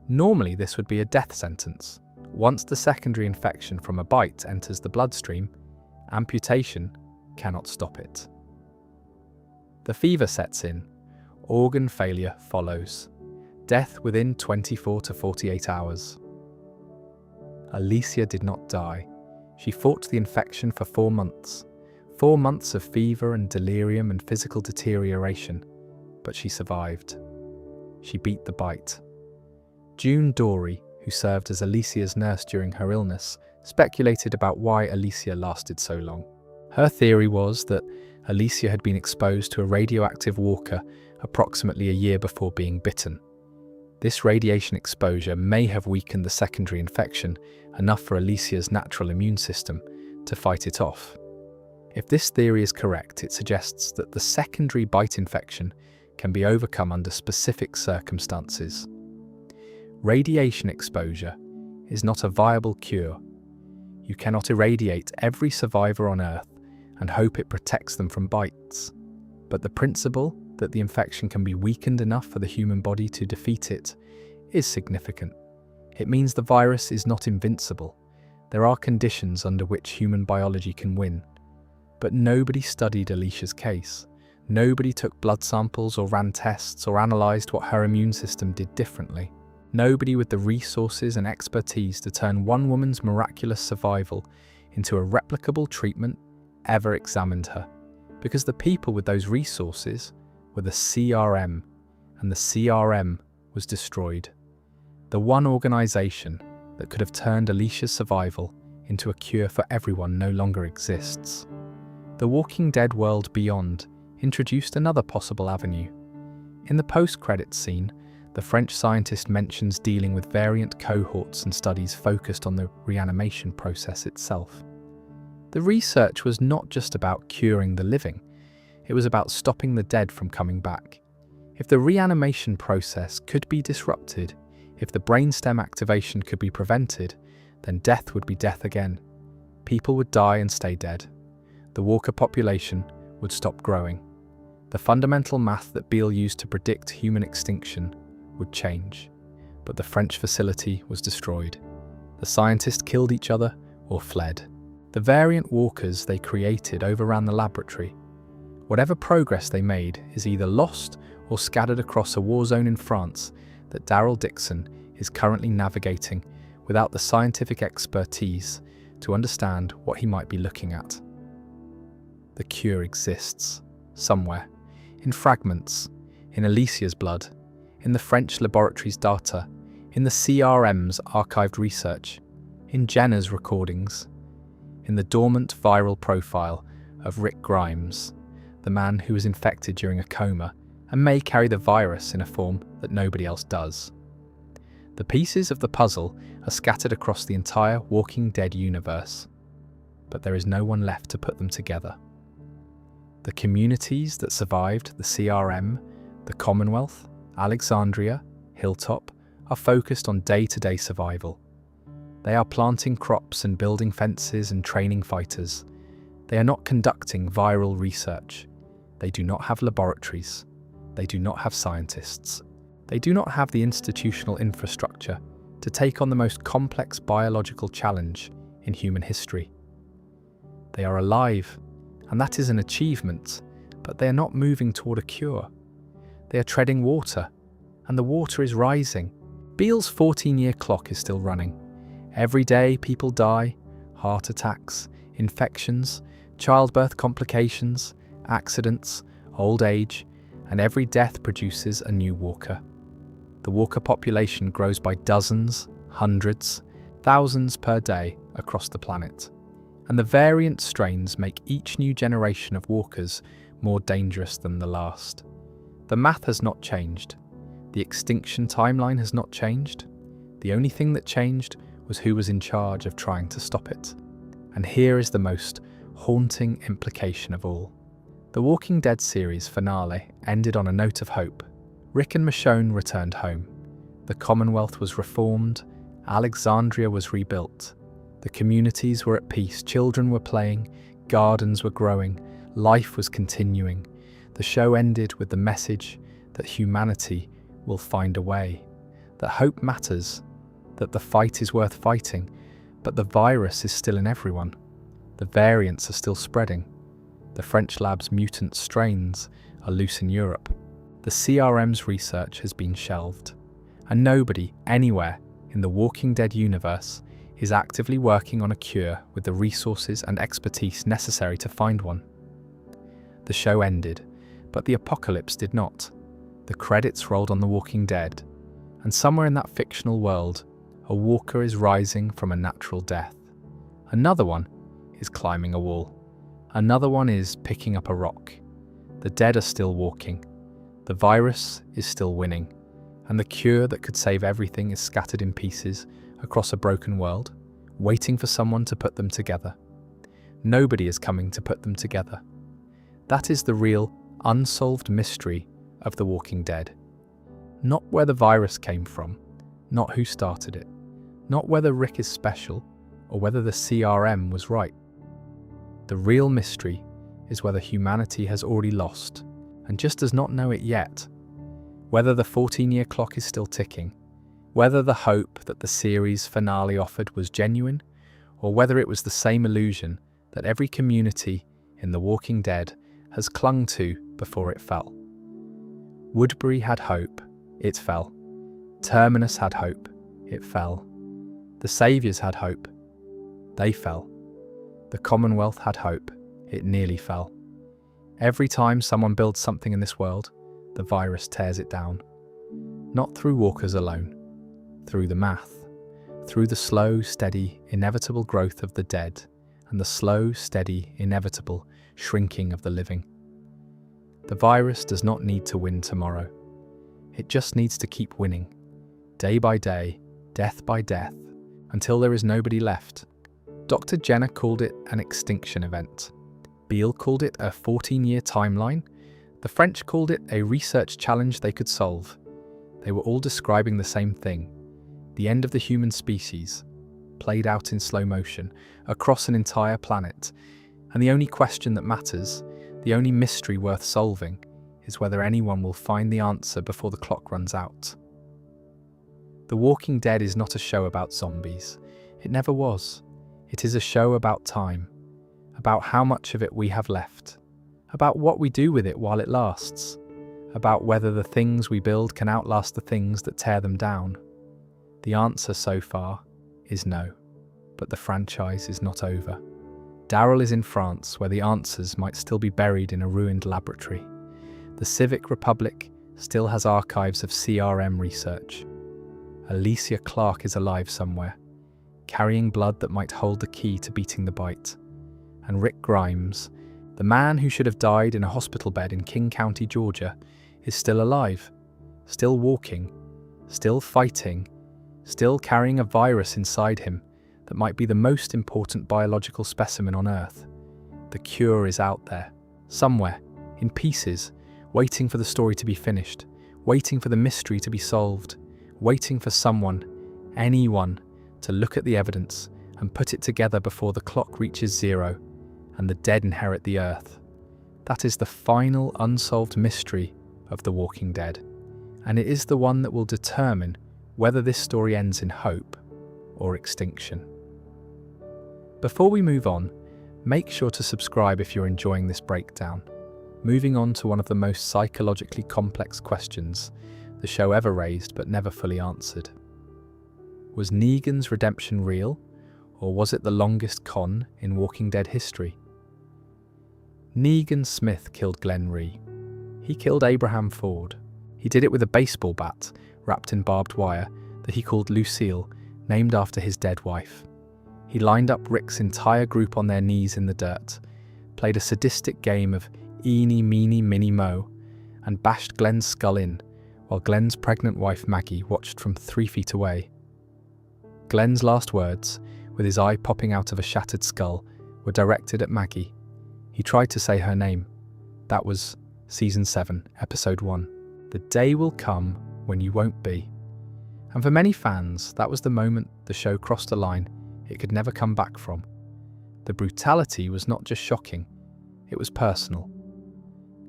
Normally, this would be a death sentence. Once the secondary infection from a bite enters the bloodstream, amputation cannot stop it. The fever sets in. Organ failure follows. Death within 24 to 48 hours. Alicia did not die. She fought the infection for 4 months. 4 months of fever and delirium and physical deterioration. But she survived. She beat the bite. June Dory, who served as Alicia's nurse during her illness, speculated about why Alicia lasted so long. Her theory was that Alicia had been exposed to a radioactive walker approximately a year before being bitten. This radiation exposure may have weakened the secondary infection enough for Alicia's natural immune system to fight it off. If this theory is correct, it suggests that the secondary bite infection can be overcome under specific circumstances. Radiation exposure is not a viable cure. You cannot irradiate every survivor on Earth and hope it protects them from bites. But the principle that the infection can be weakened enough for the human body to defeat it is significant. It means the virus is not invincible. There are conditions under which human biology can win. But nobody studied Alicia's case. Nobody took blood samples or ran tests or analysed what her immune system did differently. Nobody with the resources and expertise to turn one woman's miraculous survival into a replicable treatment ever examined her. Because the people with those resources were the CRM, and the CRM was destroyed. The one organisation that could have turned Alicia's survival into a cure for everyone no longer exists. The Walking Dead world beyond introduced another possible avenue. In the post-credits scene, the French scientist mentions dealing with variant cohorts and studies focused on the reanimation process itself. The research was not just about curing the living, it was about stopping the dead from coming back. If the reanimation process could be disrupted, if the brainstem activation could be prevented, then death would be death again. People would die and stay dead. The walker population would stop growing. The fundamental math that Beale used to predict human extinction would change. But the French facility was destroyed. The scientists killed each other or fled. The variant walkers they created overran the laboratory. Whatever progress they made is either lost or scattered across a war zone in France that Daryl Dixon is currently navigating without the scientific expertise to understand what he might be looking at. The cure exists, somewhere, in fragments, in Alicia's blood, in the French laboratory's data, in the CRM's archived research, in Jenna's recordings, in the dormant viral profile of Rick Grimes, the man who was infected during a coma and may carry the virus in a form that nobody else does. The pieces of the puzzle are scattered across the entire Walking Dead universe, but there is no one left to put them together. The communities that survived the CRM, the Commonwealth, Alexandria, Hilltop, are focused on day-to-day survival. They are planting crops and building fences and training fighters. They are not conducting viral research. They do not have laboratories. They do not have scientists. They do not have the institutional infrastructure to take on the most complex biological challenge in human history. They are alive, and that is an achievement, but they are not moving toward a cure. They are treading water, and the water is rising. Beale's 14-year clock is still running. Every day people die, heart attacks, infections, childbirth complications, accidents, old age, and every death produces a new walker. The walker population grows by dozens, hundreds, thousands per day across the planet. And the variant strains make each new generation of walkers more dangerous than the last. The math has not changed. The extinction timeline has not changed. The only thing that changed was who was in charge of trying to stop it. And here is the most haunting implication of all. The Walking Dead series finale ended on a note of hope. Rick and Michonne returned home. The Commonwealth was reformed. Alexandria was rebuilt. The communities were at peace. Children were playing. Gardens were growing. Life was continuing. The show ended with the message that humanity will find a way, that hope matters, that the fight is worth fighting, but the virus is still in everyone. The variants are still spreading. The French lab's mutant strains are loose in Europe. The CRM's research has been shelved, and nobody, anywhere, in the Walking Dead universe is actively working on a cure with the resources and expertise necessary to find one. The show ended, but the apocalypse did not. The credits rolled on The Walking Dead, and somewhere in that fictional world, a walker is rising from a natural death. Another one is climbing a wall. Another one is picking up a rock. The dead are still walking. The virus is still winning, and the cure that could save everything is scattered in pieces across a broken world, waiting for someone to put them together. Nobody is coming to put them together. That is the real, unsolved mystery of The Walking Dead. Not where the virus came from, not who started it, Not whether Rick is special or whether the CRM was right. The real mystery is whether humanity has already lost and just does not know it yet. Whether the 14-year clock is still ticking, whether the hope that the series finale offered was genuine, or whether it was the same illusion that every community in The Walking Dead has clung to before it fell. Woodbury had hope, it fell. Terminus had hope, it fell. The Saviours had hope, they fell. The Commonwealth had hope, it nearly fell. Every time someone builds something in this world, the virus tears it down. Not through walkers alone, through the math, through the slow, steady, inevitable growth of the dead and the slow, steady, inevitable shrinking of the living. The virus does not need to win tomorrow. It just needs to keep winning, day by day, death by death, until there is nobody left. Dr. Jenner called it an extinction event. Beale called it a 14-year timeline. The French called it a research challenge they could solve. They were all describing the same thing: the end of the human species, played out in slow motion, across an entire planet. And the only question that matters, the only mystery worth solving, is whether anyone will find the answer before the clock runs out. The Walking Dead is not a show about zombies. It never was. It is a show about time, about how much of it we have left, about what we do with it while it lasts, about whether the things we build can outlast the things that tear them down. The answer so far is no, but the franchise is not over. Daryl is in France, where the answers might still be buried in a ruined laboratory. The Civic Republic still has archives of CRM research. Alicia Clark is alive somewhere, carrying blood that might hold the key to beating the bite. And Rick Grimes, the man who should have died in a hospital bed in King County, Georgia, is still alive, still walking, still fighting, still carrying a virus inside him that might be the most important biological specimen on Earth. The cure is out there, somewhere, in pieces, waiting for the story to be finished, waiting for the mystery to be solved, waiting for someone, anyone, to look at the evidence and put it together before the clock reaches zero and the dead inherit the Earth. That is the final unsolved mystery of The Walking Dead, and it is the one that will determine whether this story ends in hope or extinction. Before we move on, make sure to subscribe if you're enjoying this breakdown. Moving on to one of the most psychologically complex questions the show ever raised but never fully answered. Was Negan's redemption real, or was it the longest con in Walking Dead history? Negan Smith killed Glenn Rhee. He killed Abraham Ford. He did it with a baseball bat wrapped in barbed wire that he called Lucille, named after his dead wife. He lined up Rick's entire group on their knees in the dirt, played a sadistic game of eeny, meeny, miny, mo, and bashed Glenn's skull in, while Glenn's pregnant wife Maggie watched from 3 feet away. Glenn's last words, with his eye popping out of a shattered skull, were directed at Maggie. He tried to say her name. That was Season 7, Episode 1. The day will come when you won't be. And for many fans, that was the moment the show crossed a line it could never come back from. The brutality was not just shocking, it was personal.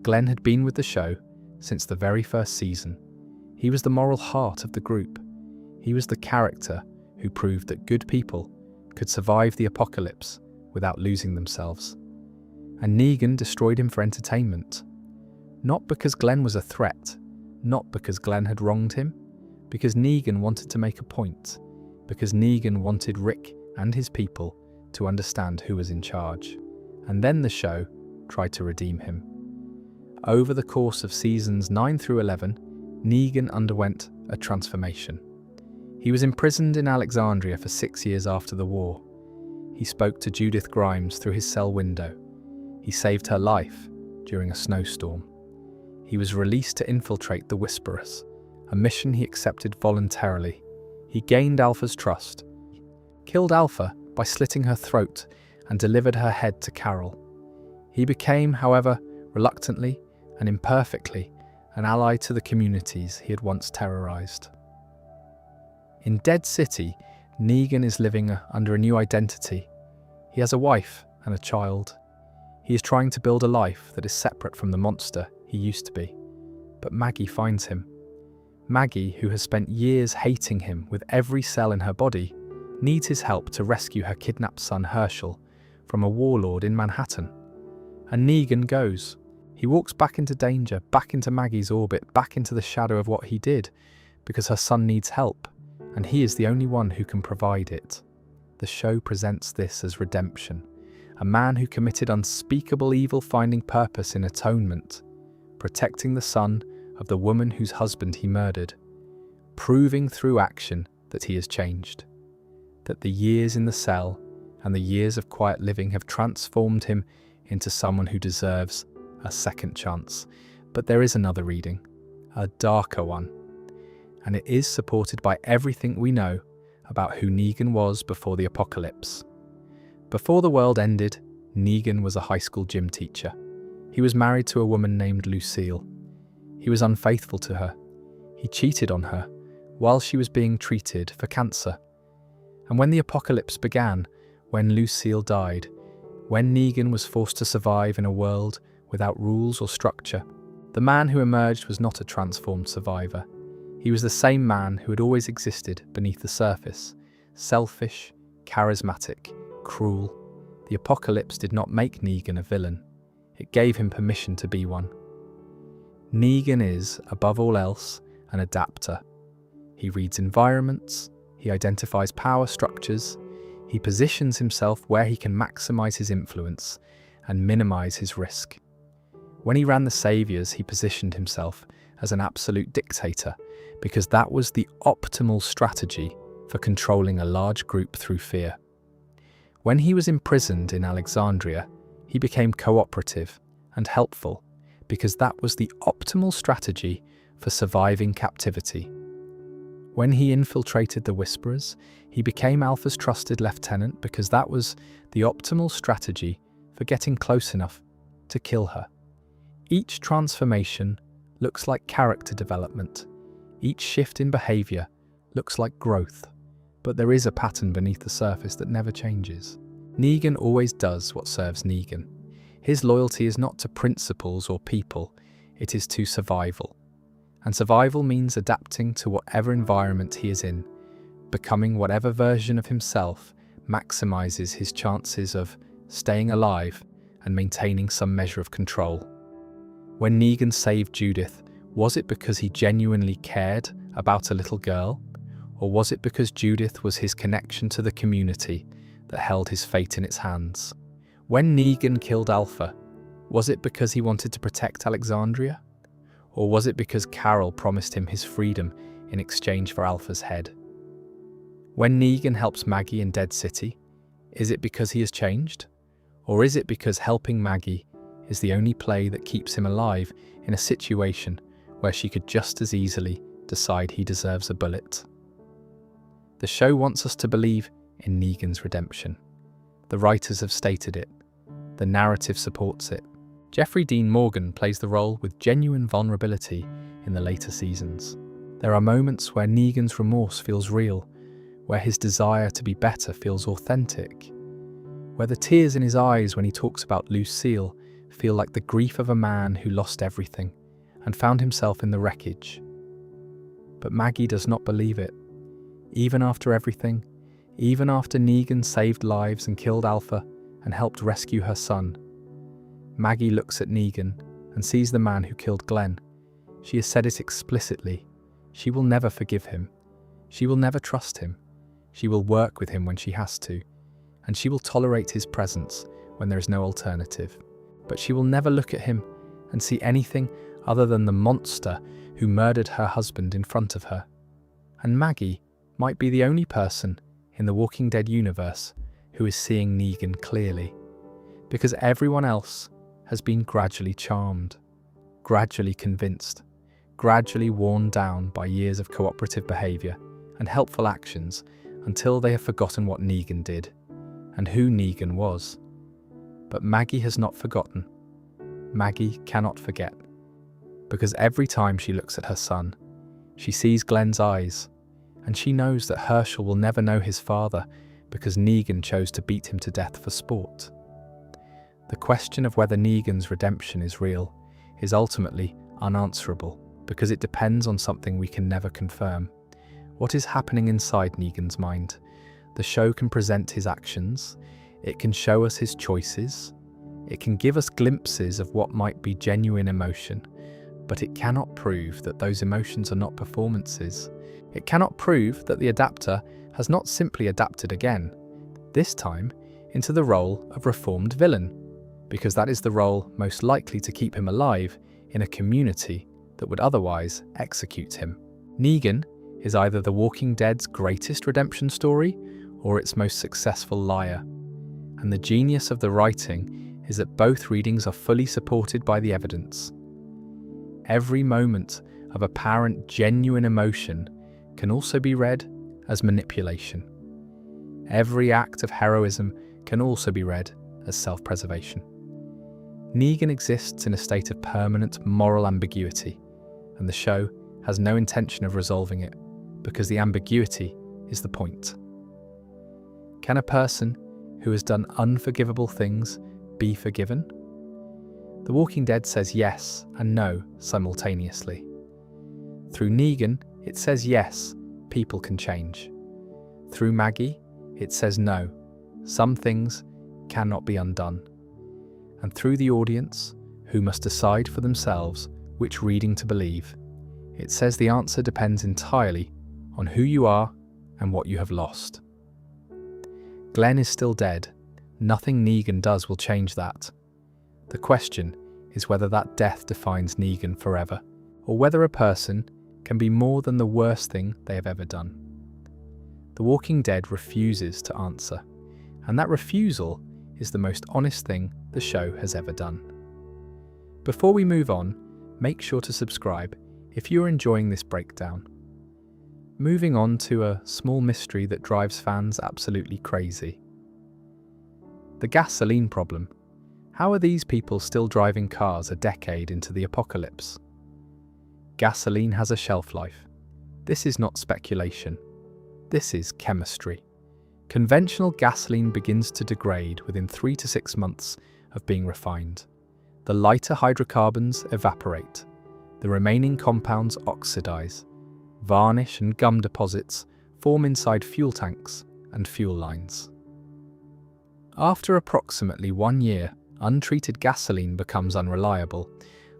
Glenn had been with the show since the very first season. He was the moral heart of the group. He was the character who proved that good people could survive the apocalypse without losing themselves. And Negan destroyed him for entertainment. Not because Glenn was a threat, not because Glenn had wronged him, because Negan wanted to make a point, because Negan wanted Rick and his people to understand who was in charge. And then the show tried to redeem him. Over the course of seasons 9 through 11, Negan underwent a transformation. He was imprisoned in Alexandria for 6 years after the war. He spoke to Judith Grimes through his cell window. He saved her life during a snowstorm. He was released to infiltrate the Whisperers, a mission he accepted voluntarily. He gained Alpha's trust, killed Alpha by slitting her throat, and delivered her head to Carol. He became, however, reluctantly and imperfectly, an ally to the communities he had once terrorized. In Dead City, Negan is living under a new identity. He has a wife and a child. He is trying to build a life that is separate from the monster he used to be. But Maggie finds him. Maggie, who has spent years hating him with every cell in her body, needs his help to rescue her kidnapped son Herschel from a warlord in Manhattan. And Negan goes. He walks back into danger, back into Maggie's orbit, back into the shadow of what he did, because her son needs help, and he is the only one who can provide it. The show presents this as redemption. A man who committed unspeakable evil finding purpose in atonement, protecting the son of the woman whose husband he murdered, proving through action that he has changed, that the years in the cell and the years of quiet living have transformed him into someone who deserves a second chance. But there is another reading, a darker one, and it is supported by everything we know about who Negan was before the apocalypse. Before the world ended, Negan was a high school gym teacher. He was married to a woman named Lucille. He was unfaithful to her. He cheated on her while she was being treated for cancer. And when the apocalypse began, when Lucille died, when Negan was forced to survive in a world without rules or structure, the man who emerged was not a transformed survivor. He was the same man who had always existed beneath the surface, selfish, charismatic, cruel. The apocalypse did not make Negan a villain. It gave him permission to be one. Negan is, above all else, an adapter. He reads environments, he identifies power structures, he positions himself where he can maximize his influence and minimize his risk. When he ran the Saviors, he positioned himself as an absolute dictator because that was the optimal strategy for controlling a large group through fear. When he was imprisoned in Alexandria, he became cooperative and helpful because that was the optimal strategy for surviving captivity. When he infiltrated the Whisperers, he became Alpha's trusted lieutenant because that was the optimal strategy for getting close enough to kill her. Each transformation looks like character development. Each shift in behavior looks like growth. But there is a pattern beneath the surface that never changes. Negan always does what serves Negan. His loyalty is not to principles or people, it is to survival. And survival means adapting to whatever environment he is in, becoming whatever version of himself maximizes his chances of staying alive and maintaining some measure of control. When Negan saved Judith, was it because he genuinely cared about a little girl? Or was it because Judith was his connection to the community that held his fate in its hands? When Negan killed Alpha, was it because he wanted to protect Alexandria? Or was it because Carol promised him his freedom in exchange for Alpha's head? When Negan helps Maggie in Dead City, is it because he has changed? Or is it because helping Maggie is the only play that keeps him alive in a situation where she could just as easily decide he deserves a bullet? The show wants us to believe in Negan's redemption. The writers have stated it. The narrative supports it. Jeffrey Dean Morgan plays the role with genuine vulnerability in the later seasons. There are moments where Negan's remorse feels real, where his desire to be better feels authentic, where the tears in his eyes when he talks about Lucille feel like the grief of a man who lost everything and found himself in the wreckage. But Maggie does not believe it. Even after everything, even after Negan saved lives and killed Alpha and helped rescue her son, Maggie looks at Negan and sees the man who killed Glenn. She has said it explicitly. She will never forgive him. She will never trust him. She will work with him when she has to, and she will tolerate his presence when there is no alternative. But she will never look at him and see anything other than the monster who murdered her husband in front of her. And Maggie might be the only person in the Walking Dead universe who is seeing Negan clearly, because everyone else has been gradually charmed, gradually convinced, gradually worn down by years of cooperative behavior and helpful actions until they have forgotten what Negan did and who Negan was. But Maggie has not forgotten. Maggie cannot forget, because every time she looks at her son, she sees Glenn's eyes, and she knows that Herschel will never know his father because Negan chose to beat him to death for sport. The question of whether Negan's redemption is real is ultimately unanswerable because it depends on something we can never confirm. What is happening inside Negan's mind? The show can present his actions, it can show us his choices, it can give us glimpses of what might be genuine emotion, but it cannot prove that those emotions are not performances. It cannot prove that the adapter has not simply adapted again, this time into the role of reformed villain, because that is the role most likely to keep him alive in a community that would otherwise execute him. Negan is either The Walking Dead's greatest redemption story or its most successful liar, and the genius of the writing is that both readings are fully supported by the evidence. Every moment of apparent genuine emotion can also be read as manipulation. Every act of heroism can also be read as self-preservation. Negan exists in a state of permanent moral ambiguity, and the show has no intention of resolving it, because the ambiguity is the point. Can a person who has done unforgivable things be forgiven? The Walking Dead says yes and no simultaneously. Through Negan, it says yes, people can change. Through Maggie, it says no, some things cannot be undone. And through the audience, who must decide for themselves which reading to believe, it says the answer depends entirely on who you are and what you have lost. Glenn is still dead. Nothing Negan does will change that. The question is whether that death defines Negan forever, or whether a person can be more than the worst thing they have ever done. The Walking Dead refuses to answer, and that refusal is the most honest thing the show has ever done. Before we move on, make sure to subscribe if you're enjoying this breakdown. Moving on to a small mystery that drives fans absolutely crazy. The gasoline problem. How are these people still driving cars a decade into the apocalypse? Gasoline has a shelf life. This is not speculation. This is chemistry. Conventional gasoline begins to degrade within 3 to 6 months of being refined. The lighter hydrocarbons evaporate. The remaining compounds oxidize. Varnish and gum deposits form inside fuel tanks and fuel lines. After approximately 1 year, untreated gasoline becomes unreliable.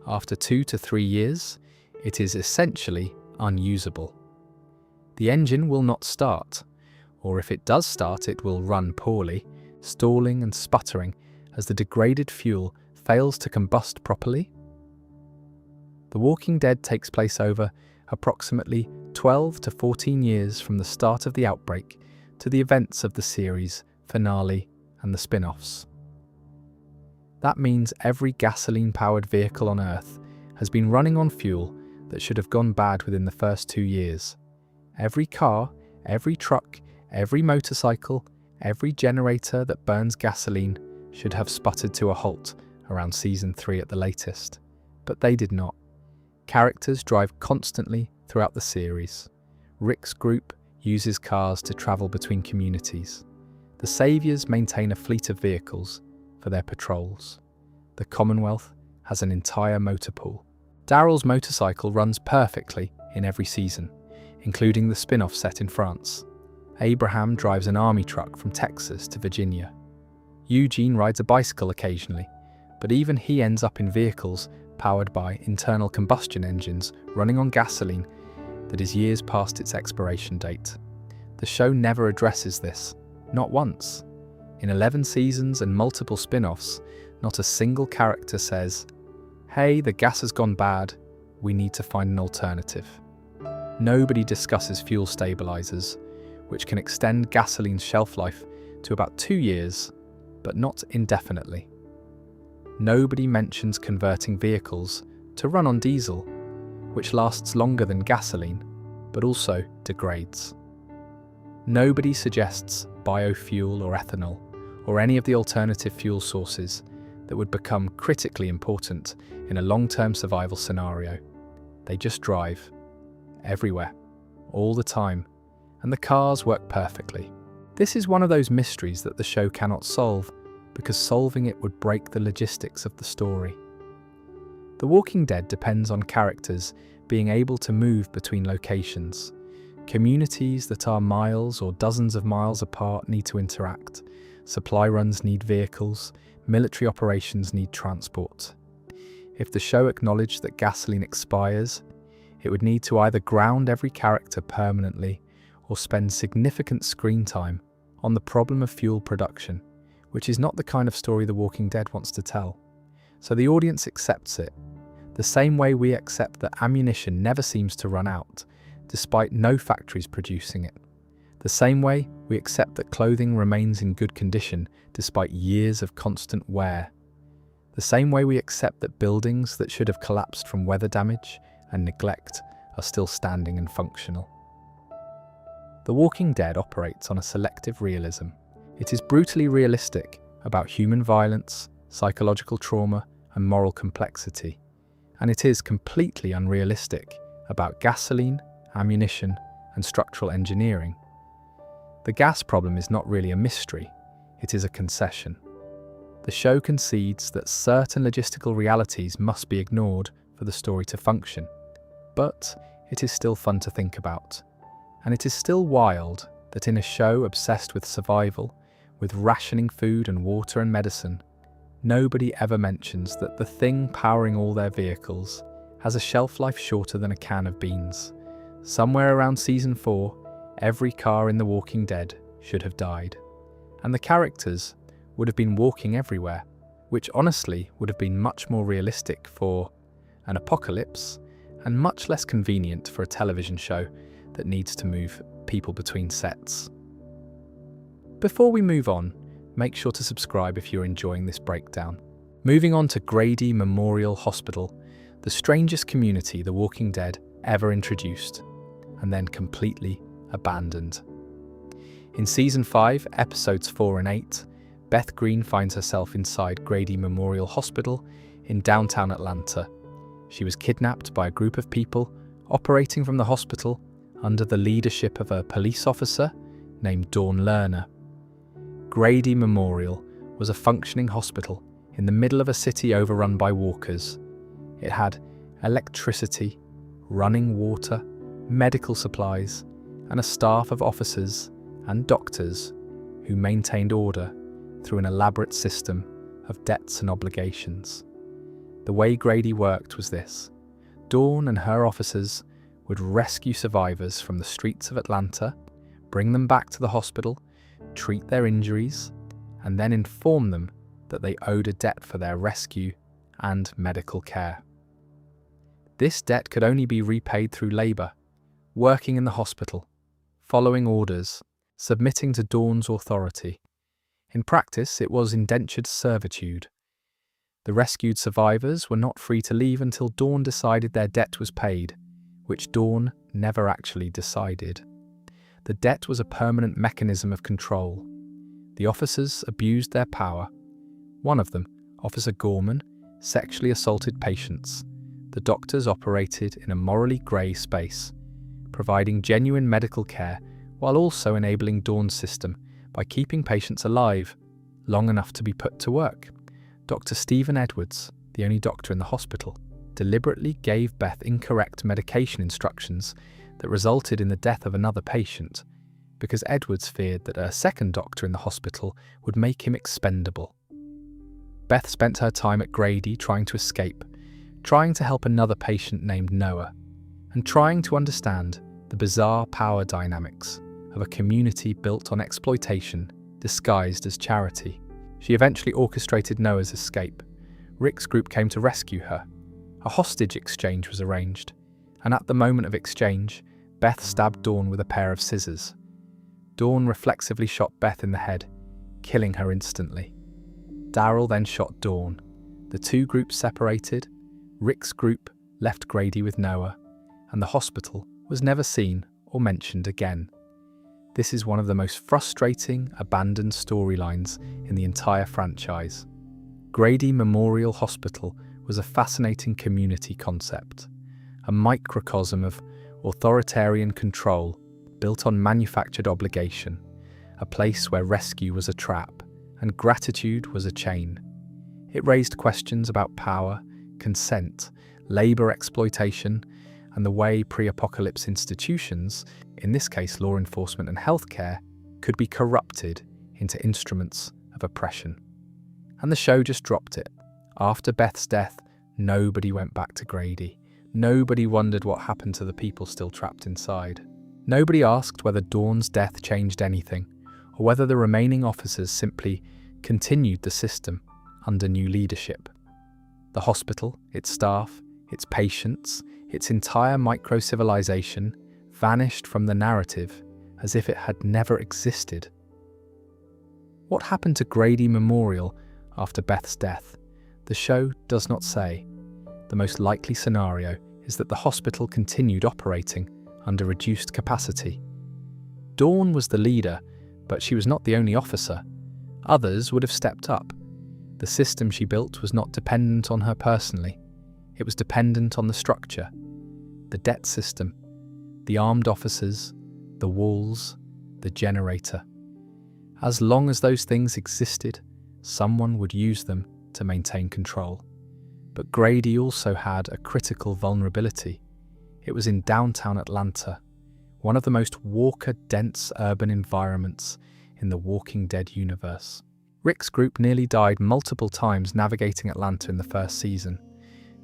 After 2 to 3 years, it is essentially unusable. The engine will not start, or if it does start, it will run poorly, stalling and sputtering as the degraded fuel fails to combust properly. The Walking Dead takes place over approximately 12 to 14 years from the start of the outbreak to the events of the series finale and the spin-offs. That means every gasoline-powered vehicle on Earth has been running on fuel that should have gone bad within the first 2 years. Every car, every truck, every motorcycle, every generator that burns gasoline should have sputtered to a halt around season 3 at the latest, but they did not. Characters drive constantly throughout the series. Rick's group uses cars to travel between communities. The Saviors maintain a fleet of vehicles for their patrols. The Commonwealth has an entire motor pool. Daryl's motorcycle runs perfectly in every season, including the spin-off set in France. Abraham drives an army truck from Texas to Virginia. Eugene rides a bicycle occasionally, but even he ends up in vehicles powered by internal combustion engines running on gasoline that is years past its expiration date. The show never addresses this, not once. In 11 seasons and multiple spin-offs, not a single character says, "Hey, the gas has gone bad, we need to find an alternative." Nobody discusses fuel stabilizers, which can extend gasoline's shelf life to about 2 years, but not indefinitely. Nobody mentions converting vehicles to run on diesel, which lasts longer than gasoline, but also degrades. Nobody suggests biofuel or ethanol, or any of the alternative fuel sources that would become critically important in a long-term survival scenario. They just drive, everywhere, all the time, and the cars work perfectly. This is one of those mysteries that the show cannot solve, because solving it would break the logistics of the story. The Walking Dead depends on characters being able to move between locations. Communities that are miles or dozens of miles apart need to interact. Supply runs need vehicles. Military operations need transport. If the show acknowledged that gasoline expires, it would need to either ground every character permanently or spend significant screen time on the problem of fuel production, which is not the kind of story The Walking Dead wants to tell. So the audience accepts it, the same way we accept that ammunition never seems to run out, despite no factories producing it. The same way we accept that clothing remains in good condition despite years of constant wear. The same way we accept that buildings that should have collapsed from weather damage and neglect are still standing and functional. The Walking Dead operates on a selective realism. It is brutally realistic about human violence, psychological trauma, and moral complexity. And it is completely unrealistic about gasoline, ammunition, and structural engineering. The gas problem is not really a mystery, it is a concession. The show concedes that certain logistical realities must be ignored for the story to function. But it is still fun to think about. And it is still wild that in a show obsessed with survival, with rationing food and water and medicine, nobody ever mentions that the thing powering all their vehicles has a shelf life shorter than a can of beans. Somewhere around season 4, every car in The Walking Dead should have died. And the characters would have been walking everywhere, which honestly would have been much more realistic for an apocalypse and much less convenient for a television show that needs to move people between sets. Before we move on, make sure to subscribe if you're enjoying this breakdown. Moving on to Grady Memorial Hospital, the strangest community The Walking Dead ever introduced, and then completely abandoned. In Season 5, Episodes 4 and 8, Beth Green finds herself inside Grady Memorial Hospital in downtown Atlanta. She was kidnapped by a group of people operating from the hospital under the leadership of a police officer named Dawn Lerner. Grady Memorial was a functioning hospital in the middle of a city overrun by walkers. It had electricity, running water, medical supplies, and a staff of officers and doctors who maintained order through an elaborate system of debts and obligations. The way Grady worked was this: Dawn and her officers would rescue survivors from the streets of Atlanta, bring them back to the hospital, treat their injuries, and then inform them that they owed a debt for their rescue and medical care. This debt could only be repaid through labour, working in the hospital, following orders, submitting to Dawn's authority. In practice, it was indentured servitude. The rescued survivors were not free to leave until Dawn decided their debt was paid, which Dawn never actually decided. The debt was a permanent mechanism of control. The officers abused their power. One of them, Officer Gorman, sexually assaulted patients. The doctors operated in a morally grey space, providing genuine medical care while also enabling Dawn's system by keeping patients alive long enough to be put to work. Dr. Stephen Edwards, the only doctor in the hospital, deliberately gave Beth incorrect medication instructions that resulted in the death of another patient, because Edwards feared that a second doctor in the hospital would make him expendable. Beth spent her time at Grady trying to escape, trying to help another patient named Noah, and trying to understand the bizarre power dynamics of a community built on exploitation disguised as charity. She eventually orchestrated Noah's escape. Rick's group came to rescue her. A hostage exchange was arranged, and at the moment of exchange, Beth stabbed Dawn with a pair of scissors. Dawn reflexively shot Beth in the head, killing her instantly. Daryl then shot Dawn. The two groups separated. Rick's group left Grady with Noah, and the hospital was never seen or mentioned again. This is one of the most frustrating, abandoned storylines in the entire franchise. Grady Memorial Hospital was a fascinating community concept, a microcosm of authoritarian control built on manufactured obligation, a place where rescue was a trap and gratitude was a chain. It raised questions about power, consent, labour exploitation, and the way pre-apocalypse institutions, in this case law enforcement and healthcare, could be corrupted into instruments of oppression. And the show just dropped it. After Beth's death, nobody went back to Grady. Nobody wondered what happened to the people still trapped inside. Nobody asked whether Dawn's death changed anything, or whether the remaining officers simply continued the system under new leadership. The hospital, its staff, its patients, its entire micro-civilization vanished from the narrative as if it had never existed. What happened to Grady Memorial after Beth's death? The show does not say. The most likely scenario is that the hospital continued operating under reduced capacity. Dawn was the leader, but she was not the only officer. Others would have stepped up. The system she built was not dependent on her personally. It was dependent on the structure, the debt system, the armed officers, the walls, the generator. As long as those things existed, someone would use them to maintain control. But Grady also had a critical vulnerability. It was in downtown Atlanta, one of the most walker-dense urban environments in the Walking Dead universe. Rick's group nearly died multiple times navigating Atlanta in the first season.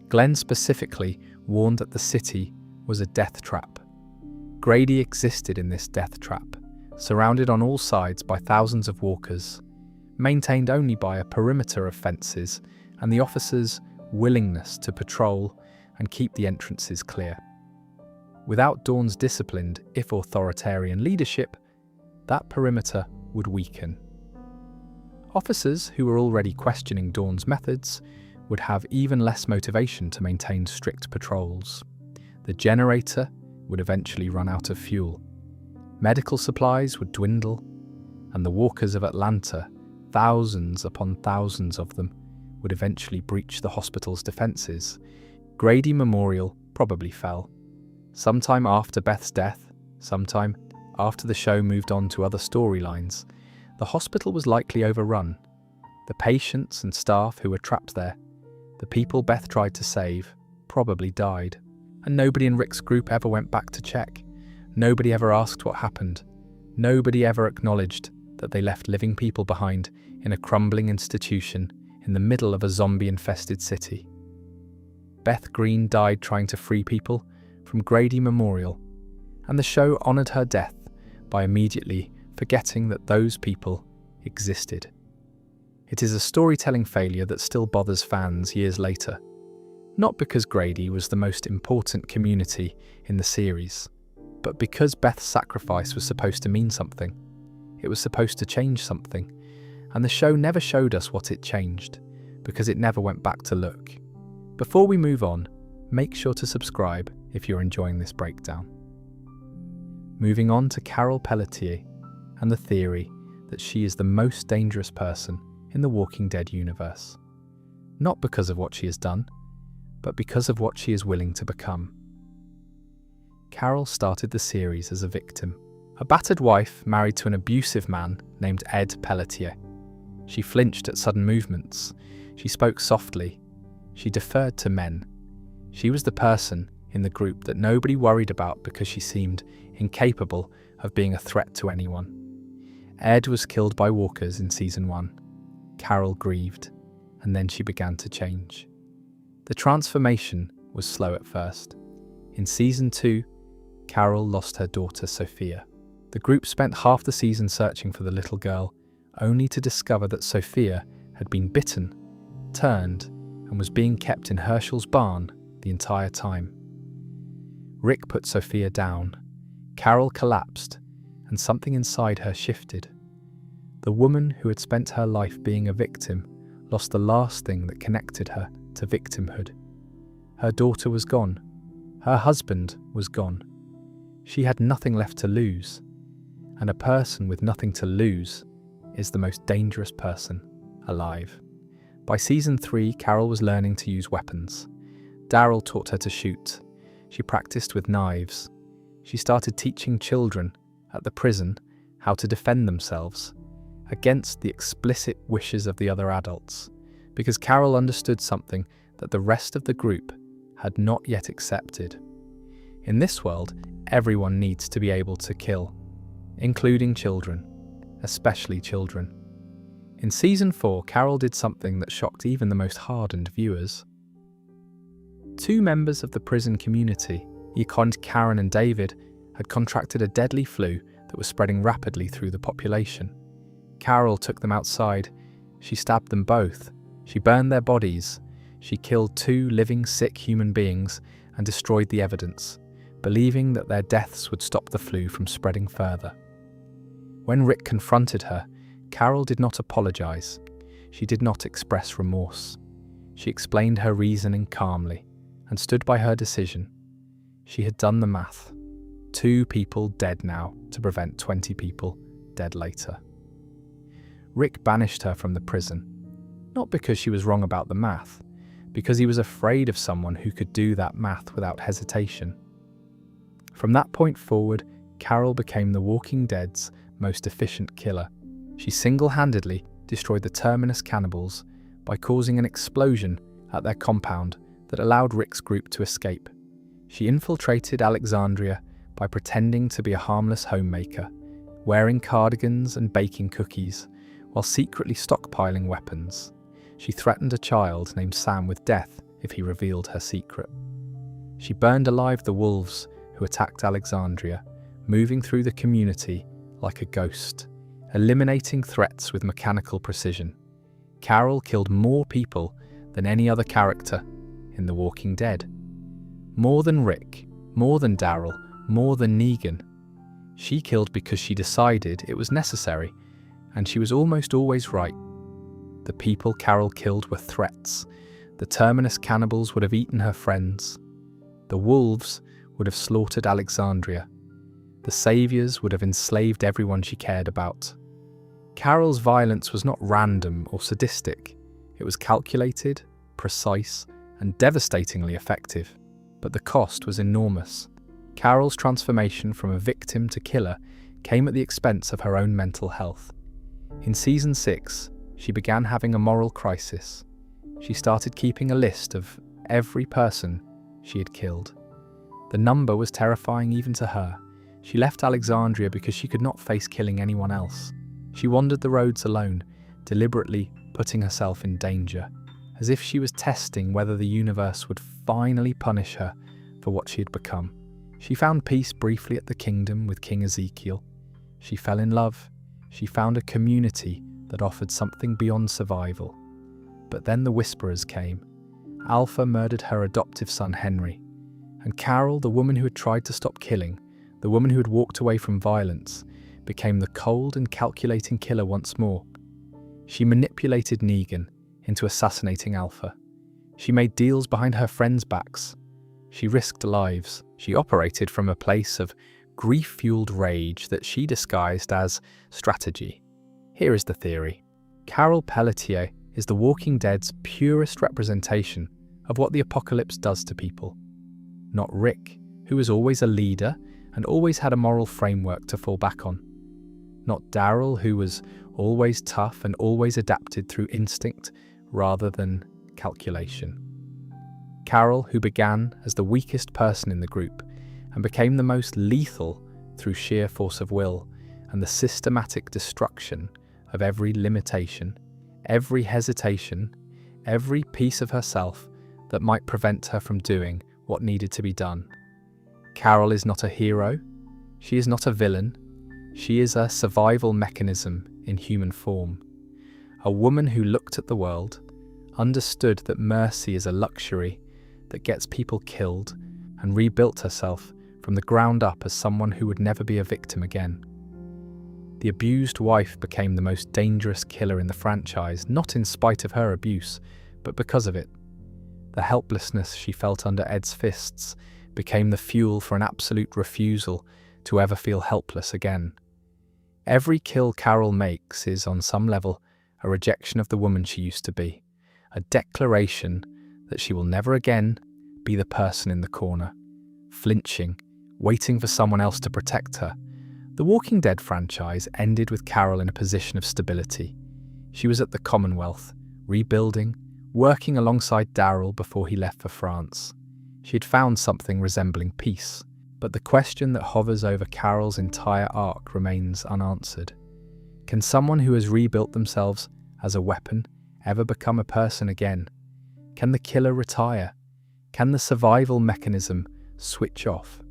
Glenn specifically warned that the city was a death trap. Grady existed in this death trap, surrounded on all sides by thousands of walkers, maintained only by a perimeter of fences and the officers' willingness to patrol and keep the entrances clear. Without Dawn's disciplined, if authoritarian leadership, that perimeter would weaken. Officers who were already questioning Dawn's methods would have even less motivation to maintain strict patrols. The generator would eventually run out of fuel. Medical supplies would dwindle, and the walkers of Atlanta, thousands upon thousands of them, would eventually breach the hospital's defences. Grady Memorial probably fell. Sometime after Beth's death, sometime after the show moved on to other storylines, the hospital was likely overrun. The patients and staff who were trapped there, the people Beth tried to save, probably died. And nobody in Rick's group ever went back to check. Nobody ever asked what happened. Nobody ever acknowledged that they left living people behind in a crumbling institution in the middle of a zombie-infested city. Beth Green died trying to free people from Grady Memorial, and the show honoured her death by immediately forgetting that those people existed. It is a storytelling failure that still bothers fans years later. Not because Grady was the most important community in the series, but because Beth's sacrifice was supposed to mean something. It was supposed to change something, and the show never showed us what it changed, because it never went back to look. Before we move on, make sure to subscribe if you're enjoying this breakdown. Moving on to Carol Pelletier and the theory that she is the most dangerous person in the Walking Dead universe. Not because of what she has done, but because of what she is willing to become. Carol started the series as a victim, a battered wife married to an abusive man named Ed Pelletier. She flinched at sudden movements. She spoke softly. She deferred to men. She was the person in the group that nobody worried about because she seemed incapable of being a threat to anyone. Ed was killed by walkers in season 1. Carol grieved, and then she began to change. The transformation was slow at first. In season 2, Carol lost her daughter Sophia. The group spent half the season searching for the little girl, only to discover that Sophia had been bitten, turned, and was being kept in Herschel's barn the entire time. Rick put Sophia down. Carol collapsed, and something inside her shifted. The woman who had spent her life being a victim lost the last thing that connected her to victimhood. Her daughter was gone. Her husband was gone. She had nothing left to lose. And a person with nothing to lose is the most dangerous person alive. By season 3, Carol was learning to use weapons. Daryl taught her to shoot. She practiced with knives. She started teaching children at the prison how to defend themselves against the explicit wishes of the other adults, because Carol understood something that the rest of the group had not yet accepted. In this world, everyone needs to be able to kill, including children, especially children. In Season 4, Carol did something that shocked even the most hardened viewers. Two members of the prison community, Karen and David, had contracted a deadly flu that was spreading rapidly through the population. Carol took them outside. She stabbed them both. She burned their bodies. She killed two living sick human beings and destroyed the evidence, believing that their deaths would stop the flu from spreading further. When Rick confronted her, Carol did not apologize. She did not express remorse. She explained her reasoning calmly and stood by her decision. She had done the math. 2 people dead now to prevent 20 people dead later. Rick banished her from the prison, not because she was wrong about the math, because he was afraid of someone who could do that math without hesitation. From that point forward, Carol became The Walking Dead's most efficient killer. She single-handedly destroyed the Terminus cannibals by causing an explosion at their compound that allowed Rick's group to escape. She infiltrated Alexandria by pretending to be a harmless homemaker, wearing cardigans and baking cookies, while secretly stockpiling weapons. She threatened a child named Sam with death if he revealed her secret. She burned alive the wolves who attacked Alexandria, moving through the community like a ghost, eliminating threats with mechanical precision. Carol killed more people than any other character in The Walking Dead. More than Rick, more than Daryl, more than Negan. She killed because she decided it was necessary, and she was almost always right. The people Carol killed were threats. The Terminus cannibals would have eaten her friends. The wolves would have slaughtered Alexandria. The saviors would have enslaved everyone she cared about. Carol's violence was not random or sadistic. It was calculated, precise, and devastatingly effective. But the cost was enormous. Carol's transformation from a victim to killer came at the expense of her own mental health. In Season 6, she began having a moral crisis. She started keeping a list of every person she had killed. The number was terrifying even to her. She left Alexandria because she could not face killing anyone else. She wandered the roads alone, deliberately putting herself in danger, as if she was testing whether the universe would finally punish her for what she had become. She found peace briefly at the kingdom with King Ezekiel. She fell in love. She found a community that offered something beyond survival. But then the Whisperers came. Alpha murdered her adoptive son Henry. And Carol, the woman who had tried to stop killing, the woman who had walked away from violence, became the cold and calculating killer once more. She manipulated Negan into assassinating Alpha. She made deals behind her friends' backs. She risked lives. She operated from a place of grief-fueled rage that she disguised as strategy. Here is the theory. Carol Pelletier is The Walking Dead's purest representation of what the apocalypse does to people. Not Rick, who was always a leader and always had a moral framework to fall back on. Not Daryl, who was always tough and always adapted through instinct rather than calculation. Carol, who began as the weakest person in the group and became the most lethal through sheer force of will and the systematic destruction of every limitation, every hesitation, every piece of herself that might prevent her from doing what needed to be done. Carol is not a hero. She is not a villain. She is a survival mechanism in human form. A woman who looked at the world, understood that mercy is a luxury that gets people killed, and rebuilt herself from the ground up as someone who would never be a victim again. The abused wife became the most dangerous killer in the franchise, not in spite of her abuse, but because of it. The helplessness she felt under Ed's fists became the fuel for an absolute refusal to ever feel helpless again. Every kill Carol makes is, on some level, a rejection of the woman she used to be, a declaration that she will never again be the person in the corner, flinching, waiting for someone else to protect her, The Walking Dead franchise ended with Carol in a position of stability. She was at the Commonwealth, rebuilding, working alongside Daryl before he left for France. She had found something resembling peace, but the question that hovers over Carol's entire arc remains unanswered. Can someone who has rebuilt themselves as a weapon ever become a person again? Can the killer retire? Can the survival mechanism switch off?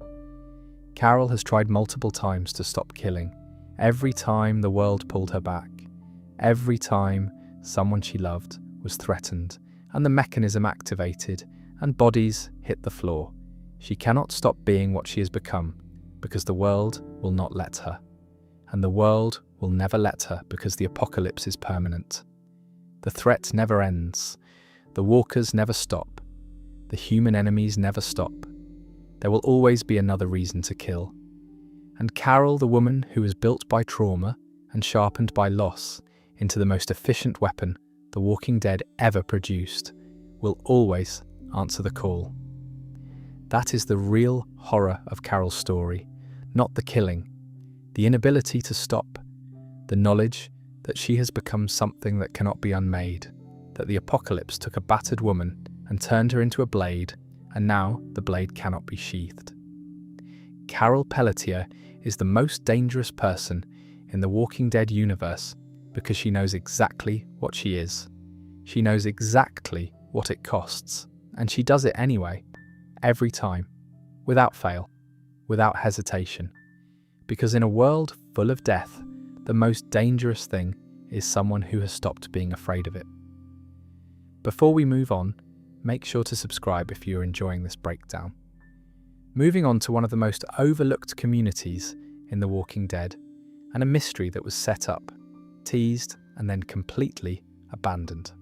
Carol has tried multiple times to stop killing. Every time the world pulled her back. Every time someone she loved was threatened and the mechanism activated and bodies hit the floor. She cannot stop being what she has become because the world will not let her. And the world will never let her because the apocalypse is permanent. The threat never ends. The walkers never stop. The human enemies never stop. There will always be another reason to kill. And Carol, the woman who was built by trauma and sharpened by loss into the most efficient weapon the Walking Dead ever produced, will always answer the call. That is the real horror of Carol's story, not the killing, the inability to stop, the knowledge that she has become something that cannot be unmade, that the apocalypse took a battered woman and turned her into a blade, and now the blade cannot be sheathed. Carol Pelletier is the most dangerous person in the Walking Dead universe because she knows exactly what she is. She knows exactly what it costs, and she does it anyway, every time, without fail, without hesitation. Because in a world full of death, the most dangerous thing is someone who has stopped being afraid of it. Before we move on, make sure to subscribe if you're enjoying this breakdown. Moving on to one of the most overlooked communities in The Walking Dead, and a mystery that was set up, teased, and then completely abandoned.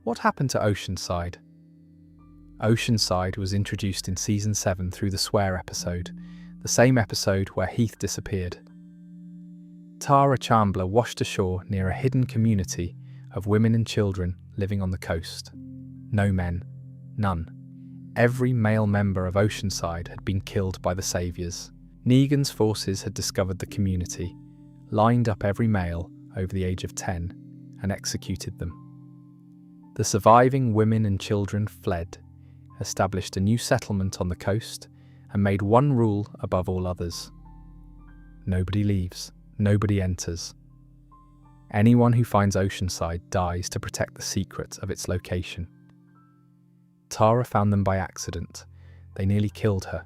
What happened to Oceanside? Oceanside was introduced in Season 7 through the Swear episode, the same episode where Heath disappeared. Tara Chambler washed ashore near a hidden community of women and children living on the coast. No men. None. Every male member of Oceanside had been killed by the Saviors. Negan's forces had discovered the community, lined up every male over the age of 10, and executed them. The surviving women and children fled, established a new settlement on the coast, and made one rule above all others. Nobody leaves, nobody enters. Anyone who finds Oceanside dies to protect the secret of its location. Tara found them by accident. They nearly killed her.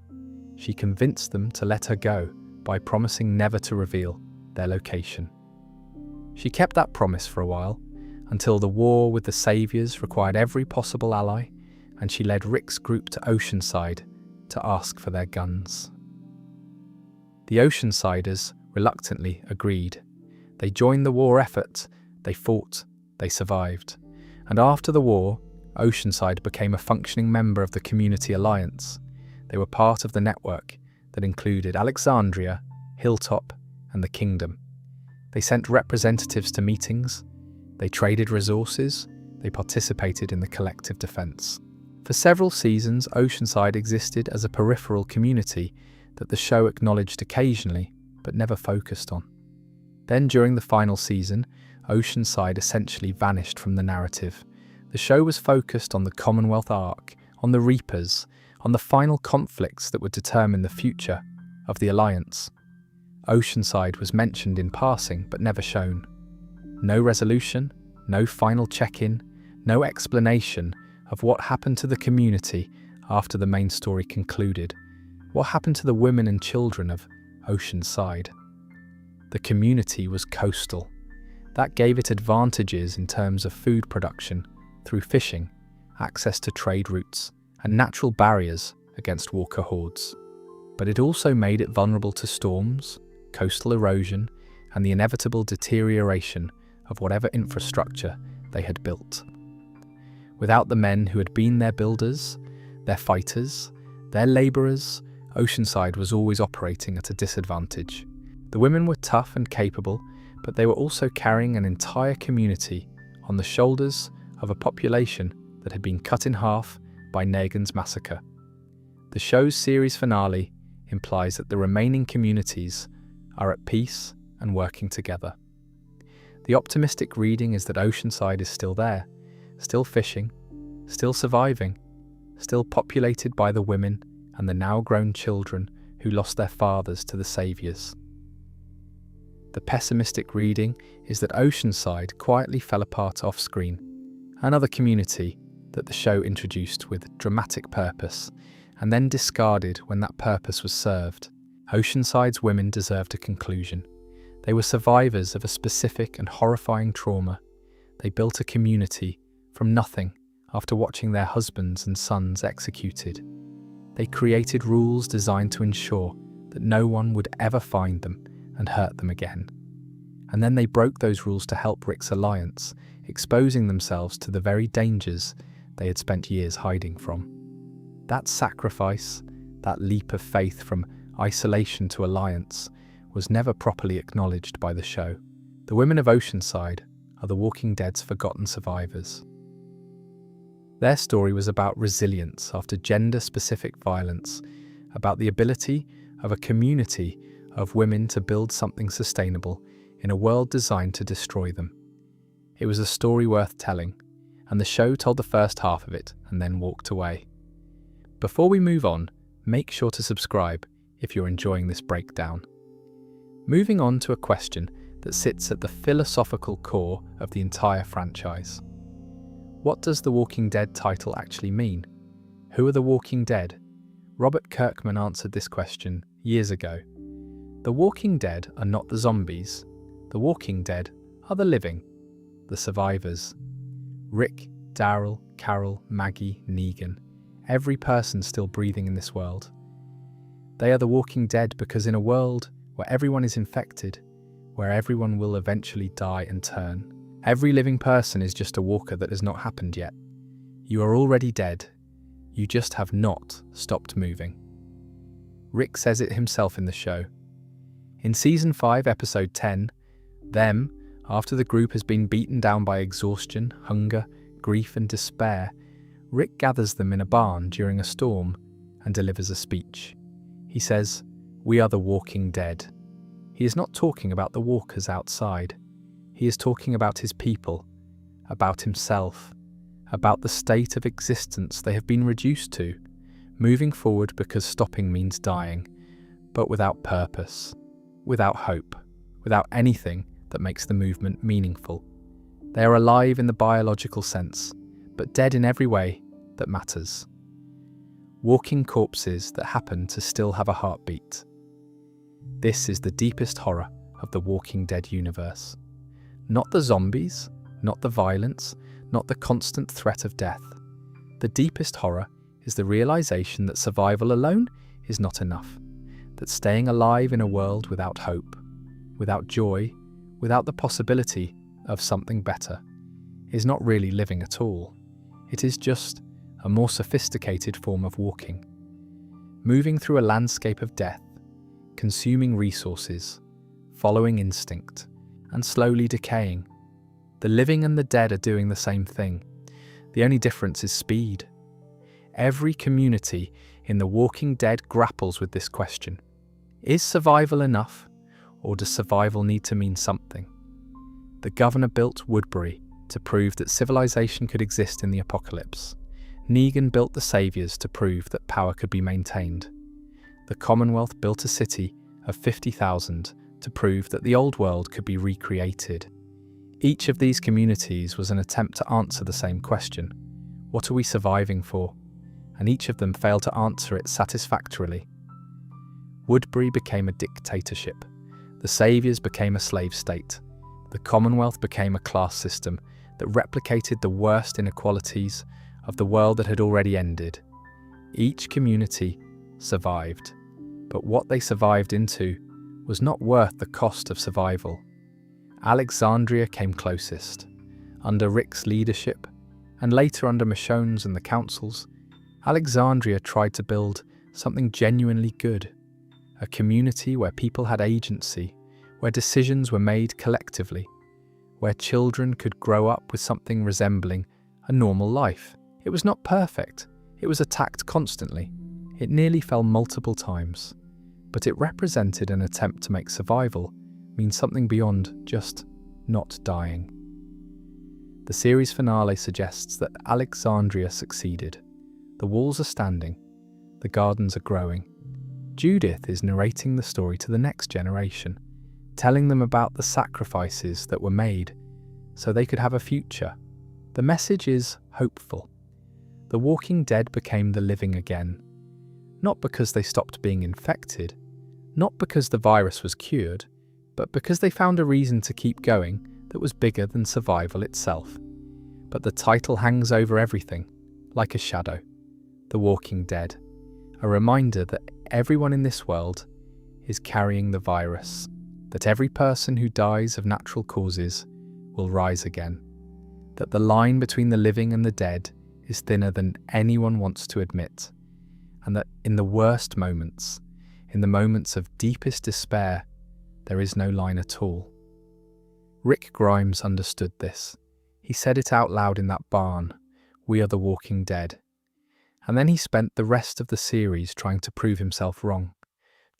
She convinced them to let her go by promising never to reveal their location. She kept that promise for a while, until the war with the Saviors required every possible ally, and she led Rick's group to Oceanside to ask for their guns. The Oceansiders reluctantly agreed. They joined the war effort, they fought, they survived, and after the war, Oceanside became a functioning member of the Community Alliance. They were part of the network that included Alexandria, Hilltop, and the Kingdom. They sent representatives to meetings, they traded resources, they participated in the collective defense. For several seasons, Oceanside existed as a peripheral community that the show acknowledged occasionally, but never focused on. Then during the final season, Oceanside essentially vanished from the narrative. The show was focused on the Commonwealth arc, on the Reapers, on the final conflicts that would determine the future of the Alliance. Oceanside was mentioned in passing, but never shown. No resolution, no final check-in, no explanation of what happened to the community after the main story concluded. What happened to the women and children of Oceanside? The community was coastal. That gave it advantages in terms of food production through fishing, access to trade routes, and natural barriers against walker hordes. But it also made it vulnerable to storms, coastal erosion, and the inevitable deterioration of whatever infrastructure they had built. Without the men who had been their builders, their fighters, their labourers, Oceanside was always operating at a disadvantage. The women were tough and capable, but they were also carrying an entire community on the shoulders of a population that had been cut in half by Negan's massacre. The show's series finale implies that the remaining communities are at peace and working together. The optimistic reading is that Oceanside is still there, still fishing, still surviving, still populated by the women and the now grown children who lost their fathers to the saviors. The pessimistic reading is that Oceanside quietly fell apart off-screen, another community that the show introduced with dramatic purpose and then discarded when that purpose was served. Oceanside's women deserved a conclusion. They were survivors of a specific and horrifying trauma. They built a community from nothing after watching their husbands and sons executed. They created rules designed to ensure that no one would ever find them and hurt them again. And then they broke those rules to help Rick's alliance, exposing themselves to the very dangers they had spent years hiding from. That sacrifice, that leap of faith from isolation to alliance, was never properly acknowledged by the show. The women of Oceanside are the Walking Dead's forgotten survivors. Their story was about resilience after gender-specific violence, about the ability of a community of women to build something sustainable in a world designed to destroy them. It was a story worth telling, and the show told the first half of it and then walked away. Before we move on, make sure to subscribe if you're enjoying this breakdown. Moving on to a question that sits at the philosophical core of the entire franchise. What does the Walking Dead title actually mean? Who are the Walking Dead? Robert Kirkman answered this question years ago. The Walking Dead are not the zombies. The Walking Dead are the living, the survivors. Rick, Daryl, Carol, Maggie, Negan, every person still breathing in this world. They are the Walking Dead because in a world where everyone is infected, where everyone will eventually die and turn, every living person is just a walker that has not happened yet. You are already dead. You just have not stopped moving. Rick says it himself in the show. In Season 5, Episode 10, them, after the group has been beaten down by exhaustion, hunger, grief and despair, Rick gathers them in a barn during a storm and delivers a speech. He says, "We are the Walking Dead." He is not talking about the walkers outside. He is talking about his people, about himself, about the state of existence they have been reduced to, moving forward because stopping means dying, but without purpose, without hope, without anything that makes the movement meaningful. They are alive in the biological sense, but dead in every way that matters. Walking corpses that happen to still have a heartbeat. This is the deepest horror of the Walking Dead universe. Not the zombies, not the violence, not the constant threat of death. The deepest horror is the realization that survival alone is not enough, that staying alive in a world without hope, without joy, without the possibility of something better, is not really living at all. It is just a more sophisticated form of walking, moving through a landscape of death, consuming resources, following instinct, and slowly decaying. The living and the dead are doing the same thing. The only difference is speed. Every community in The Walking Dead grapples with this question. Is survival enough, or does survival need to mean something? The governor built Woodbury to prove that civilization could exist in the apocalypse. Negan built the saviors to prove that power could be maintained. The Commonwealth built a city of 50,000 to prove that the old world could be recreated. Each of these communities was an attempt to answer the same question. What are we surviving for? And each of them failed to answer it satisfactorily. Woodbury became a dictatorship. The saviors became a slave state. The Commonwealth became a class system that replicated the worst inequalities of the world that had already ended. Each community survived, but what they survived into was not worth the cost of survival. Alexandria came closest. Under Rick's leadership, and later under Michonne's and the Council's, Alexandria tried to build something genuinely good, a community where people had agency, where decisions were made collectively, where children could grow up with something resembling a normal life. It was not perfect. It was attacked constantly. It nearly fell multiple times. but it represented an attempt to make survival mean something beyond just not dying. The series finale suggests that Alexandria succeeded. The walls are standing, the gardens are growing. Judith is narrating the story to the next generation, telling them about the sacrifices that were made so they could have a future. The message is hopeful. The walking dead became the living again, not because they stopped being infected, not because the virus was cured, but because they found a reason to keep going that was bigger than survival itself. But the title hangs over everything, like a shadow. The Walking Dead, a reminder that everyone in this world is carrying the virus, that every person who dies of natural causes will rise again, that the line between the living and the dead is thinner than anyone wants to admit, and that in the worst moments, in the moments of deepest despair, there is no line at all. Rick Grimes understood this. He said it out loud in that barn, "We are the Walking Dead." And then he spent the rest of the series trying to prove himself wrong,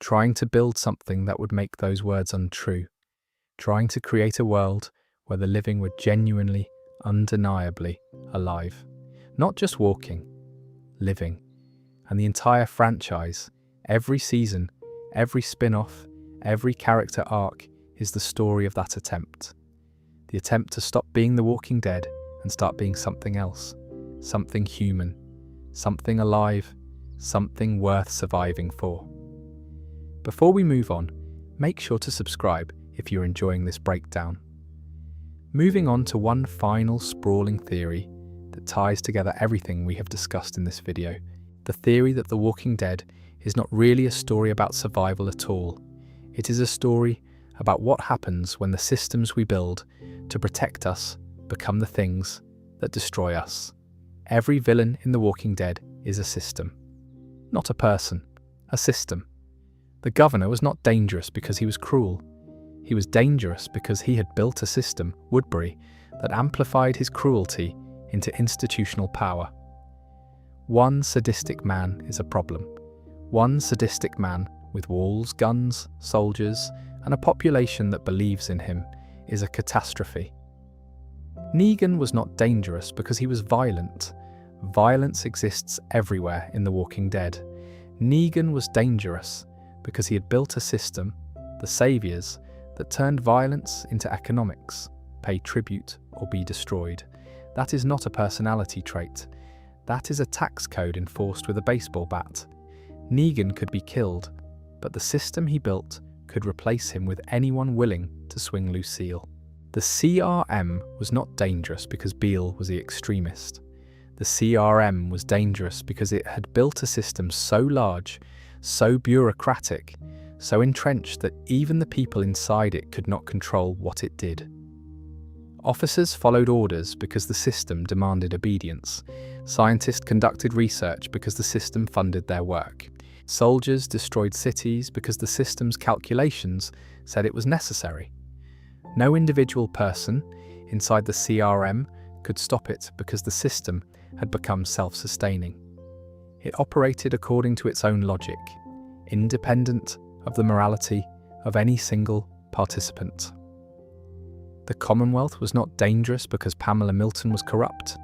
trying to build something that would make those words untrue, trying to create a world where the living were genuinely, undeniably alive. Not just walking, living. And the entire franchise, every season, every spin-off, every character arc is the story of that attempt. The attempt to stop being the Walking Dead and start being something else, something human, something alive, something worth surviving for. Before we move on, make sure to subscribe if you're enjoying this breakdown. Moving on to one final sprawling theory that ties together everything we have discussed in this video, the theory that The Walking Dead is not really a story about survival at all. It is a story about what happens when the systems we build to protect us become the things that destroy us. Every villain in The Walking Dead is a system. Not a person, a system. The governor was not dangerous because he was cruel. He was dangerous because he had built a system, Woodbury, that amplified his cruelty into institutional power. One sadistic man is a problem. One sadistic man with walls, guns, soldiers, and a population that believes in him is a catastrophe. Negan was not dangerous because he was violent. Violence exists everywhere in The Walking Dead. Negan was dangerous because he had built a system, the Saviors, that turned violence into economics, pay tribute or be destroyed. That is not a personality trait. That is a tax code enforced with a baseball bat. Negan could be killed, but the system he built could replace him with anyone willing to swing Lucille. The CRM was not dangerous because Beale was the extremist. The CRM was dangerous because it had built a system so large, so bureaucratic, so entrenched that even the people inside it could not control what it did. Officers followed orders because the system demanded obedience. Scientists conducted research because the system funded their work. Soldiers destroyed cities because the system's calculations said it was necessary. No individual person inside the CRM could stop it because the system had become self-sustaining. It operated according to its own logic, independent of the morality of any single participant. The Commonwealth was not dangerous because Pamela Milton was corrupt.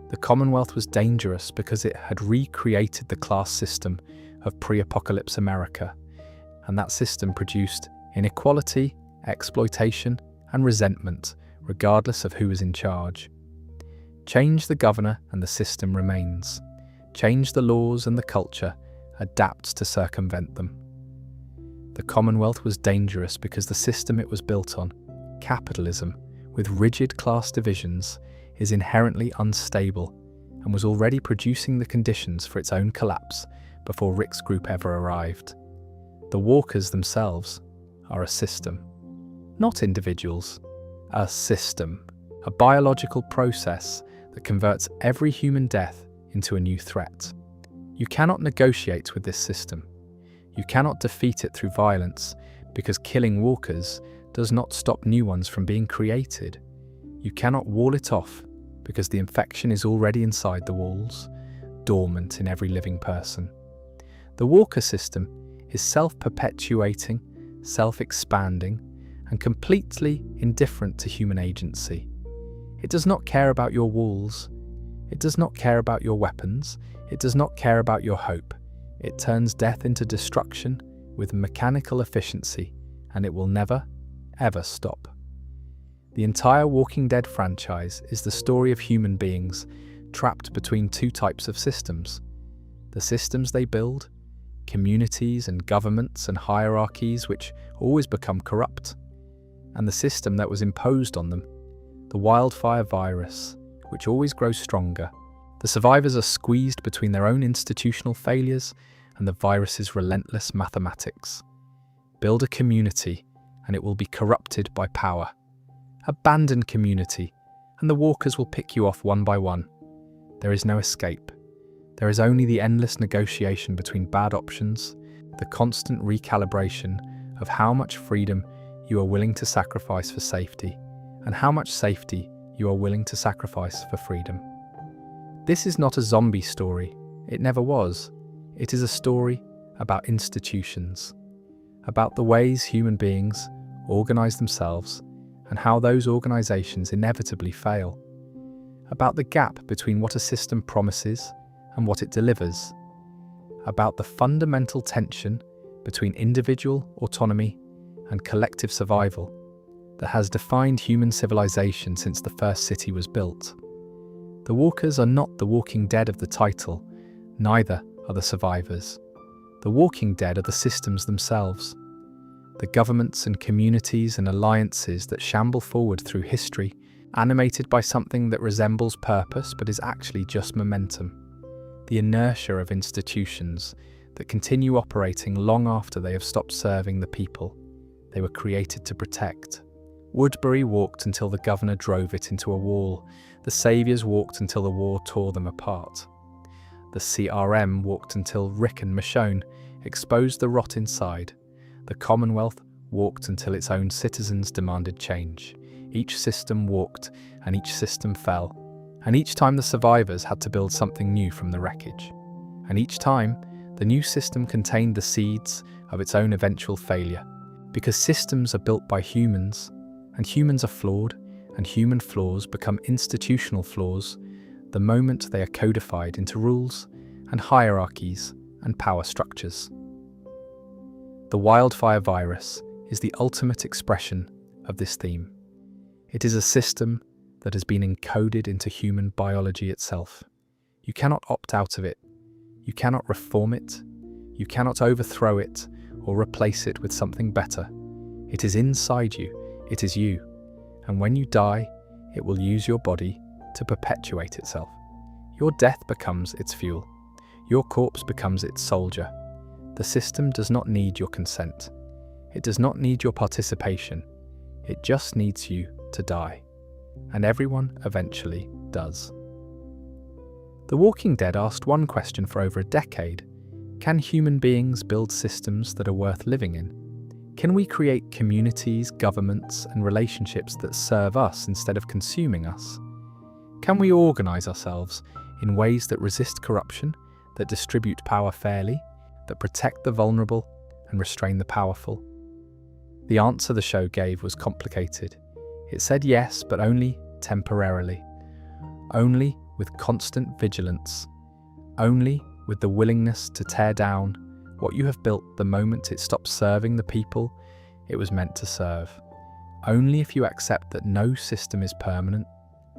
The Commonwealth was dangerous because it had recreated the class system of pre-apocalypse America, and that system produced inequality, exploitation, and resentment, regardless of who was in charge. Change the governor and the system remains. Change the laws and the culture adapts to circumvent them. The Commonwealth was dangerous because the system it was built on, capitalism, with rigid class divisions, is inherently unstable and was already producing the conditions for its own collapse before Rick's group ever arrived. The walkers themselves are a system. Not individuals, a system, a biological process that converts every human death into a new threat. You cannot negotiate with this system. You cannot defeat it through violence because killing walkers does not stop new ones from being created. You cannot wall it off because the infection is already inside the walls, dormant in every living person. The walker system is self-perpetuating, self-expanding, and completely indifferent to human agency. It does not care about your walls. It does not care about your weapons. It does not care about your hope. It turns death into destruction with mechanical efficiency, and it will never, ever stop. The entire Walking Dead franchise is the story of human beings trapped between two types of systems. The systems they build, communities and governments and hierarchies which always become corrupt, and the system that was imposed on them, the wildfire virus, which always grows stronger. The survivors are squeezed between their own institutional failures and the virus's relentless mathematics. Build a community, and it will be corrupted by power. Abandon community, and the walkers will pick you off one by one. There is no escape. There is only the endless negotiation between bad options, the constant recalibration of how much freedom you are willing to sacrifice for safety, and how much safety you are willing to sacrifice for freedom. This is not a zombie story. It never was. It is a story about institutions, about the ways human beings organize themselves and how those organizations inevitably fail, about the gap between what a system promises and what it delivers, about the fundamental tension between individual autonomy and collective survival that has defined human civilization since the first city was built. The walkers are not the Walking Dead of the title, neither are the survivors. The Walking Dead are the systems themselves, the governments and communities and alliances that shamble forward through history, animated by something that resembles purpose but is actually just momentum. The inertia of institutions that continue operating long after they have stopped serving the people they were created to protect. Woodbury walked until the governor drove it into a wall. The Saviours walked until the war tore them apart. The CRM walked until Rick and Michonne exposed the rot inside. The Commonwealth walked until its own citizens demanded change. Each system walked, and each system fell. And each time the survivors had to build something new from the wreckage. And each time, the new system contained the seeds of its own eventual failure. Because systems are built by humans, and humans are flawed, and human flaws become institutional flaws the moment they are codified into rules and hierarchies and power structures. The wildfire virus is the ultimate expression of this theme. It is a system that has been encoded into human biology itself. You cannot opt out of it. You cannot reform it. You cannot overthrow it or replace it with something better. It is inside you. It is you. And when you die, it will use your body to perpetuate itself. Your death becomes its fuel. Your corpse becomes its soldier. The system does not need your consent. It does not need your participation. It just needs you to die. And everyone eventually does. The Walking Dead asked one question for over a decade. Can human beings build systems that are worth living in? Can we create communities, governments, and relationships that serve us instead of consuming us? Can we organize ourselves in ways that resist corruption, that distribute power fairly, that protect the vulnerable and restrain the powerful? The answer the show gave was complicated. It said yes, but only temporarily. Only with constant vigilance. Only with the willingness to tear down what you have built the moment it stops serving the people it was meant to serve. Only if you accept that no system is permanent,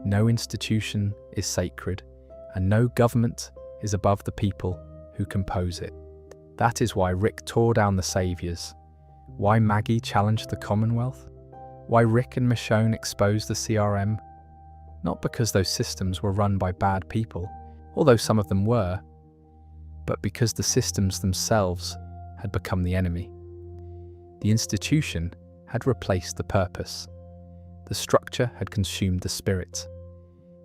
no institution is sacred, and no government is above the people who compose it. That is why Rick tore down the Saviours, why Maggie challenged the Commonwealth, why Rick and Michonne exposed the CRM. Not because those systems were run by bad people, although some of them were, but because the systems themselves had become the enemy. The institution had replaced the purpose. The structure had consumed the spirit.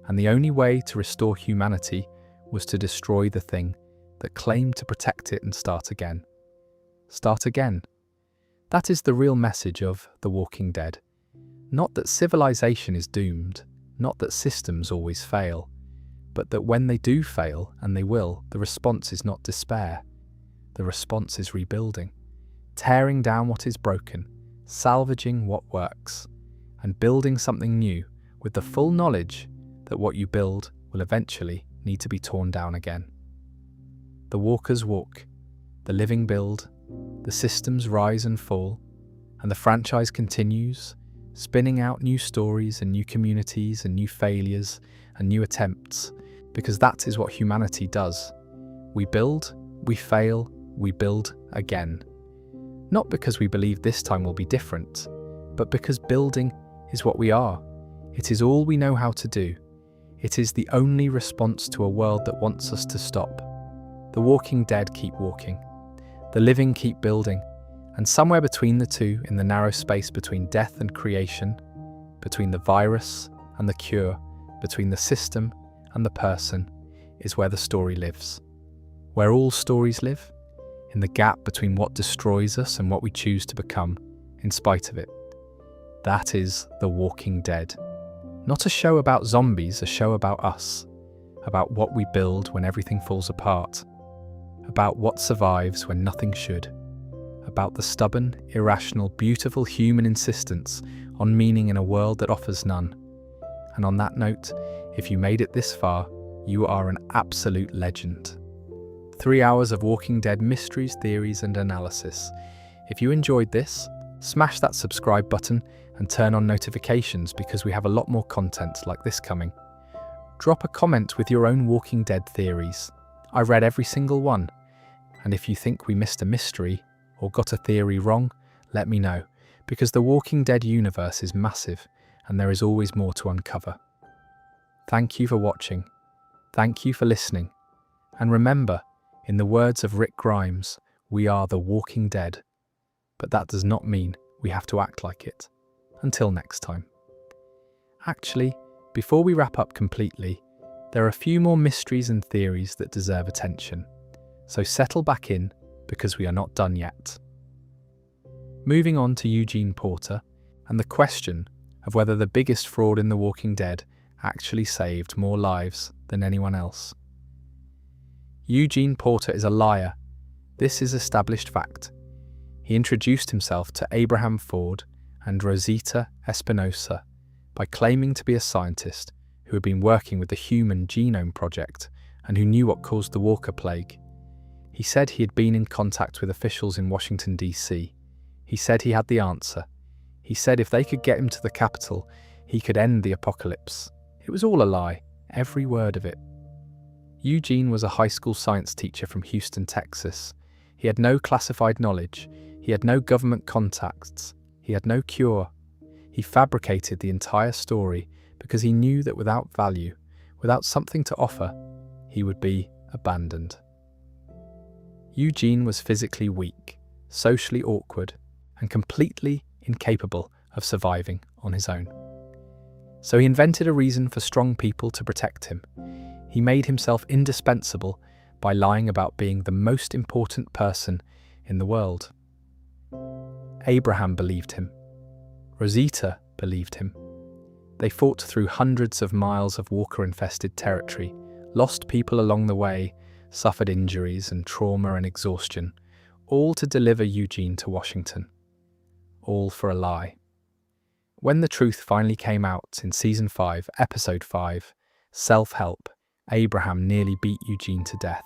And the only way to restore humanity was to destroy the thing that claimed to protect it and start again. Start again. That is the real message of The Walking Dead. Not that civilization is doomed, not that systems always fail, but that when they do fail, and they will, the response is not despair. The response is rebuilding. tearing down what is broken, salvaging what works, and building something new with the full knowledge that what you build will eventually need to be torn down again. The walkers walk, the living build, the systems rise and fall, and the franchise continues, spinning out new stories and new communities and new failures and new attempts, because that is what humanity does. We build, we fail, we build again. Not because we believe this time will be different, but because building is what we are. It is all we know how to do. It is the only response to a world that wants us to stop. The walking dead keep walking. The living keep building. And somewhere between the two, in the narrow space between death and creation, between the virus and the cure, between the system and the person, is where the story lives. Where all stories live, in the gap between what destroys us and what we choose to become, in spite of it. That is The Walking Dead. Not a show about zombies, a show about us. About what we build when everything falls apart. About what survives when nothing should. About the stubborn, irrational, beautiful human insistence on meaning in a world that offers none. And on that note, if you made it this far, you are an absolute legend. 3 hours of Walking Dead mysteries, theories, and analysis. If you enjoyed this, smash that subscribe button and turn on notifications because we have a lot more content like this coming. Drop a comment with your own Walking Dead theories. I read every single one. And if you think we missed a mystery or got a theory wrong, let me know, because the Walking Dead universe is massive and there is always more to uncover. Thank you for watching. Thank you for listening. And remember, in the words of Rick Grimes, we are the Walking Dead. But that does not mean we have to act like it. Until next time. Actually, before we wrap up completely, there are a few more mysteries and theories that deserve attention. So settle back in, because we are not done yet. Moving on to Eugene Porter, and the question of whether the biggest fraud in The Walking Dead actually saved more lives than anyone else. Eugene Porter is a liar. This is established fact. He introduced himself to Abraham Ford and Rosita Espinosa by claiming to be a scientist who had been working with the Human Genome Project and who knew what caused the Walker Plague. He said he had been in contact with officials in Washington, D.C. He said he had the answer. He said if they could get him to the Capitol, he could end the apocalypse. It was all a lie, every word of it. Eugene was a high school science teacher from Houston, Texas. He had no classified knowledge. He had no government contacts. He had no cure. He fabricated the entire story because he knew that without value, without something to offer, he would be abandoned. Eugene was physically weak, socially awkward, and completely incapable of surviving on his own. So he invented a reason for strong people to protect him. He made himself indispensable by lying about being the most important person in the world. Abraham believed him. Rosita believed him. They fought through hundreds of miles of walker-infested territory, lost people along the way, suffered injuries and trauma and exhaustion, all to deliver Eugene to Washington. All for a lie. When the truth finally came out in Season 5, Episode 5, Self-Help, Abraham nearly beat Eugene to death.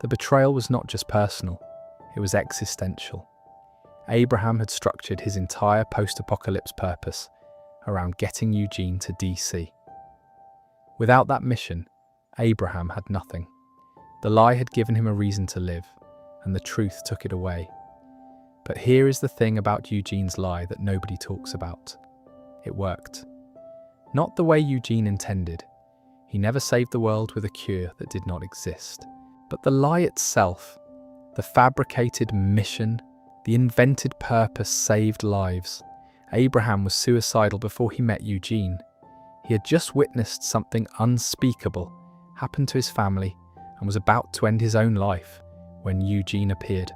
The betrayal was not just personal, it was existential. Abraham had structured his entire post-apocalypse purpose around getting Eugene to DC. Without that mission, Abraham had nothing. The lie had given him a reason to live, and the truth took it away. But here is the thing about Eugene's lie that nobody talks about. It worked. Not the way Eugene intended. He never saved the world with a cure that did not exist. But the lie itself, the fabricated mission, the invented purpose saved lives. Abraham was suicidal before he met Eugene. He had just witnessed something unspeakable happen to his family and was about to end his own life when Eugene appeared,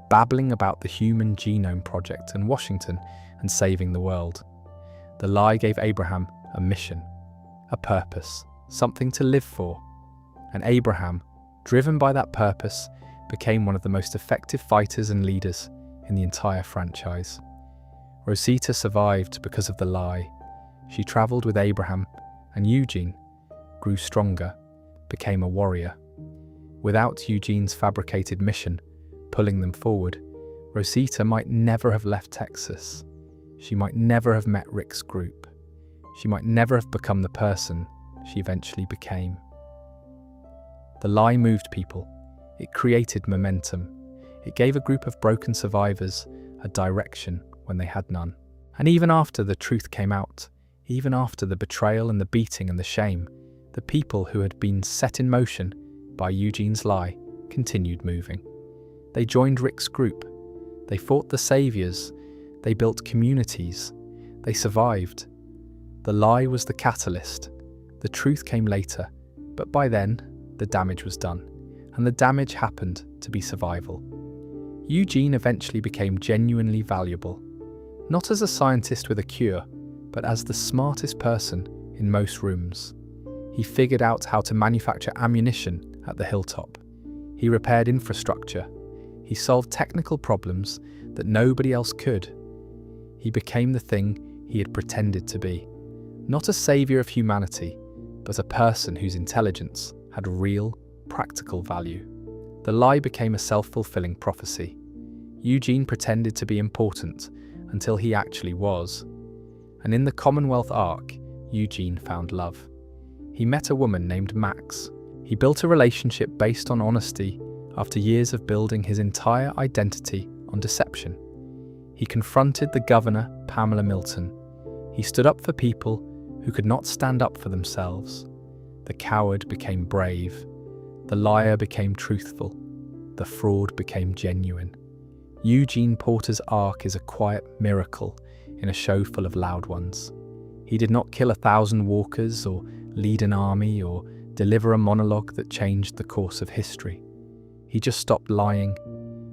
babbling about the Human Genome Project and Washington and saving the world. The lie gave Abraham a mission, a purpose, something to live for. And Abraham, driven by that purpose, became one of the most effective fighters and leaders in the entire franchise. Rosita survived because of the lie. She travelled with Abraham, and Eugene grew stronger, became a warrior. Without Eugene's fabricated mission pulling them forward, Rosita might never have left Texas. She might never have met Rick's group. She might never have become the person she eventually became. The lie moved people. It created momentum. It gave a group of broken survivors a direction when they had none. And even after the truth came out, even after the betrayal and the beating and the shame, the people who had been set in motion by Eugene's lie continued moving. They joined Rick's group. They fought the saviors. They built communities. They survived. The lie was the catalyst. The truth came later, but by then, the damage was done, and the damage happened to be survival. Eugene eventually became genuinely valuable, not as a scientist with a cure, but as the smartest person in most rooms. He figured out how to manufacture ammunition at the hilltop. He repaired infrastructure. He solved technical problems that nobody else could. He became the thing he had pretended to be. Not a savior of humanity, but a person whose intelligence had real, practical value. The lie became a self-fulfilling prophecy. Eugene pretended to be important until he actually was. And in the Commonwealth Arc, Eugene found love. He met a woman named Max. He built a relationship based on honesty after years of building his entire identity on deception. He confronted the governor, Pamela Milton. He stood up for people who could not stand up for themselves. The coward became brave. The liar became truthful. The fraud became genuine. Eugene Porter's arc is a quiet miracle in a show full of loud ones. He did not kill 1,000 walkers or lead an army or deliver a monologue that changed the course of history. He just stopped lying.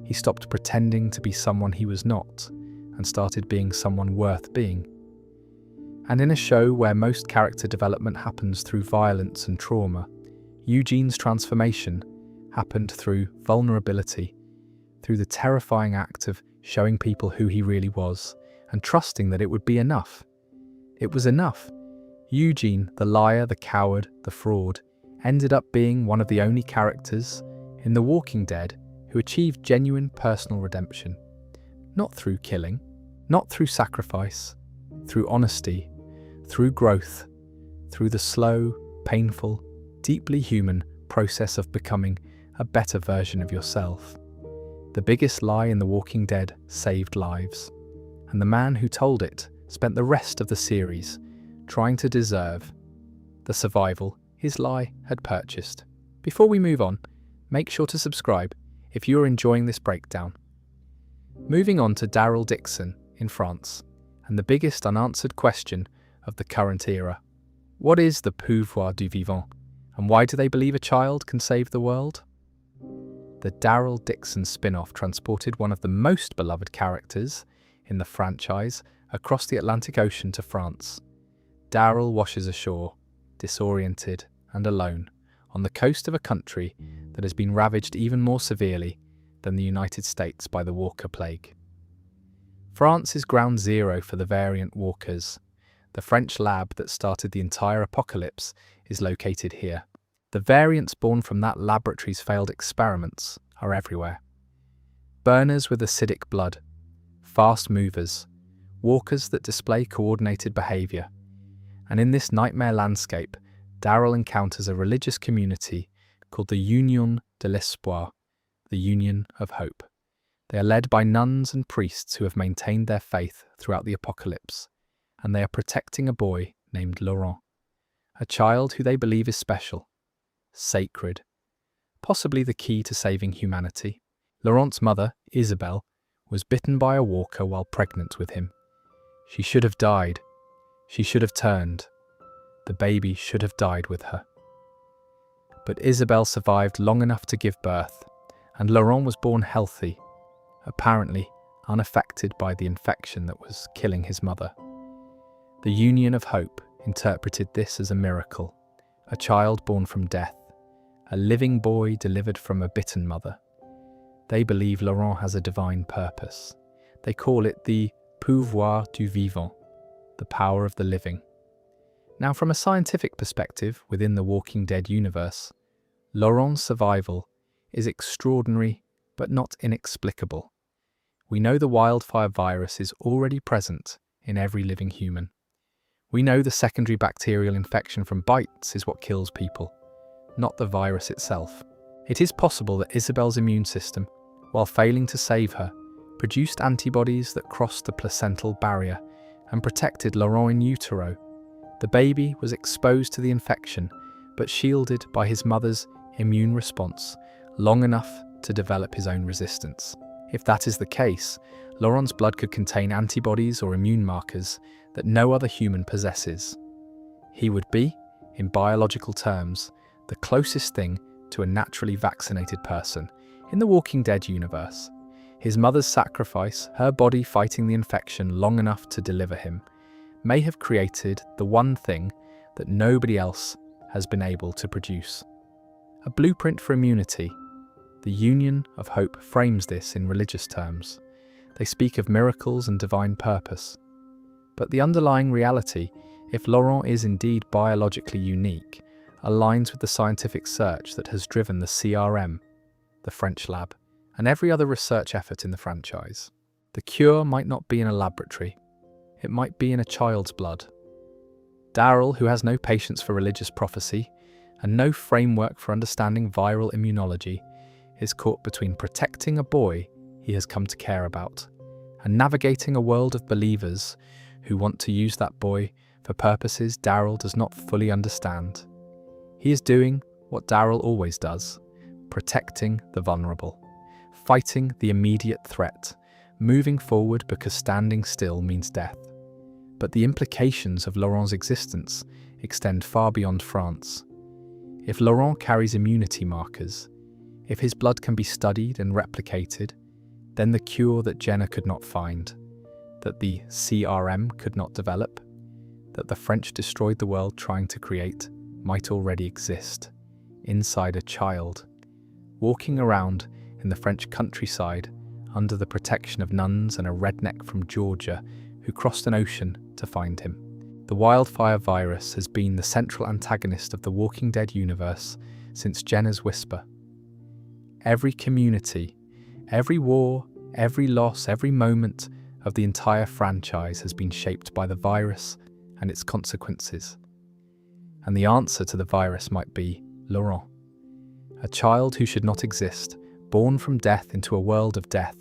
He stopped pretending to be someone he was not and started being someone worth being. And in a show where most character development happens through violence and trauma, Eugene's transformation happened through vulnerability, through the terrifying act of showing people who he really was and trusting that it would be enough. It was enough. Eugene, the liar, the coward, the fraud, ended up being one of the only characters in The Walking Dead who achieved genuine personal redemption. Not through killing, not through sacrifice, through honesty, through growth, through the slow, painful, deeply human process of becoming a better version of yourself. The biggest lie in The Walking Dead saved lives, and the man who told it spent the rest of the series trying to deserve the survival his lie had purchased. Before we move on, make sure to subscribe if you are enjoying this breakdown. Moving on to Daryl Dixon in France, and the biggest unanswered question of the current era. What is the pouvoir du vivant, and why do they believe a child can save the world? The Daryl Dixon spin-off transported one of the most beloved characters in the franchise across the Atlantic Ocean to France. Daryl washes ashore, disoriented and alone, on the coast of a country that has been ravaged even more severely than the United States by the Walker Plague. France is ground zero for the variant walkers. The French lab that started the entire apocalypse is located here. The variants born from that laboratory's failed experiments are everywhere. Burners with acidic blood, fast movers, walkers that display coordinated behaviour. And in this nightmare landscape, Daryl encounters a religious community called the Union de l'Espoir, the Union of Hope. They are led by nuns and priests who have maintained their faith throughout the apocalypse, and they are protecting a boy named Laurent, a child who they believe is special, sacred, possibly the key to saving humanity. Laurent's mother, Isabelle, was bitten by a walker while pregnant with him. She should have died. She should have turned. The baby should have died with her. But Isabelle survived long enough to give birth, and Laurent was born healthy, apparently unaffected by the infection that was killing his mother. The Union of Hope interpreted this as a miracle, a child born from death, a living boy delivered from a bitten mother. They believe Laurent has a divine purpose. They call it the pouvoir du vivant, the power of the living. Now, from a scientific perspective within the Walking Dead universe, Laurent's survival is extraordinary but not inexplicable. We know the wildfire virus is already present in every living human. We know the secondary bacterial infection from bites is what kills people, not the virus itself. It is possible that Isabel's immune system, while failing to save her, produced antibodies that crossed the placental barrier and protected Laurent in utero. The baby was exposed to the infection, but shielded by his mother's immune response long enough to develop his own resistance. If that is the case, Laurent's blood could contain antibodies or immune markers that no other human possesses. He would be, in biological terms, the closest thing to a naturally vaccinated person in the Walking Dead universe. His mother's sacrifice, her body fighting the infection long enough to deliver him, may have created the one thing that nobody else has been able to produce. A blueprint for immunity. The Union of Hope frames this in religious terms. They speak of miracles and divine purpose. But the underlying reality, if Laurent is indeed biologically unique, aligns with the scientific search that has driven the CRM, the French lab, and every other research effort in the franchise. The cure might not be in a laboratory. It might be in a child's blood. Daryl, who has no patience for religious prophecy and no framework for understanding viral immunology, is caught between protecting a boy he has come to care about and navigating a world of believers who want to use that boy for purposes Daryl does not fully understand. He is doing what Daryl always does, protecting the vulnerable, fighting the immediate threat, moving forward because standing still means death. But the implications of Laurent's existence extend far beyond France. If Laurent carries immunity markers, if his blood can be studied and replicated, then the cure that Jenna could not find, that the CRM could not develop, that the French destroyed the world trying to create, might already exist, inside a child, walking around in the French countryside under the protection of nuns and a redneck from Georgia who crossed an ocean to find him. The wildfire virus has been the central antagonist of the Walking Dead universe since Jenna's whisper. Every community, every war, every loss, every moment of the entire franchise has been shaped by the virus and its consequences. And the answer to the virus might be Laurent, a child who should not exist, born from death into a world of death,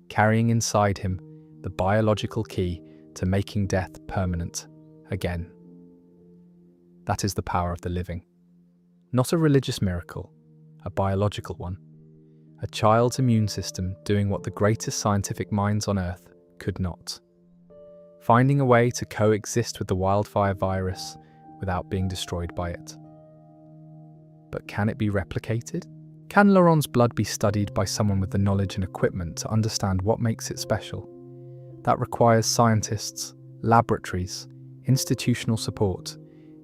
carrying inside him the biological key to making death permanent again. That is the power of the living. Not a religious miracle, a biological one. A child's immune system doing what the greatest scientific minds on Earth could not. Finding a way to coexist with the wildfire virus without being destroyed by it. But can it be replicated? Can Laurent's blood be studied by someone with the knowledge and equipment to understand what makes it special? That requires scientists, laboratories, institutional support,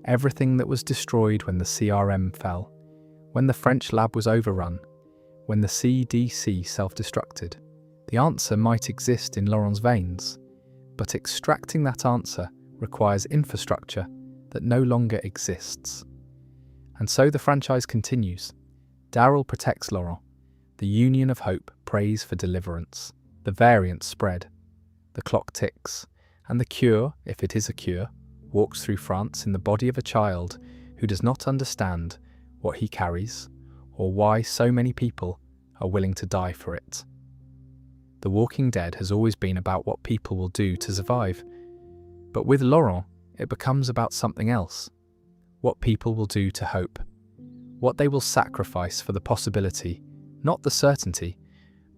everything that was destroyed when the CRM fell, when the French lab was overrun, when the CDC self-destructed. The answer might exist in Laurent's veins, but extracting that answer requires infrastructure that no longer exists. And so the franchise continues. Daryl protects Laurent. The Union of Hope prays for deliverance. The variants spread. The clock ticks. And the cure, if it is a cure, walks through France in the body of a child who does not understand what he carries or why so many people are willing to die for it. The Walking Dead has always been about what people will do to survive. But with Laurent, it becomes about something else. What people will do to hope. What they will sacrifice for the possibility, not the certainty,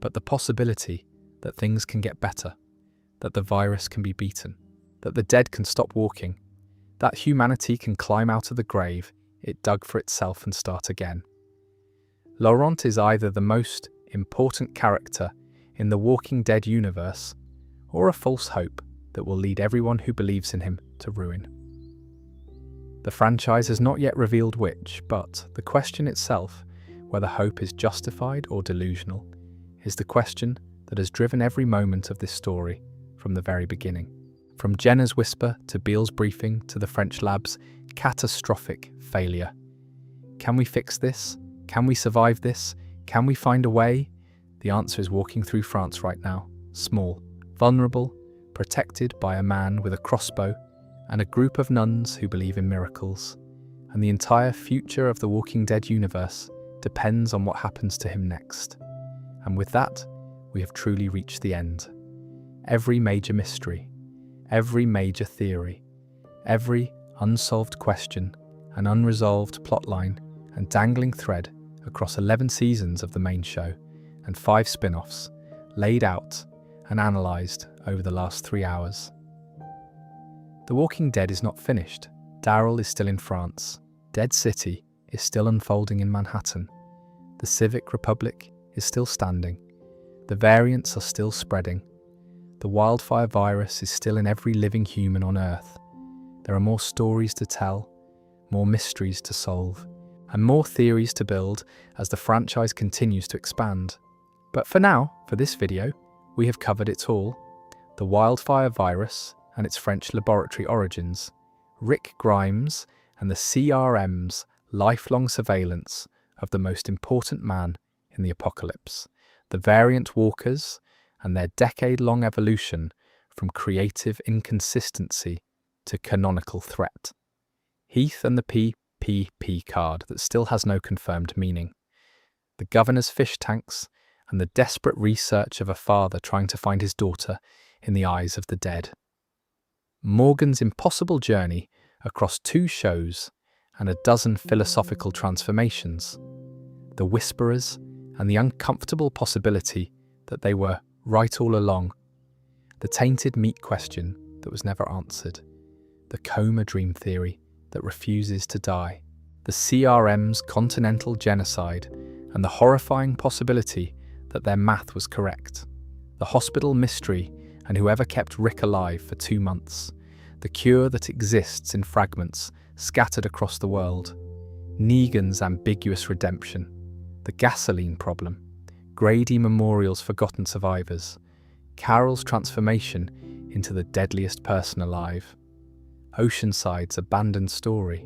but the possibility that things can get better, that the virus can be beaten, that the dead can stop walking, that humanity can climb out of the grave it dug for itself and start again. Laurent is either the most important character in the Walking Dead universe or a false hope that will lead everyone who believes in him to ruin. The franchise has not yet revealed which, but the question itself, whether hope is justified or delusional, is the question that has driven every moment of this story from the very beginning. From Jenna's whisper to Beale's briefing to the French lab's catastrophic failure. Can we fix this? Can we survive this? Can we find a way? The answer is walking through France right now, small, vulnerable, protected by a man with a crossbow and a group of nuns who believe in miracles. And the entire future of the Walking Dead universe depends on what happens to him next. And with that, we have truly reached the end. Every major mystery, every major theory, every unsolved question, an unresolved plotline, and dangling thread across 11 seasons of the main show and 5 spin-offs, laid out and analysed over the last 3 hours. The Walking Dead is not finished. Daryl is still in France. Dead City is still unfolding in Manhattan. The Civic Republic is still standing. The variants are still spreading. The wildfire virus is still in every living human on Earth. There are more stories to tell, more mysteries to solve, and more theories to build as the franchise continues to expand. But for now, for this video, we have covered it all. The wildfire virus and its French laboratory origins, Rick Grimes and the CRM's lifelong surveillance of the most important man in the apocalypse, the variant walkers and their decade-long evolution from creative inconsistency to canonical threat. Heath and the PPP card that still has no confirmed meaning. The governor's fish tanks and the desperate research of a father trying to find his daughter in the eyes of the dead. Morgan's impossible journey across 2 shows and a dozen philosophical transformations. The Whisperers and the uncomfortable possibility that they were right all along. The tainted meat question that was never answered. The coma dream theory that refuses to die. The CRM's continental genocide and the horrifying possibility that their math was correct. The hospital mystery and whoever kept Rick alive for 2 months. The cure that exists in fragments scattered across the world. Negan's ambiguous redemption. The gasoline problem. Grady Memorial's forgotten survivors. Carol's transformation into the deadliest person alive. Oceanside's abandoned story.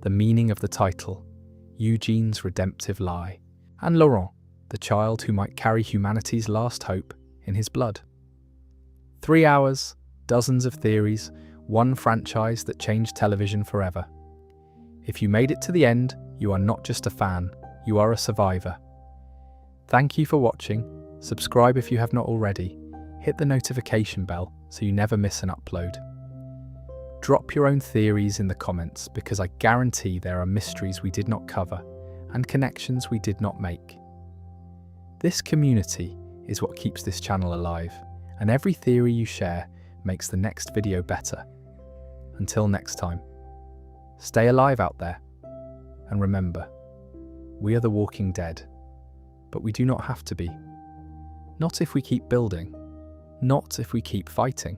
The meaning of the title. Eugene's redemptive lie. And Laurent, the child who might carry humanity's last hope in his blood. 3 hours, dozens of theories, one franchise that changed television forever. If you made it to the end, you are not just a fan, you are a survivor. Thank you for watching. Subscribe if you have not already. Hit the notification bell so you never miss an upload. Drop your own theories in the comments because I guarantee there are mysteries we did not cover and connections we did not make. This community is what keeps this channel alive, and every theory you share makes the next video better. Until next time, stay alive out there, and remember, we are the Walking Dead, but we do not have to be. Not if we keep building, not if we keep fighting,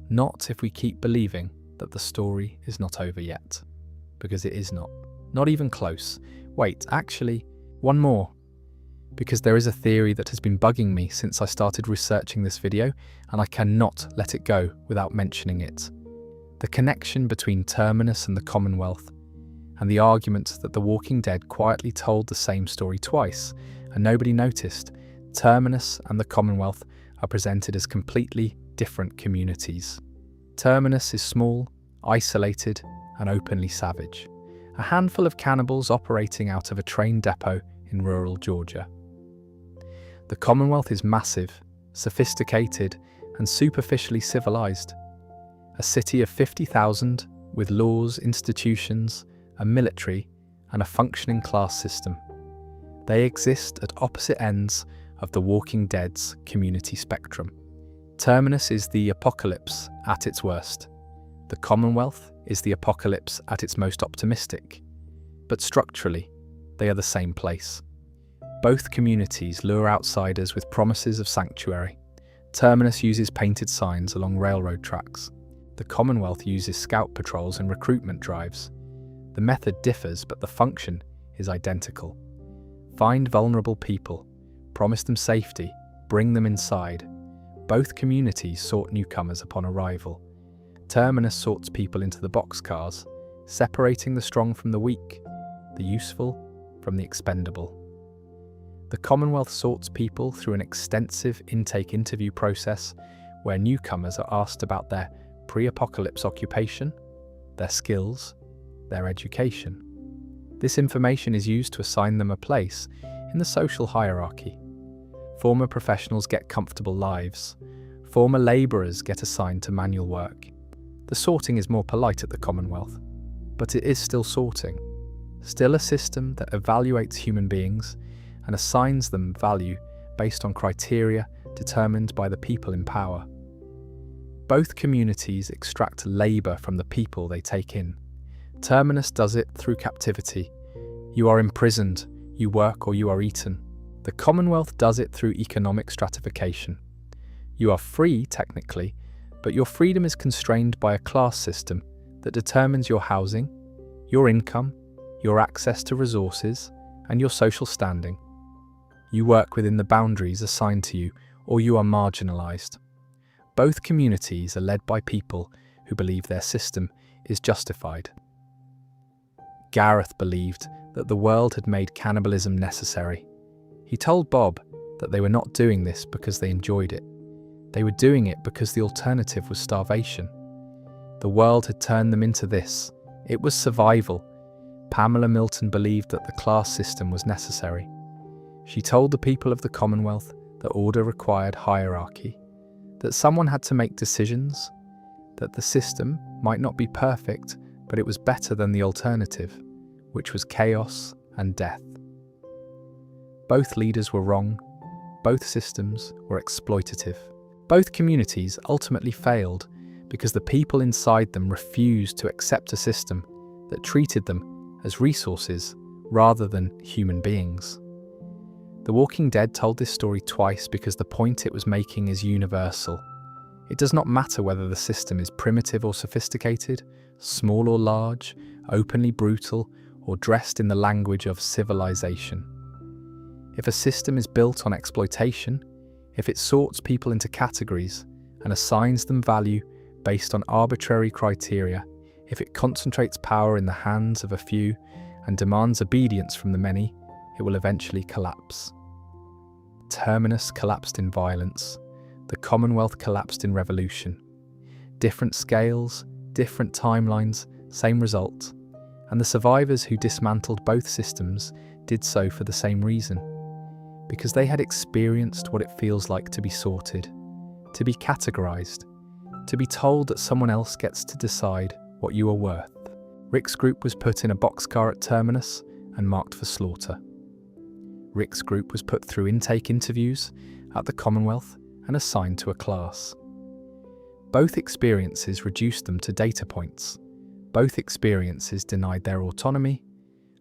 not if we keep believing that the story is not over yet, because it is not even close. Wait, actually, one more. Because there is a theory that has been bugging me since I started researching this video, and I cannot let it go without mentioning it. The connection between Terminus and the Commonwealth, and the argument that The Walking Dead quietly told the same story twice, and nobody noticed. Terminus and the Commonwealth are presented as completely different communities. Terminus is small, isolated, and openly savage. A handful of cannibals operating out of a train depot in rural Georgia. The Commonwealth is massive, sophisticated, and superficially civilized. A city of 50,000 with laws, institutions, a military, and a functioning class system. They exist at opposite ends of the Walking Dead's community spectrum. Terminus is the apocalypse at its worst. The Commonwealth is the apocalypse at its most optimistic. But structurally, they are the same place. Both communities lure outsiders with promises of sanctuary. Terminus uses painted signs along railroad tracks. The Commonwealth uses scout patrols and recruitment drives. The method differs, but the function is identical. Find vulnerable people, promise them safety, bring them inside. Both communities sought newcomers upon arrival. Terminus sorts people into the boxcars, separating the strong from the weak, the useful from the expendable. The Commonwealth sorts people through an extensive intake interview process where newcomers are asked about their pre-apocalypse occupation, their skills, their education. This information is used to assign them a place in the social hierarchy. Former professionals get comfortable lives. Former labourers get assigned to manual work. The sorting is more polite at the Commonwealth, but it is still sorting. Still a system that evaluates human beings and assigns them value based on criteria determined by the people in power. Both communities extract labour from the people they take in. Terminus does it through captivity. You are imprisoned, you work or you are eaten. The Commonwealth does it through economic stratification. You are free, technically, but your freedom is constrained by a class system that determines your housing, your income, your access to resources, and your social standing. You work within the boundaries assigned to you, or you are marginalised. Both communities are led by people who believe their system is justified. Gareth believed that the world had made cannibalism necessary. He told Bob that they were not doing this because they enjoyed it. They were doing it because the alternative was starvation. The world had turned them into this. It was survival. Pamela Milton believed that the class system was necessary. She told the people of the Commonwealth that order required hierarchy, that someone had to make decisions, that the system might not be perfect, but it was better than the alternative, which was chaos and death. Both leaders were wrong. Both systems were exploitative. Both communities ultimately failed because the people inside them refused to accept a system that treated them as resources rather than human beings. The Walking Dead told this story twice because the point it was making is universal. It does not matter whether the system is primitive or sophisticated, small or large, openly brutal, or dressed in the language of civilization. If a system is built on exploitation, if it sorts people into categories and assigns them value based on arbitrary criteria, if it concentrates power in the hands of a few and demands obedience from the many, it will eventually collapse. Terminus collapsed in violence. The Commonwealth collapsed in revolution. Different scales, different timelines, same result. And the survivors who dismantled both systems did so for the same reason. Because they had experienced what it feels like to be sorted, to be categorized, to be told that someone else gets to decide what you are worth. Rick's group was put in a boxcar at Terminus and marked for slaughter. Rick's group was put through intake interviews at the Commonwealth and assigned to a class. Both experiences reduced them to data points. Both experiences denied their autonomy,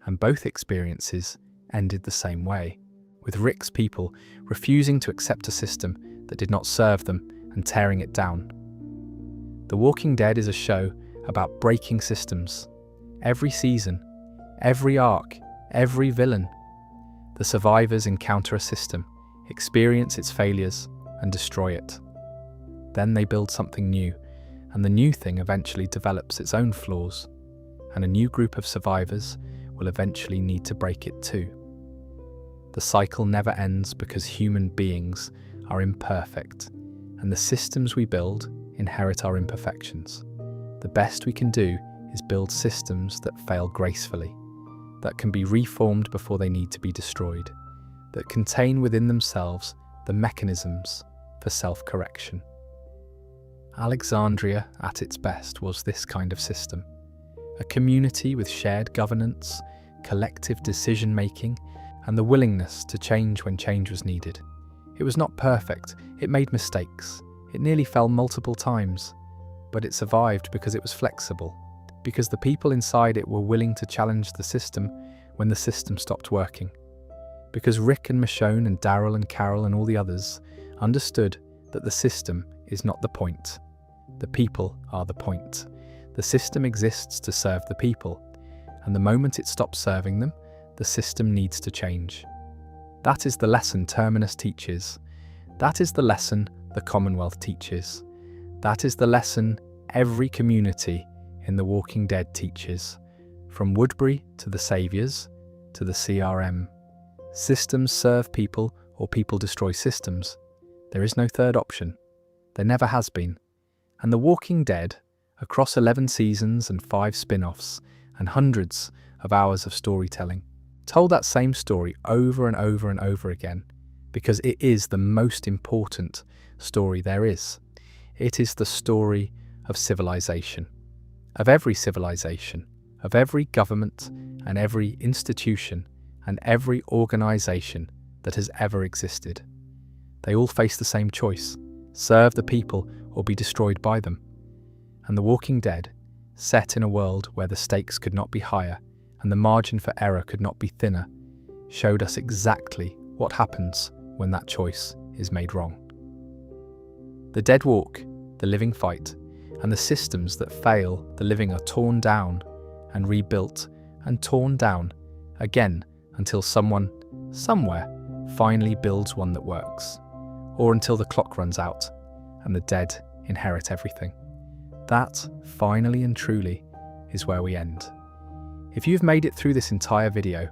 and both experiences ended the same way, with Rick's people refusing to accept a system that did not serve them and tearing it down. The Walking Dead is a show about breaking systems. Every season, every arc, every villain. The survivors encounter a system, experience its failures, and destroy it. Then they build something new, and the new thing eventually develops its own flaws, and a new group of survivors will eventually need to break it too. The cycle never ends because human beings are imperfect, and the systems we build inherit our imperfections. The best we can do is build systems that fail gracefully, that can be reformed before they need to be destroyed, that contain within themselves the mechanisms for self-correction. Alexandria, at its best, was this kind of system. A community with shared governance, collective decision-making, and the willingness to change when change was needed. It was not perfect, it made mistakes, it nearly fell multiple times, but it survived because it was flexible, because the people inside it were willing to challenge the system when the system stopped working. Because Rick and Michonne and Daryl and Carol and all the others understood that the system is not the point. The people are the point. The system exists to serve the people, and the moment it stops serving them, the system needs to change. That is the lesson Terminus teaches. That is the lesson the Commonwealth teaches. That is the lesson every community in The Walking Dead teaches. From Woodbury to the Saviours to the CRM. Systems serve people or people destroy systems. There is no third option. There never has been. And The Walking Dead, across 11 seasons and 5 spin-offs and hundreds of hours of storytelling, told that same story over and over and over again because it is the most important story there is. It is the story of civilization, of every civilization, of every government and every institution and every organization that has ever existed. They all face the same choice: serve the people or be destroyed by them. And The Walking Dead, set in a world where the stakes could not be higher and the margin for error could not be thinner, showed us exactly what happens when that choice is made wrong. The dead walk, the living fight, and the systems that fail the living are torn down and rebuilt and torn down again until someone, somewhere, finally builds one that works, or until the clock runs out and the dead inherit everything. That, finally and truly, is where we end. If you've made it through this entire video,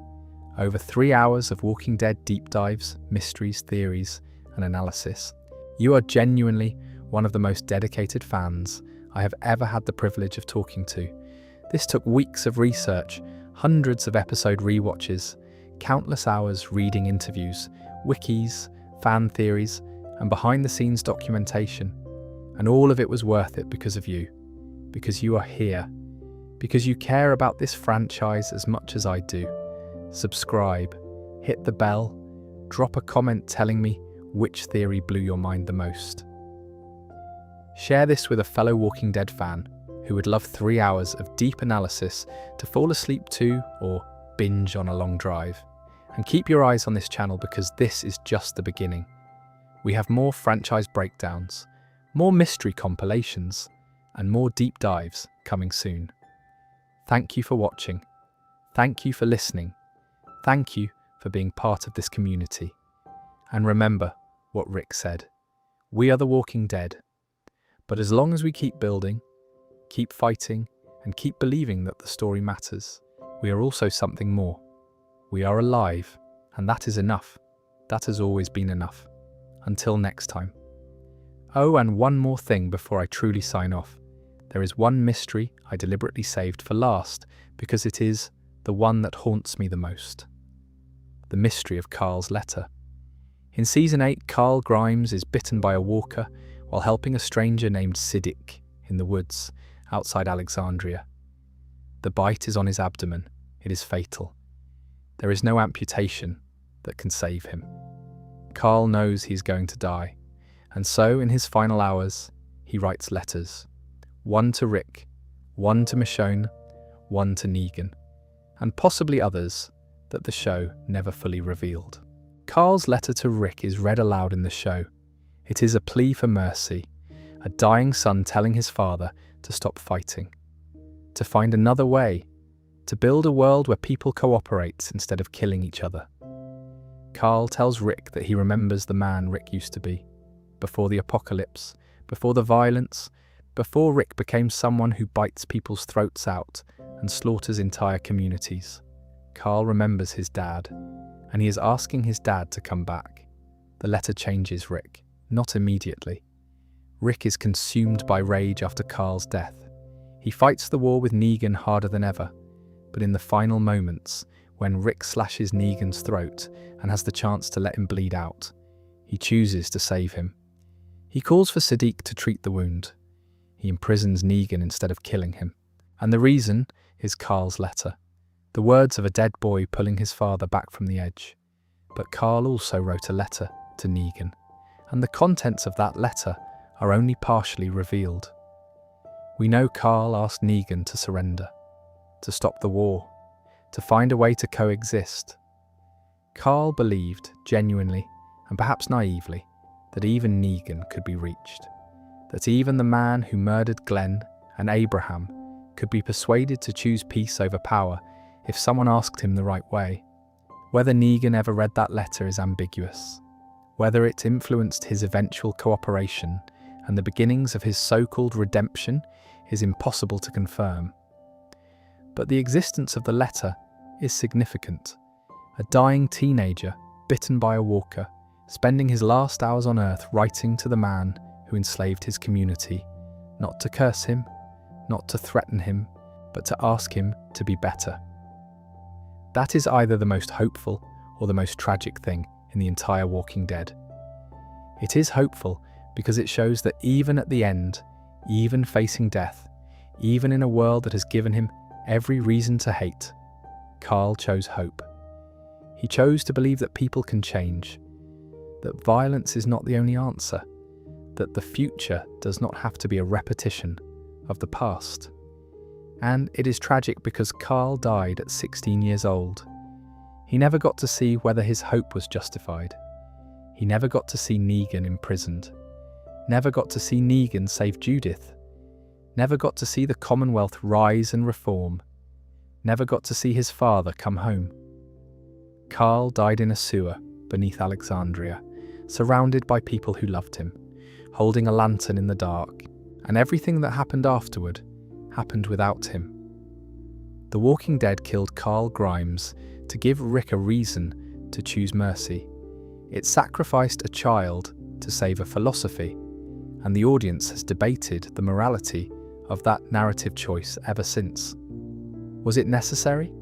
over 3 hours of Walking Dead deep dives, mysteries, theories, and analysis, you are genuinely one of the most dedicated fans I have ever had the privilege of talking to. This took weeks of research, hundreds of episode rewatches, countless hours reading interviews, wikis, fan theories, and behind-the-scenes documentation. And all of it was worth it because of you. Because you are here. Because you care about this franchise as much as I do. Subscribe, hit the bell, drop a comment telling me which theory blew your mind the most. Share this with a fellow Walking Dead fan who would love 3 hours of deep analysis to fall asleep to or binge on a long drive. And keep your eyes on this channel because this is just the beginning. We have more franchise breakdowns, more mystery compilations, and more deep dives coming soon. Thank you for watching. Thank you for listening. Thank you for being part of this community. And remember what Rick said. We are the Walking Dead. But as long as we keep building, keep fighting, and keep believing that the story matters, we are also something more. We are alive, and that is enough. That has always been enough. Until next time. Oh, and one more thing before I truly sign off. There is one mystery I deliberately saved for last because it is the one that haunts me the most. The mystery of Carl's letter. In Season 8, Carl Grimes is bitten by a walker while helping a stranger named Siddiq in the woods outside Alexandria. The bite is on his abdomen. It is fatal. There is no amputation that can save him. Carl knows he's going to die, and so in his final hours, he writes letters. One to Rick, one to Michonne, one to Negan, and possibly others that the show never fully revealed. Carl's letter to Rick is read aloud in the show. It is a plea for mercy, a dying son telling his father to stop fighting, to find another way, to build a world where people cooperate instead of killing each other. Carl tells Rick that he remembers the man Rick used to be, before the apocalypse, before the violence, before Rick became someone who bites people's throats out and slaughters entire communities. Carl remembers his dad, and he is asking his dad to come back. The letter changes Rick, not immediately. Rick is consumed by rage after Carl's death. He fights the war with Negan harder than ever, but in the final moments, when Rick slashes Negan's throat and has the chance to let him bleed out, he chooses to save him. He calls for Siddiq to treat the wound. He imprisons Negan instead of killing him. And the reason is Carl's letter. The words of a dead boy pulling his father back from the edge. But Carl also wrote a letter to Negan, and the contents of that letter are only partially revealed. We know Carl asked Negan to surrender, to stop the war, to find a way to coexist. Carl believed, genuinely, and perhaps naively, that even Negan could be reached, that even the man who murdered Glenn and Abraham could be persuaded to choose peace over power if someone asked him the right way. Whether Negan ever read that letter is ambiguous. Whether it influenced his eventual cooperation and the beginnings of his so-called redemption is impossible to confirm. But the existence of the letter is significant. A dying teenager, bitten by a walker, spending his last hours on Earth writing to the man who enslaved his community, not to curse him, not to threaten him, but to ask him to be better. That is either the most hopeful or the most tragic thing in the entire Walking Dead. It is hopeful because it shows that even at the end, even facing death, even in a world that has given him every reason to hate, Carl chose hope. He chose to believe that people can change, that violence is not the only answer, that the future does not have to be a repetition of the past. And it is tragic because Carl died at 16 years old. He never got to see whether his hope was justified. He never got to see Negan imprisoned. Never got to see Negan save Judith. Never got to see the Commonwealth rise and reform. Never got to see his father come home. Carl died in a sewer beneath Alexandria, surrounded by people who loved him, holding a lantern in the dark, and everything that happened afterward happened without him. The Walking Dead killed Carl Grimes to give Rick a reason to choose mercy. It sacrificed a child to save a philosophy, and the audience has debated the morality of that narrative choice ever since. Was it necessary?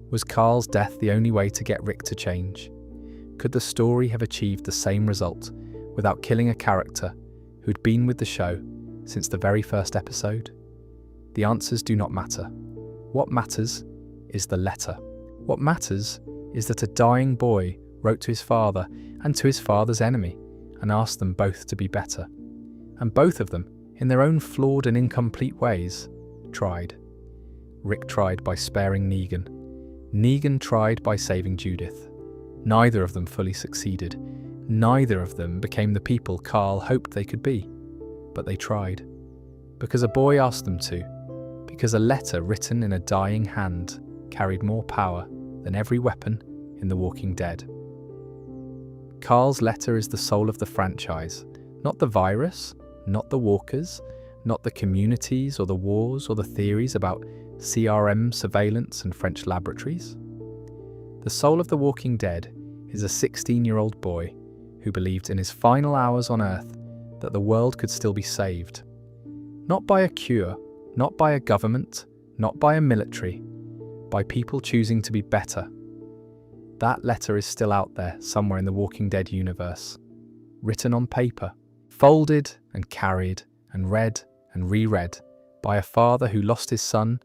Was Carl's death the only way to get Rick to change? Could the story have achieved the same result without killing a character who'd been with the show since the very first episode? The answers do not matter. What matters is the letter. What matters is that a dying boy wrote to his father and to his father's enemy and asked them both to be better. And both of them, in their own flawed and incomplete ways, tried. Rick tried by sparing Negan. Negan tried by saving Judith. Neither of them fully succeeded. Neither of them became the people Carl hoped they could be. But they tried. Because a boy asked them to. Because a letter written in a dying hand carried more power than every weapon in The Walking Dead. Carl's letter is the soul of the franchise, not the virus, not the walkers, not the communities or the wars or the theories about CRM surveillance and French laboratories. The soul of The Walking Dead is a 16-year-old boy who believed in his final hours on Earth that the world could still be saved. Not by a cure, not by a government, not by a military, by people choosing to be better. That letter is still out there somewhere in the Walking Dead universe, written on paper, folded and carried and read and reread by a father who lost his son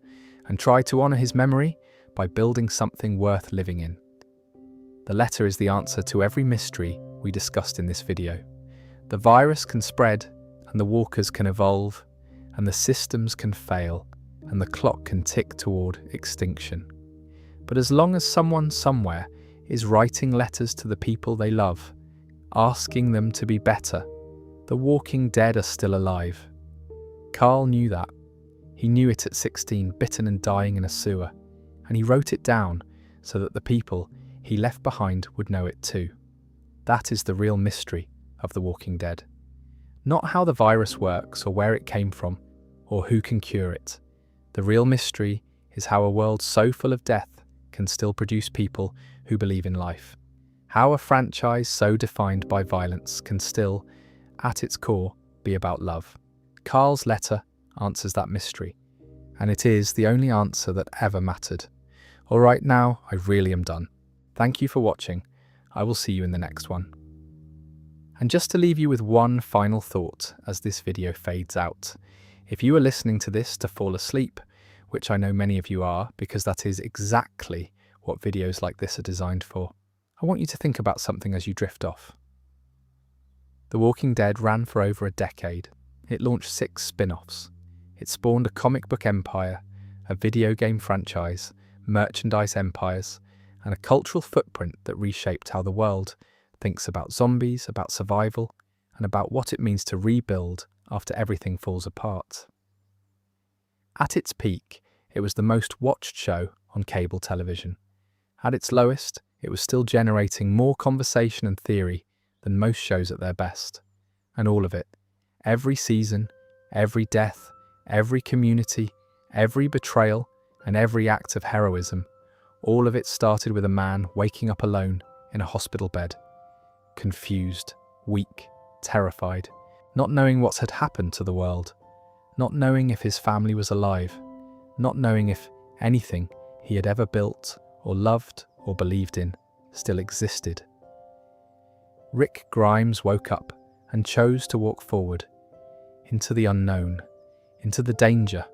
and tried to honor his memory by building something worth living in. The letter is the answer to every mystery we discussed in this video. The virus can spread and the walkers can evolve and the systems can fail and the clock can tick toward extinction. But as long as someone somewhere is writing letters to the people they love, asking them to be better, the Walking Dead are still alive. Carl knew that. He knew it at 16, bitten and dying in a sewer, and he wrote it down so that the people he left behind would know it too. That is the real mystery of The Walking Dead. Not how the virus works or where it came from or who can cure it. The real mystery is how a world so full of death can still produce people who believe in life. How a franchise so defined by violence can still, at its core, be about love. Carl's letter answers that mystery, and it is the only answer that ever mattered. All right, now I really am done. Thank you for watching. I will see you in the next one. And just to leave you with one final thought as this video fades out. If you are listening to this to fall asleep, which I know many of you are because that is exactly what videos like this are designed for, I want you to think about something as you drift off. The Walking Dead ran for over a decade. It launched 6 spin-offs. It spawned a comic book empire, a video game franchise, merchandise empires, and a cultural footprint that reshaped how the world thinks about zombies, about survival, and about what it means to rebuild after everything falls apart. At its peak, it was the most watched show on cable television. At its lowest, it was still generating more conversation and theory than most shows at their best. And all of it, every season, every death, every community, every betrayal, and every act of heroism, all of it started with a man waking up alone in a hospital bed, confused, weak, terrified, not knowing what had happened to the world, not knowing if his family was alive, not knowing if anything he had ever built or loved or believed in still existed. Rick Grimes woke up and chose to walk forward, into the unknown, into the danger,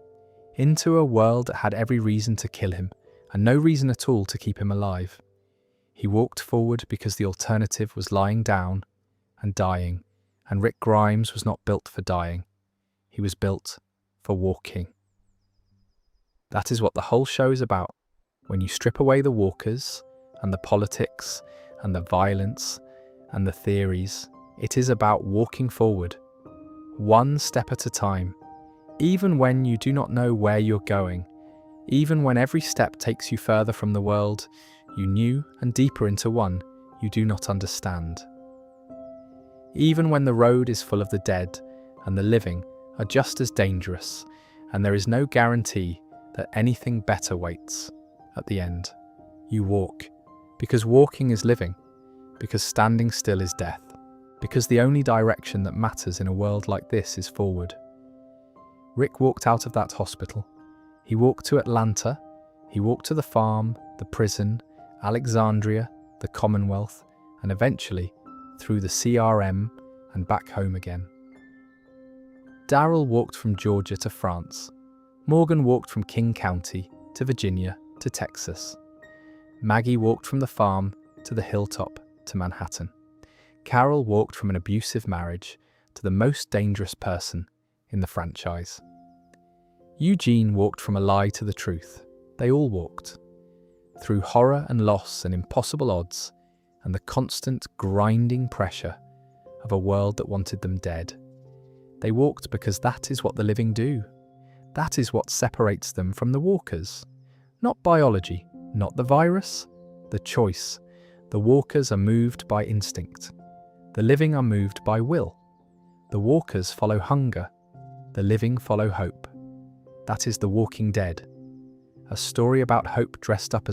into a world that had every reason to kill him and no reason at all to keep him alive. He walked forward because the alternative was lying down and dying, and Rick Grimes was not built for dying. He was built for walking. That is what the whole show is about. When you strip away the walkers and the politics and the violence and the theories, it is about walking forward, one step at a time, even when you do not know where you're going, even when every step takes you further from the world you knew and deeper into one you do not understand. Even when the road is full of the dead and the living are just as dangerous, and there is no guarantee that anything better waits at the end, you walk, because walking is living, because standing still is death, because the only direction that matters in a world like this is forward. Rick walked out of that hospital. He walked to Atlanta. He walked to the farm, the prison, Alexandria, the Commonwealth, and eventually through the CRM and back home again. Daryl walked from Georgia to France. Morgan walked from King County to Virginia to Texas. Maggie walked from the farm to the hilltop to Manhattan. Carol walked from an abusive marriage to the most dangerous person in the franchise. Eugene walked from a lie to the truth. They all walked. Through horror and loss and impossible odds and the constant grinding pressure of a world that wanted them dead. They walked because that is what the living do. That is what separates them from the walkers. Not biology, not the virus, the choice. The walkers are moved by instinct. The living are moved by will. The walkers follow hunger. The living follow hope. That is The Walking Dead, a story about hope dressed up as